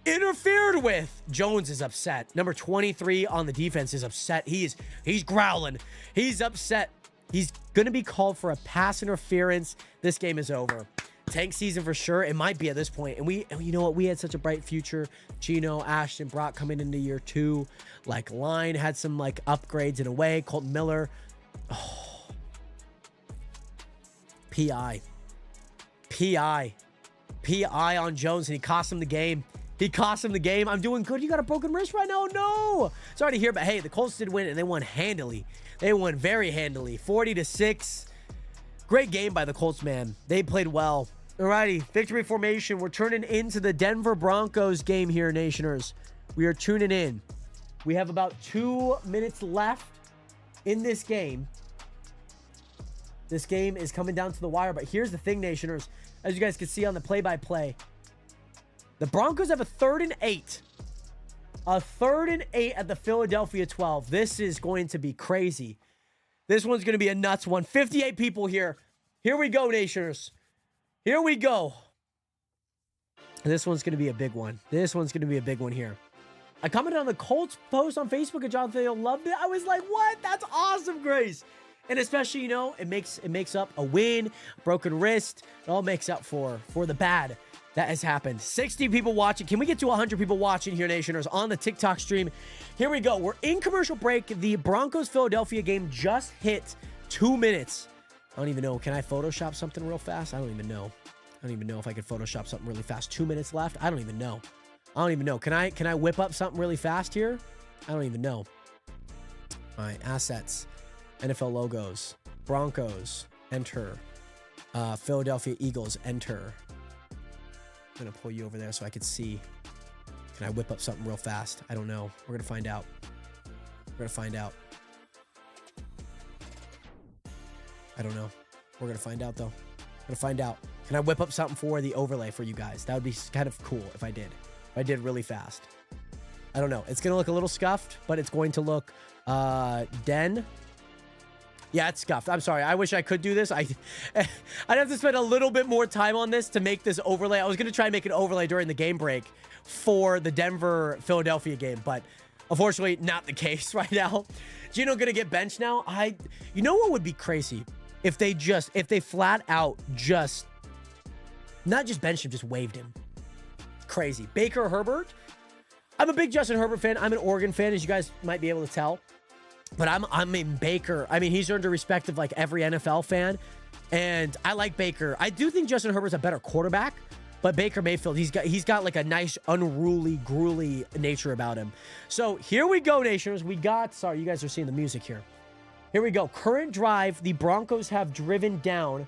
interfered with. Jones is upset. Number 23 on the defense is upset. He's growling. He's upset. He's going to be called for a pass interference. This game is over. Tank season for sure. It might be at this point. And you know what? We had such a bright future. Gino, Ashton, Brock coming into year 2. Like, line had some, like, upgrades in a way. Colton Miller. Oh. PI on Jones, and he cost him the game. I'm doing good. You got a broken wrist right now? No. Sorry to hear, but hey, the Colts did win, and they won handily. They won very handily. 40-6. Great game by the Colts, man. They played well. Alrighty, victory formation. We're turning into the Denver Broncos game here, Nationers. We are tuning in. We have about 2 minutes left in this game. This game is coming down to the wire, but here's the thing, Nationers. As you guys can see on the play-by-play, the Broncos have a 3rd and 8. A 3rd and 8 at the Philadelphia 12. This is going to be crazy. This one's going to be a nuts one. 58 people here. Here we go, Nationers. Here we go. This one's going to be a big one. This one's going to be a big one here. I commented on the Colts post on Facebook and Jonathan loved it. I was like, what? That's awesome, Grace. And especially, you know, it makes up a win, broken wrist. It all makes up for the bad that has happened. 60 people watching. Can we get to 100 people watching here, Nationers, on the TikTok stream? Here we go. We're in commercial break. The Broncos-Philadelphia game just hit 2 minutes. I don't even know. Can I Photoshop something real fast? I don't even know. I don't even know if I could Photoshop something really fast. 2 minutes left? I don't even know. Can I whip up something really fast here? I don't even know. All right, assets. NFL logos. Broncos. Enter. Philadelphia Eagles. Enter. I'm going to pull you over there so I could see. Can I whip up something real fast? I don't know. We're going to find out. I don't know. We're going to find out, though. Can I whip up something for the overlay for you guys? That would be kind of cool if I did. If I did really fast. I don't know. It's going to look a little scuffed, but it's going to look Yeah, it's scuffed. I'm sorry. I wish I could do this. I'd have to spend a little bit more time on this to make this overlay. I was going to try and make an overlay during the game break for the Denver-Philadelphia game, but unfortunately, not the case right now. Gino going to get benched now. You know what would be crazy? If they flat out just, not just benched him, just waived him. Crazy. Baker Herbert. I'm a big Justin Herbert fan. I'm an Oregon fan, as you guys might be able to tell. But I'm in Baker. I mean, he's earned the respect of like every NFL fan. And I like Baker. I do think Justin Herbert's a better quarterback. But Baker Mayfield, he's got like a nice, unruly, gruely nature about him. So here we go, Nationers. Sorry, you guys are seeing the music here. Here we go. Current drive, the Broncos have driven down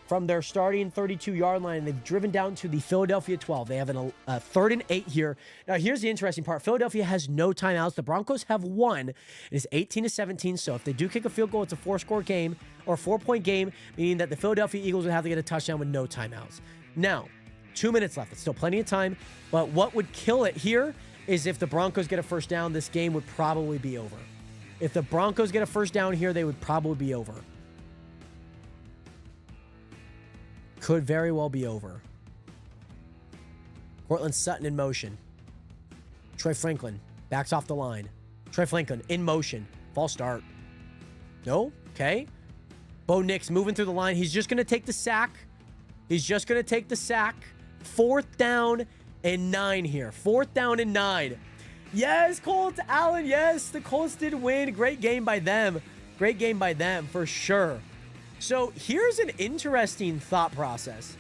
from their starting 32-yard line, and they've driven down to the Philadelphia 12. They have a 3rd and 8 here. Now, here's the interesting part. Philadelphia has no timeouts. The Broncos have one. It is 18-17, so if they do kick a field goal, it's a 4-score game or a 4-point game, meaning that the Philadelphia Eagles would have to get a touchdown with no timeouts. Now, 2 minutes left. It's still plenty of time, but what would kill it here is if the Broncos get a first down, this game would probably be over. If the Broncos get a first down here, they would probably be over. Could very well be over. Cortland Sutton in motion. Troy Franklin backs off the line. Troy Franklin in motion. False start. No? Okay. Bo Nix moving through the line. He's just going to take the sack. 4th down and 9 here. 4th down and 9. Yes, Colts. Allen, yes. The Colts did win. Great game by them. For sure. So here's an interesting thought process.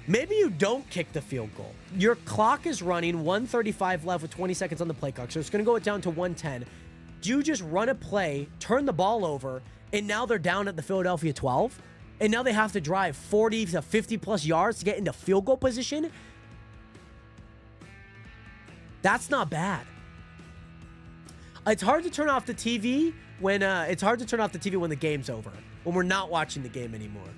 Maybe you don't kick the field goal. Your clock is running, 1:35 left with 20 seconds on the play clock. So it's going to go down to 1:10. Do you just run a play, turn the ball over, and now they're down at the Philadelphia 12? And now they have to drive 40 to 50 plus yards to get into field goal position? That's not bad. It's hard to turn off the TV when the game's over. When we're not watching the game anymore.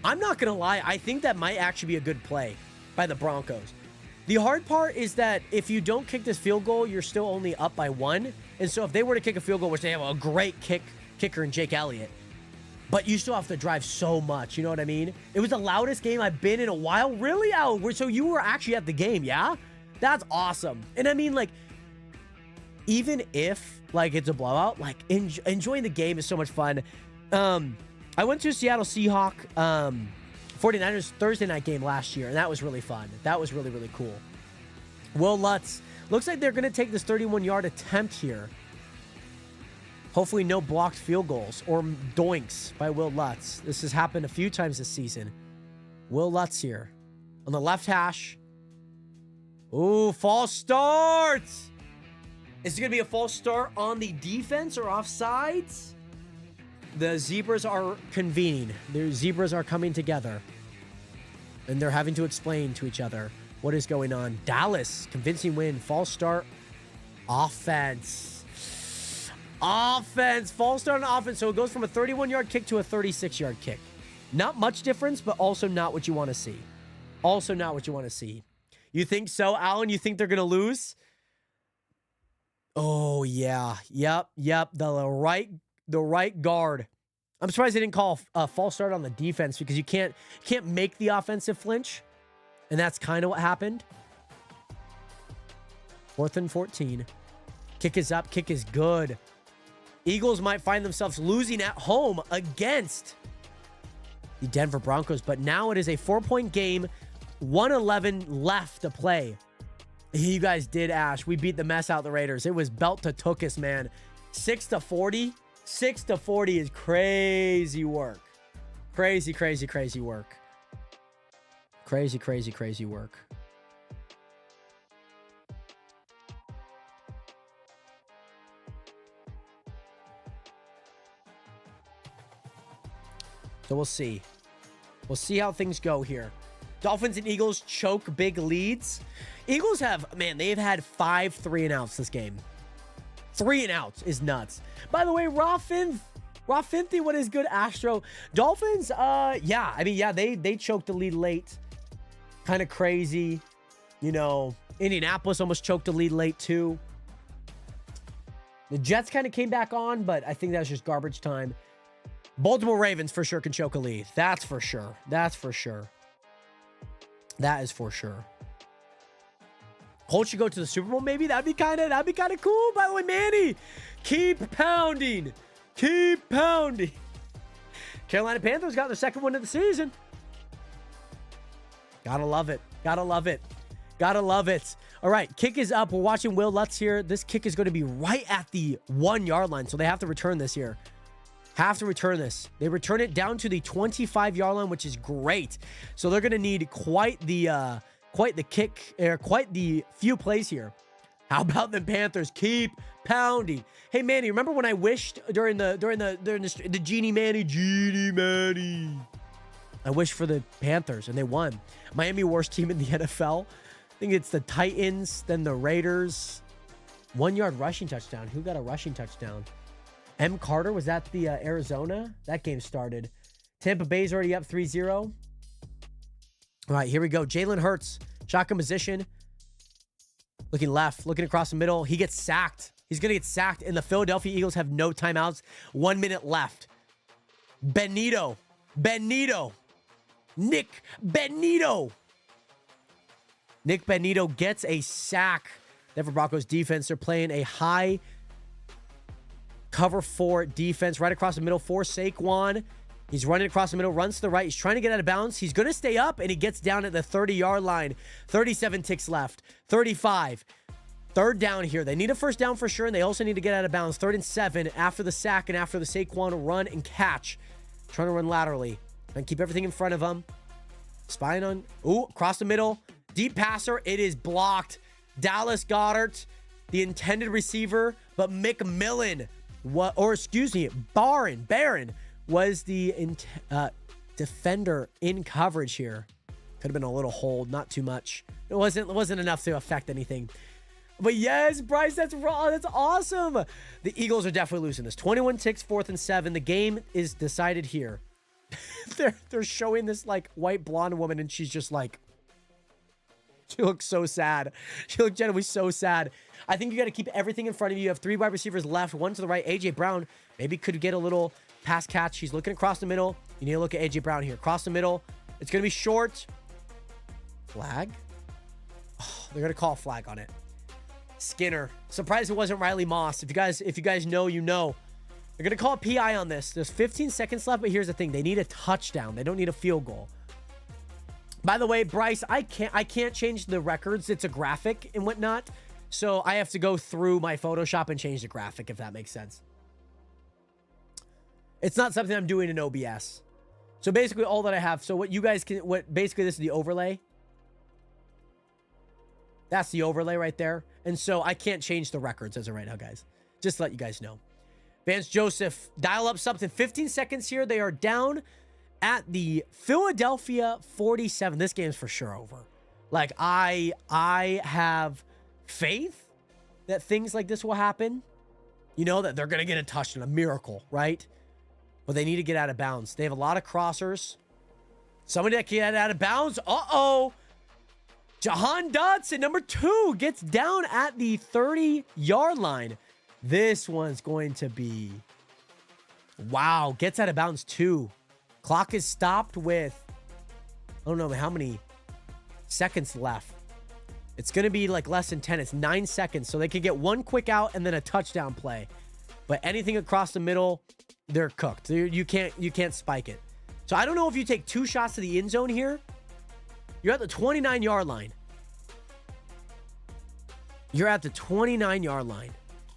I'm not going to lie. I think that might actually be a good play by the Broncos. The hard part is that if you don't kick this field goal, you're still only up by 1. And so if they were to kick a field goal, which they have a great kicker in Jake Elliott, but you still have to drive so much. You know what I mean? It was the loudest game I've been in a while. Really? Al? So you were actually at the game, yeah? That's awesome. And I mean, like, even if, like, it's a blowout, like, enjoying the game is so much fun. I went to a Seattle Seahawk 49ers Thursday night game last year, and that was really fun. That was really, really cool. Will Lutz. Looks like they're going to take this 31-yard attempt here. Hopefully no blocked field goals or doinks by Will Lutz. This has happened a few times this season. Will Lutz here on the left hash. Ooh, false start. Is it going to be a false start on the defense or offsides? The zebras are convening. The zebras are coming together. And they're having to explain to each other what is going on. Dallas, convincing win. False start. Offense. Offense. False start on offense. So it goes from a 31-yard kick to a 36-yard kick. Not much difference, but also not what you want to see. Also not what you want to see. You think so, Alan? You think they're going to lose? Oh, yeah. Yep. The right guard. I'm surprised they didn't call a false start on the defense because you can't make the offensive flinch. And that's kind of what happened. 4th and 14. Kick is up. Kick is good. Eagles might find themselves losing at home against the Denver Broncos. But now it is a 4-point game. 1:11 left to play. You guys did, Ash. We beat the mess out the Raiders. It was belt to tuchus, man. 6-40. 6-40 is crazy work. Crazy work. Crazy work. So we'll see. We'll see how things go here. Dolphins and Eagles choke big leads. Eagles have, man, they've had 5 3-and-outs this game. 3-and-outs is nuts. By the way, Rafinthi, what is good, Astro? Dolphins, yeah. I mean, yeah, they choked the lead late. Kind of crazy. You know, Indianapolis almost choked the lead late too. The Jets kind of came back on, but I think that's just garbage time. Baltimore Ravens for sure can choke a lead. That's for sure. That is for sure. Colts should go to the Super Bowl, maybe. That'd be kind of cool. By the way, Manny, keep pounding. Carolina Panthers got their second win of the season. Gotta love it. All right, kick is up. We're watching Will Lutz here. This kick is going to be right at the 1-yard line, so they have to return this here. They return it down to the 25-yard line, which is great. So they're going to need quite the kick, or quite the few plays here. How about the Panthers keep pounding? Hey Manny, remember when I wished during the Genie Manny? I wished for the Panthers and they won. Miami, worst team in the NFL. I think it's the Titans, then the Raiders. 1-yard rushing touchdown. Who got a rushing touchdown? M. Carter, was that the Arizona? That game started. Tampa Bay's already up 3-0. All right, here we go. Jalen Hurts, shotgun position. Looking left, looking across the middle. He gets sacked. He's going to get sacked, and the Philadelphia Eagles have no timeouts. 1 minute left. Benito. Nick Benito gets a sack. Denver Broncos defense, they're playing a high cover 4 defense right across the middle for Saquon. He's running across the middle, runs to the right. He's trying to get out of bounds. He's going to stay up, and he gets down at the 30-yard line. 37 ticks left. 35. Third down here. They need a first down for sure, and they also need to get out of bounds. 3rd and 7 after the sack and after the Saquon run and catch. Trying to run laterally. And keep everything in front of him. Spying on... Ooh, across the middle. Deep passer. It is blocked. Dallas Goedert, the intended receiver, but McMillan... Barron was the defender in coverage here. Could have been a little hold, not too much. It wasn't enough to affect anything. But yes, Bryce, that's raw. That's awesome. The Eagles are definitely losing this. 21 ticks, 4th and 7. The game is decided here. they're showing this like white blonde woman, and she's just like, she looks so sad. She looked genuinely so sad. I think you got to keep everything in front of you. You have 3 wide receivers left, 1 to the right. AJ Brown maybe could get a little pass catch. He's looking across the middle. You need to look at A.J. Brown here. Across the middle. It's going to be short. Flag? Oh, they're going to call a flag on it. Skinner. Surprised it wasn't Riley Moss. If you guys know, you know. They're going to call a PI on this. There's 15 seconds left, but here's the thing. They need a touchdown. They don't need a field goal. By the way, Bryce, I can't change the records. It's a graphic and whatnot. So I have to go through my Photoshop and change the graphic, if that makes sense. It's not something I'm doing in OBS. So basically all that I have. So what you guys can, basically this is the overlay. That's the overlay right there. And so I can't change the records as of right now, guys. Just to let you guys know. Vance Joseph, dial up something. 15 seconds here. They are down at the Philadelphia 47. This game's for sure over. Like, I have faith that things like this will happen. You know, that they're going to get a touchdown, a miracle, right? But they need to get out of bounds. They have a lot of crossers. Somebody that can get out of bounds. Uh-oh. Jahan Dotson, number 2, gets down at the 30-yard line. This one's going to be... Wow, gets out of bounds too. Clock is stopped with... I don't know how many seconds left. It's going to be like less than 10. It's 9 seconds. So they can get one quick out and then a touchdown play. But anything across the middle, they're cooked. You can't spike it. So I don't know if you take 2 shots to the end zone here. You're at the 29-yard line. You're at the 29-yard line.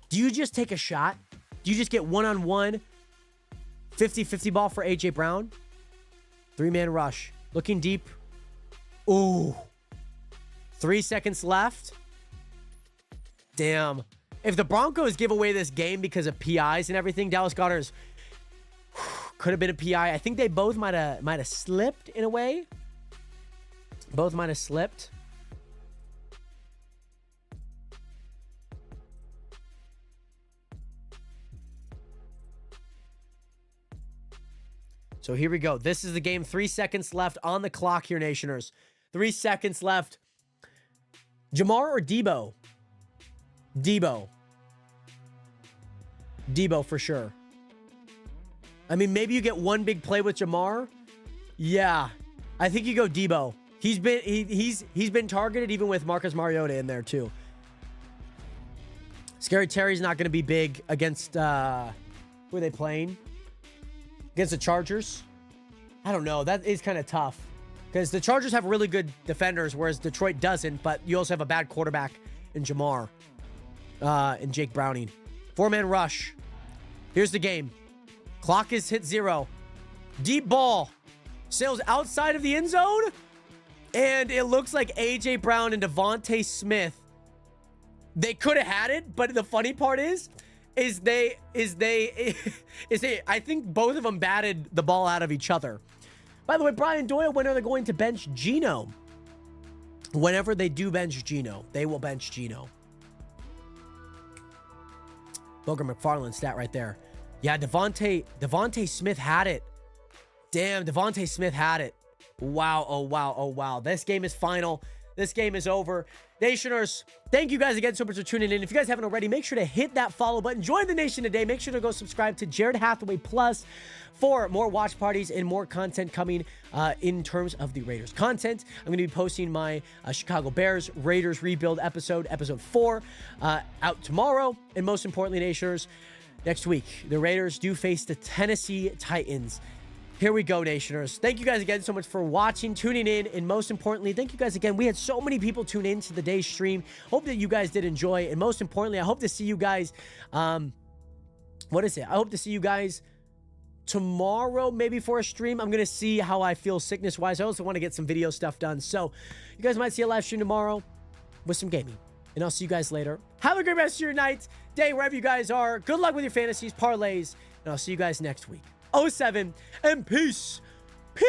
Do you just take a shot? Do you just get one-on-one 50-50 ball for A.J. Brown? 3-man rush. Looking deep. Ooh. 3 seconds left. Damn. If the Broncos give away this game because of PIs and everything, Dallas Goedert's could have been a PI. I think they both might have slipped in a way. Both might have slipped. So here we go. This is the game. 3 seconds left on the clock here, Nationers. 3 seconds left. Jamar or Debo? Debo. Debo for sure. I mean, maybe you get one big play with Jamar. Yeah. I think you go Debo. He's been targeted even with Marcus Mariota in there too. Scary Terry's not going to be big against who are they playing? Against the Chargers? I don't know. That is kind of tough. Because the Chargers have really good defenders, whereas Detroit doesn't. But you also have a bad quarterback in Jamar. And Jake Browning. 4-man rush. Here's the game. Clock is hit 0. Deep ball. Sails outside of the end zone. And it looks like A.J. Brown and Devontae Smith. They could have had it, but the funny part is I think both of them batted the ball out of each other. By the way, Brian Doyle, when are they going to bench Geno? Whenever they do bench Geno, they will bench Geno. Booger McFarland stat right there. Yeah, Devontae Smith had it. Damn, Devontae Smith had it. Wow, oh wow, oh wow. This game is final. This game is over. Nationers, thank you guys again so much for tuning in. If you guys haven't already, make sure to hit that follow button. Join the nation today. Make sure to go subscribe to Jared Hathaway Plus for more watch parties and more content coming in terms of the Raiders content. I'm going to be posting my Chicago Bears Raiders Rebuild episode 4, out tomorrow. And most importantly, Nationers, next week, the Raiders do face the Tennessee Titans. Here we go, Nationers. Thank you guys again so much for watching, tuning in, and most importantly, thank you guys again. We had so many people tune in to the day's stream. Hope that you guys did enjoy, and most importantly, I hope to see you guys, what is it? I hope to see you guys tomorrow, maybe for a stream. I'm going to see how I feel sickness-wise. I also want to get some video stuff done, so you guys might see a live stream tomorrow with some gaming, and I'll see you guys later. Have a great rest of your night, day, wherever you guys are. Good luck with your fantasies, parlays, and I'll see you guys next week. 07 and peace. Peace.